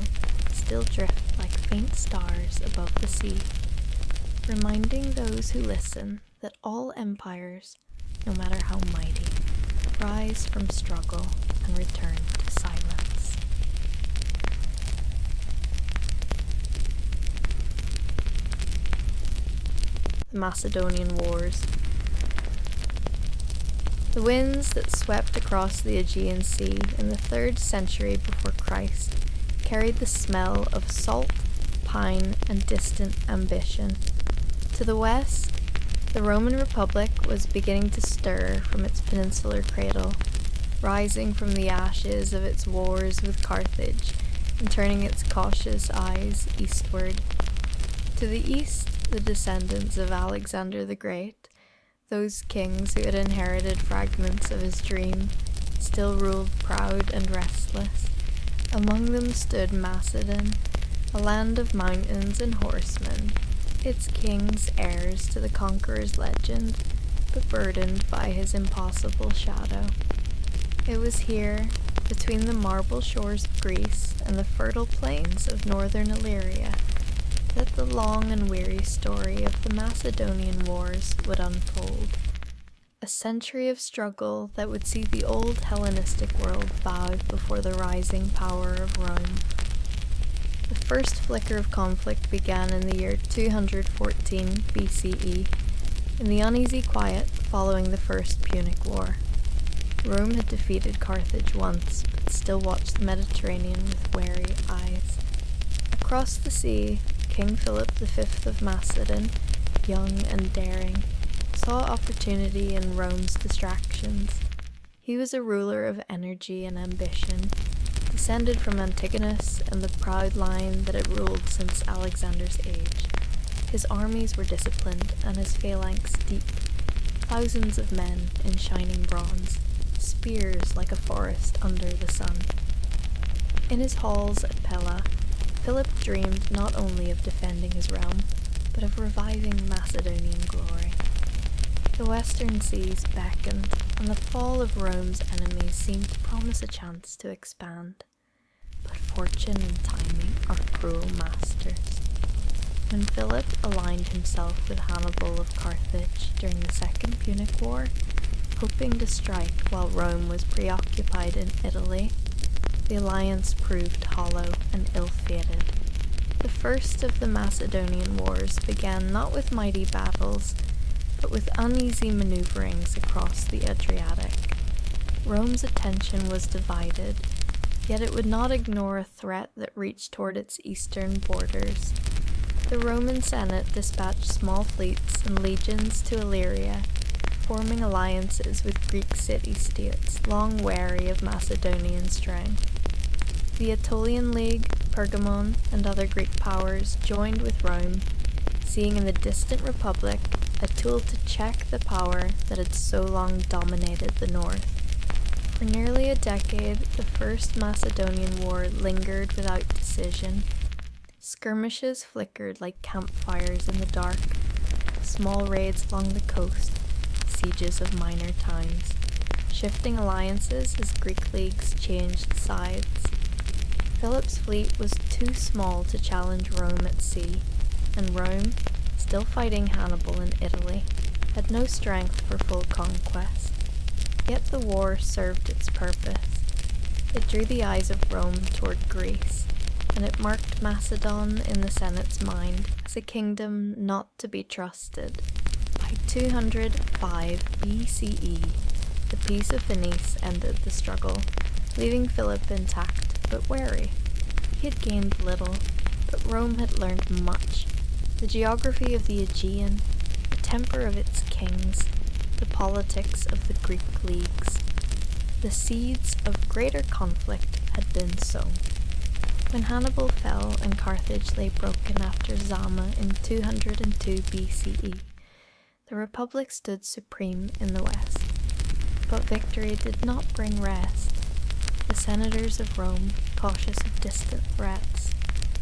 still drift like faint stars above the sea, reminding those who listen that all empires, no matter how mighty, rise from struggle and return to silence. The Macedonian Wars. The winds that swept across the Aegean Sea in the 3rd century before Christ carried the smell of salt, pine, and distant ambition. To the west, the Roman Republic was beginning to stir from its peninsular cradle, rising from the ashes of its wars with Carthage and turning its cautious eyes eastward. To the east, the descendants of Alexander the Great, those kings who had inherited fragments of his dream, still ruled proud and restless. Among them stood Macedon, a land of mountains and horsemen, its kings heirs to the conqueror's legend, but burdened by his impossible shadow. It was here, between the marble shores of Greece and the fertile plains of northern Illyria, that the long and weary story of the Macedonian Wars would unfold. A century of struggle that would see the old Hellenistic world bow before the rising power of Rome. The first flicker of conflict began in the year 214 BCE, in the uneasy quiet following the First Punic War. Rome had defeated Carthage once, but still watched the Mediterranean with wary eyes. Across the sea, King Philip V of Macedon, young and daring, saw opportunity in Rome's distractions. He was a ruler of energy and ambition, descended from Antigonus and the proud line that had ruled since Alexander's age. His armies were disciplined and his phalanx deep, thousands of men in shining bronze, spears like a forest under the sun. In his halls at Pella, Philip dreamed not only of defending his realm, but of reviving Macedonian glory. The western seas beckoned, and the fall of Rome's enemies seemed to promise a chance to expand. But fortune and timing are cruel masters. When Philip aligned himself with Hannibal of Carthage during the Second Punic War, hoping to strike while Rome was preoccupied in Italy, the alliance proved hollow and ill-fated. The first of the Macedonian Wars began not with mighty battles, but with uneasy maneuverings across the Adriatic. Rome's attention was divided, yet it would not ignore a threat that reached toward its eastern borders. The Roman Senate dispatched small fleets and legions to Illyria, forming alliances with Greek city-states long wary of Macedonian strength. The Aetolian League, Pergamon, and other Greek powers joined with Rome, seeing in the distant republic a tool to check the power that had so long dominated the north. For nearly a decade, the First Macedonian War lingered without decision. Skirmishes flickered like campfires in the dark, small raids along the coast, sieges of minor towns, shifting alliances as Greek leagues changed sides. Philip's fleet was too small to challenge Rome at sea, and Rome, still fighting Hannibal in Italy, had no strength for full conquest. Yet the war served its purpose. It drew the eyes of Rome toward Greece, and it marked Macedon in the Senate's mind as a kingdom not to be trusted. By 205 BCE, the Peace of Phoenice ended the struggle, leaving Philip intact but wary. He had gained little, but Rome had learned much. The geography of the Aegean, the temper of its kings, the politics of the Greek leagues. The seeds of greater conflict had been sown. When Hannibal fell and Carthage lay broken after Zama in 202 BCE, the Republic stood supreme in the west. But victory did not bring rest. The senators of Rome, cautious of distant threats,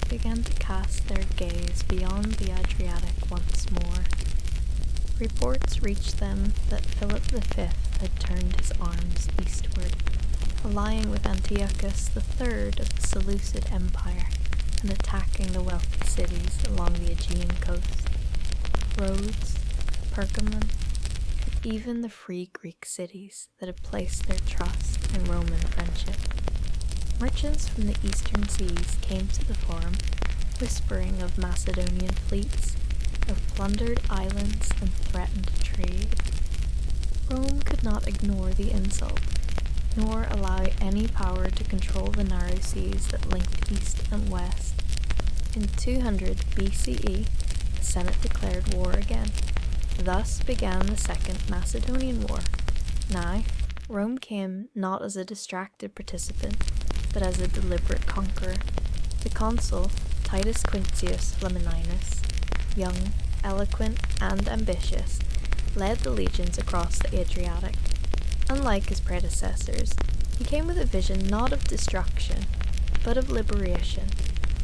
began to cast their gaze beyond the Adriatic once more. Reports reached them that Philip V had turned his arms eastward, allying with Antiochus III of the Seleucid Empire and attacking the wealthy cities along the Aegean coast. Rhodes, Pergamon, and even the free Greek cities that had placed their trust in Roman friendship. Merchants from the eastern seas came to the forum, whispering of Macedonian fleets, of plundered islands and threatened trade. Rome could not ignore the insult, nor allow any power to control the narrow seas that linked east and west. In 200 BCE, the Senate declared war again. Thus began the Second Macedonian War. Now, Rome came not as a distracted participant, but as a deliberate conqueror. The consul, Titus Quinctius Flamininus, young, eloquent, and ambitious, led the legions across the Adriatic. Unlike his predecessors, he came with a vision not of destruction, but of liberation,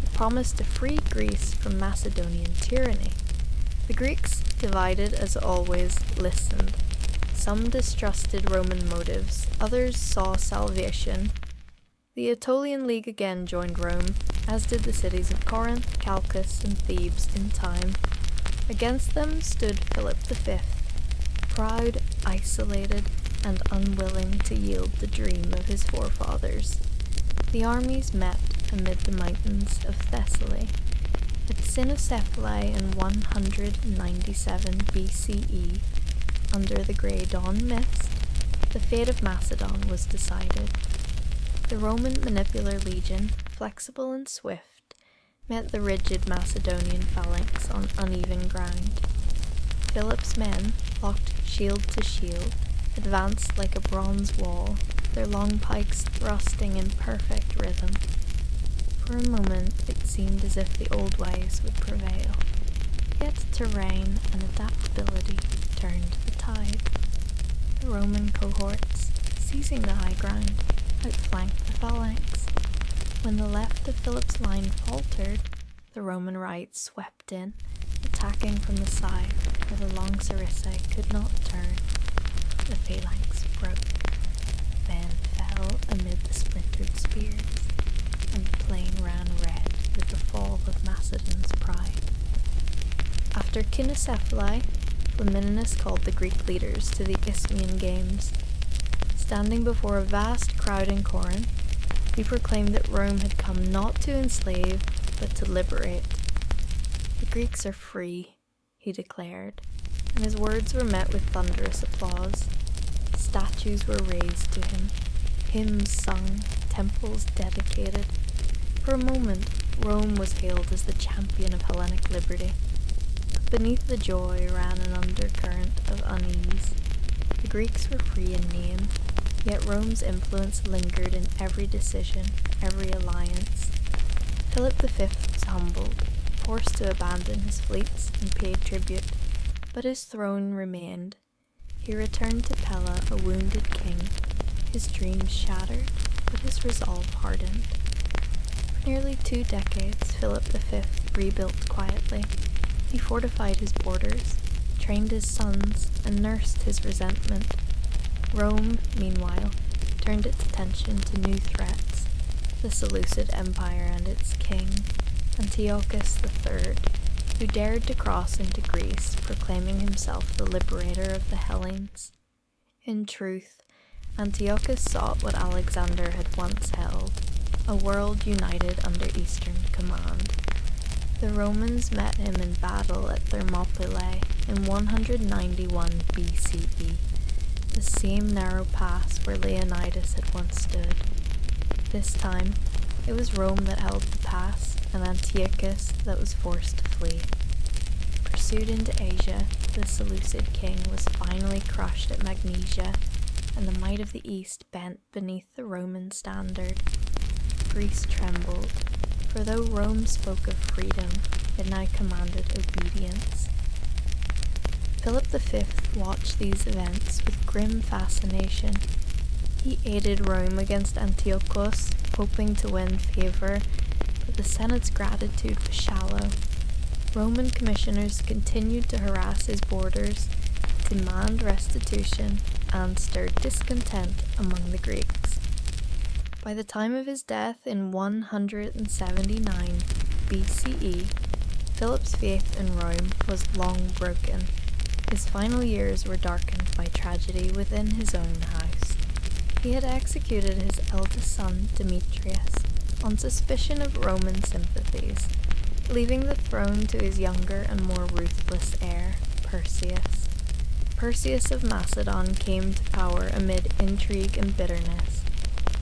a promise to free Greece from Macedonian tyranny. The Greeks, divided as always, listened. Some distrusted Roman motives, others saw salvation. The Aetolian League again joined Rome, as did the cities of Corinth, Chalcis, and Thebes in time. Against them stood Philip V, proud, isolated, and unwilling to yield the dream of his forefathers. The armies met amid the mountains of Thessaly. At Cynocephalae in 197 BCE, under the grey dawn mist, the fate of Macedon was decided. The Roman Manipular Legion, flexible and swift, met the rigid Macedonian phalanx on uneven ground. Philip's men, locked shield to shield, advanced like a bronze wall, their long pikes thrusting in perfect rhythm. For a moment it seemed as if the old ways would prevail, yet terrain and adaptability turned the tide. The Roman cohorts, seizing the high ground, outflanked the phalanx. When the left of Philip's line faltered, the Roman right swept in, attacking from the side where the long sarissa could not turn. The phalanx broke, then fell amid the splintered spears, and the plain ran red with the fall of Macedon's pride. After Cynocephalae, Flamininus called the Greek leaders to the Isthmian Games. Standing before a vast crowd in Corinth, he proclaimed that Rome had come not to enslave, but to liberate. The Greeks are free, he declared, and his words were met with thunderous applause. Statues were raised to him, hymns sung, temples dedicated. For a moment, Rome was hailed as the champion of Hellenic liberty. But beneath the joy ran an undercurrent of unease. The Greeks were free in name, yet Rome's influence lingered in every decision, every alliance. Philip V was humbled, forced to abandon his fleets and pay tribute, but his throne remained. He returned to Pella a wounded king, His dreams shattered, but his resolve hardened. For nearly 2 decades, Philip V rebuilt quietly. He fortified his borders, trained his sons, and nursed his resentment. Rome, meanwhile, turned its attention to new threats: the Seleucid Empire and its king, Antiochus III, who dared to cross into Greece, proclaiming himself the liberator of the Hellenes. In truth, Antiochus sought what Alexander had once held, a world united under Eastern command. The Romans met him in battle at Thermopylae in 191 BCE, the same narrow pass where Leonidas had once stood. This time, it was Rome that held the pass, and Antiochus that was forced to flee. Pursued into Asia, the Seleucid king was finally crushed at Magnesia, and the might of the East bent beneath the Roman standard. Greece trembled, for though Rome spoke of freedom, it now commanded obedience. Philip V watched these events with grim fascination. He aided Rome against Antiochus, hoping to win favor, but the Senate's gratitude was shallow. Roman commissioners continued to harass his borders, demand restitution, and stir discontent among the Greeks. By the time of his death in 179 BCE, Philip's faith in Rome was long broken. His final years were darkened by tragedy within his own house. He had executed his eldest son, Demetrius, on suspicion of Roman sympathies, leaving the throne to his younger and more ruthless heir, Perseus. Perseus of Macedon came to power amid intrigue and bitterness.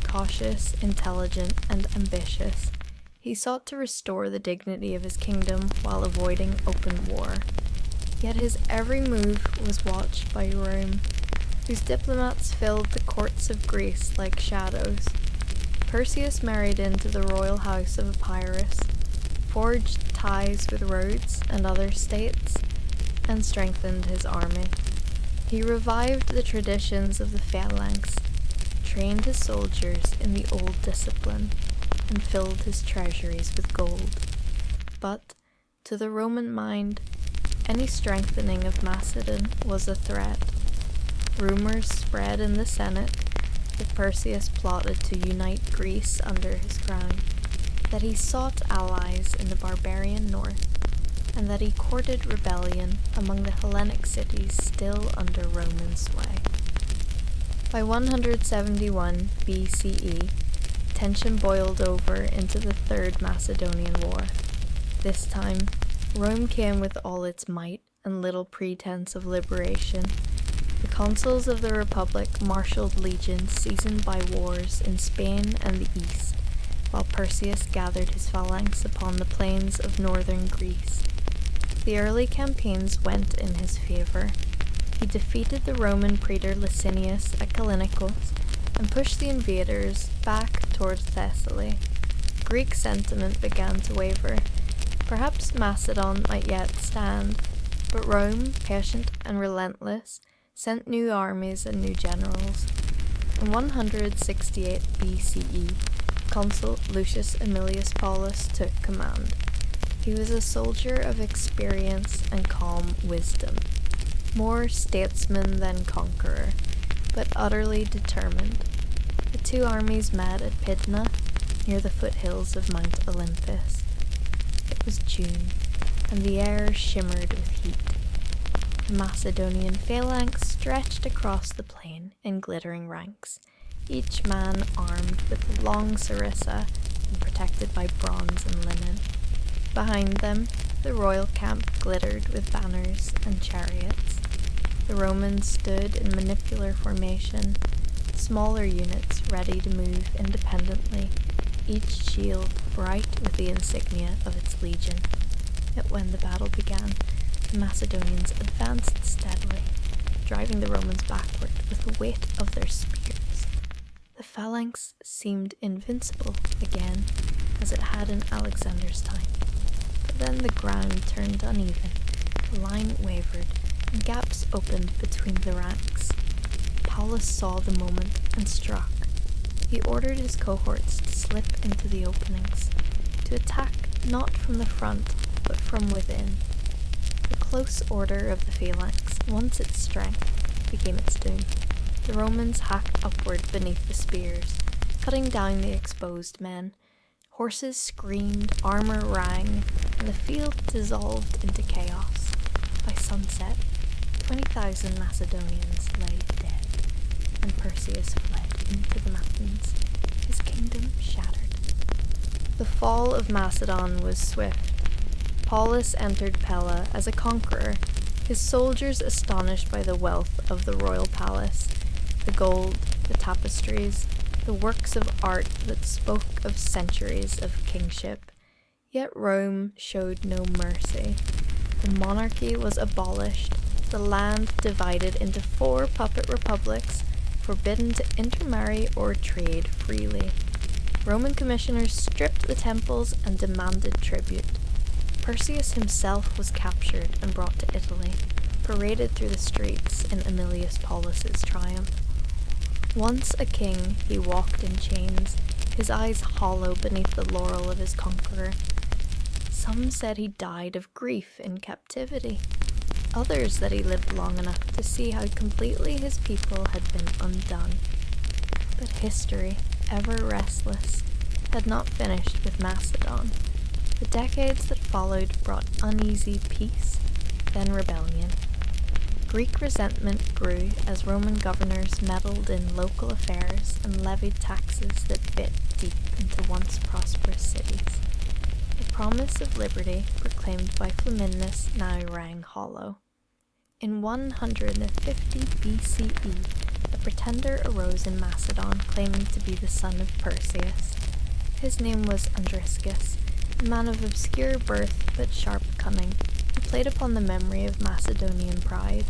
Cautious, intelligent, and ambitious, he sought to restore the dignity of his kingdom while avoiding open war. Yet his every move was watched by Rome, whose diplomats filled the courts of Greece like shadows. Perseus married into the royal house of Epirus, forged ties with Rhodes and other states, and strengthened his army. He revived the traditions of the phalanx, trained his soldiers in the old discipline, and filled his treasuries with gold. But, to the Roman mind, any strengthening of Macedon was a threat. Rumors spread in the Senate that Perseus plotted to unite Greece under his crown, that he sought allies in the barbarian north, and that he courted rebellion among the Hellenic cities still under Roman sway. By 171 BCE, tension boiled over into the Third Macedonian War. This time, Rome came with all its might and little pretense of liberation. The consuls of the Republic marshaled legions seasoned by wars in Spain and the East, while Perseus gathered his phalanx upon the plains of northern Greece. The early campaigns went in his favor. He defeated the Roman praetor Licinius at Callinicus and pushed the invaders back towards Thessaly. Greek sentiment began to waver. Perhaps Macedon might yet stand, but Rome, patient and relentless, sent new armies and new generals. In 168 BCE, consul Lucius Aemilius Paulus took command. He was a soldier of experience and calm wisdom, more statesman than conqueror, but utterly determined. The two armies met at Pydna, near the foothills of Mount Olympus. It was June, and the air shimmered with heat. The Macedonian phalanx stretched across the plain in glittering ranks, each man armed with a long sarissa and protected by bronze and linen. Behind them, the royal camp glittered with banners and chariots. The Romans stood in manipular formation, smaller units ready to move independently, each shield bright with the insignia of its legion. Yet when the battle began, the Macedonians advanced steadily, driving the Romans backward with the weight of their spears. The phalanx seemed invincible again, as it had in Alexander's time. But then the ground turned uneven, the line wavered, and gaps opened between the ranks. Paulus saw the moment and struck. He ordered his cohorts to slip into the openings, to attack not from the front, but from within. The close order of the phalanx, once its strength, became its doom. The Romans hacked upward beneath the spears, cutting down the exposed men. Horses screamed, armor rang, and the field dissolved into chaos. By sunset, 20,000 Macedonians lay dead, and Perseus fled into the mountains, his kingdom shattered. The fall of Macedon was swift. Paulus entered Pella as a conqueror, his soldiers astonished by the wealth of the royal palace, the gold, the tapestries, the works of art that spoke of centuries of kingship. Yet Rome showed no mercy. The monarchy was abolished, the land divided into 4 puppet republics, forbidden to intermarry or trade freely. Roman commissioners stripped the temples and demanded tribute. Perseus himself was captured and brought to Italy, paraded through the streets in Aemilius Paulus's triumph. Once a king, he walked in chains, his eyes hollow beneath the laurel of his conqueror. Some said he died of grief in captivity, others that he lived long enough to see how completely his people had been undone. But history, ever restless, had not finished with Macedon. The decades that followed brought uneasy peace, then rebellion. Greek resentment grew as Roman governors meddled in local affairs and levied taxes that bit deep into once prosperous cities. The promise of liberty proclaimed by Flamininus now rang hollow. In 150 BCE, a pretender arose in Macedon claiming to be the son of Perseus. His name was Andriscus, a man of obscure birth but sharp cunning, who played upon the memory of Macedonian pride.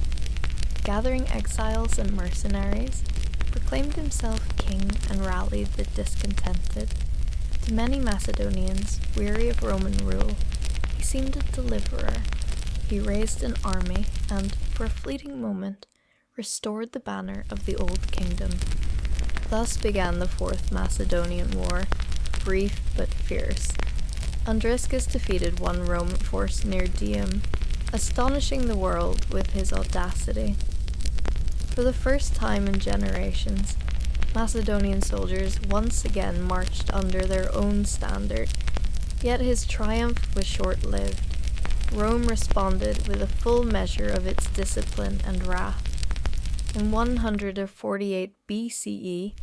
Gathering exiles and mercenaries, proclaimed himself king and rallied the discontented. To many Macedonians, weary of Roman rule, he seemed a deliverer. He raised an army and, for a fleeting moment, restored the banner of the old kingdom. Thus began the Fourth Macedonian War, brief but fierce. Andriscus defeated one Roman force near Dium, astonishing the world with his audacity. For the first time in generations, Macedonian soldiers once again marched under their own standard, yet his triumph was short-lived. Rome responded with a full measure of its discipline and wrath. In 148 BCE,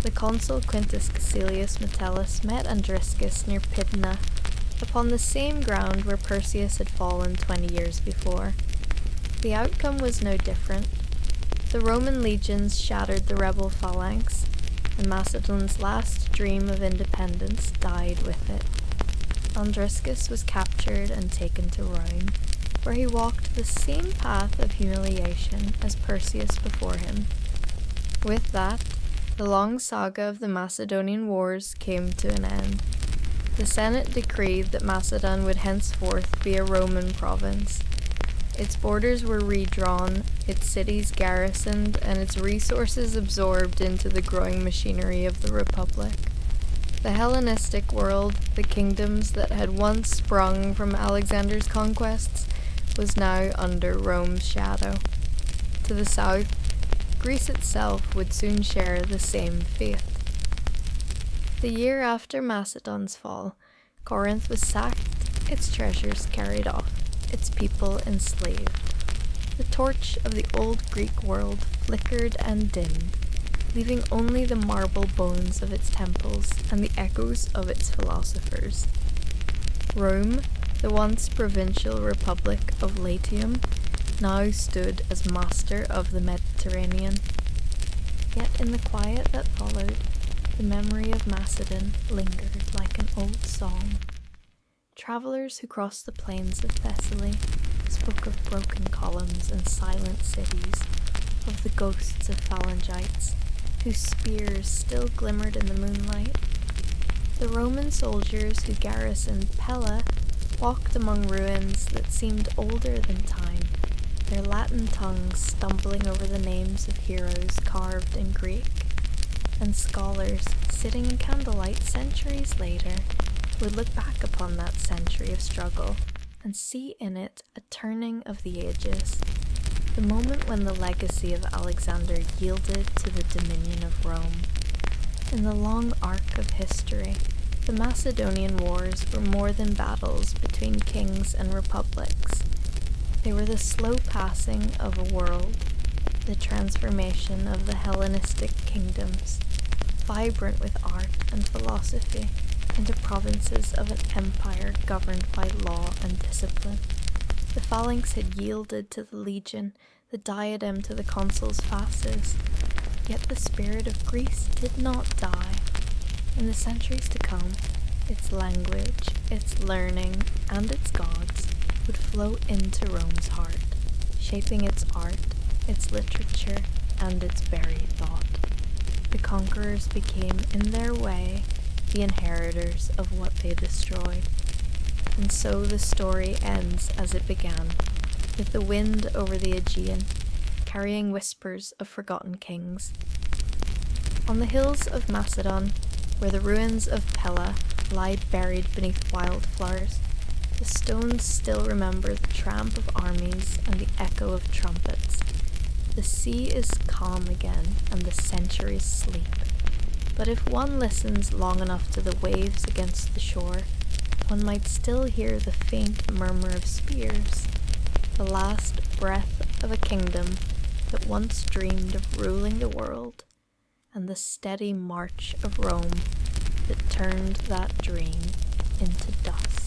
the consul Quintus Caecilius Metellus met Andriscus near Pydna, upon the same ground where Perseus had fallen 20 years before. The outcome was no different. The Roman legions shattered the rebel phalanx, and Macedon's last dream of independence died with it. Andriscus was captured and taken to Rome, where he walked the same path of humiliation as Perseus before him. With that, the long saga of the Macedonian Wars came to an end. The Senate decreed that Macedon would henceforth be a Roman province. Its borders were redrawn, its cities garrisoned, and its resources absorbed into the growing machinery of the Republic. The Hellenistic world, the kingdoms that had once sprung from Alexander's conquests, was now under Rome's shadow. To the south, Greece itself would soon share the same fate. The year after Macedon's fall, Corinth was sacked, its treasures carried off, its people enslaved. The torch of the old Greek world flickered and dimmed, leaving only the marble bones of its temples and the echoes of its philosophers. Rome, the once provincial republic of Latium, now stood as master of the Mediterranean. Yet in the quiet that followed, the memory of Macedon lingered like an old song. Travelers who crossed the plains of Thessaly spoke of broken columns and silent cities, of the ghosts of phalangites, whose spears still glimmered in the moonlight. The Roman soldiers who garrisoned Pella walked among ruins that seemed older than time, their Latin tongues stumbling over the names of heroes carved in Greek, and scholars sitting in candlelight centuries later would look back upon that century of struggle and see in it a turning of the ages, the moment when the legacy of Alexander yielded to the dominion of Rome. In the long arc of history, the Macedonian Wars were more than battles between kings and republics. They were the slow passing of a world, the transformation of the Hellenistic kingdoms, vibrant with art and philosophy, into provinces of an empire governed by law and discipline. The phalanx had yielded to the legion, the diadem to the consul's fasces, yet the spirit of Greece did not die. In the centuries to come, its language, its learning, and its gods would flow into Rome's heart, shaping its art, its literature, and its very thought. The conquerors became, in their way, the inheritors of what they destroyed. And so the story ends as it began, with the wind over the Aegean, carrying whispers of forgotten kings. On the hills of Macedon, where the ruins of Pella lie buried beneath wildflowers, the stones still remember the tramp of armies and the echo of trumpets. The sea is calm again, and the centuries sleep. But if one listens long enough to the waves against the shore, one might still hear the faint murmur of spears, the last breath of a kingdom that once dreamed of ruling the world, and the steady march of Rome that turned that dream into dust.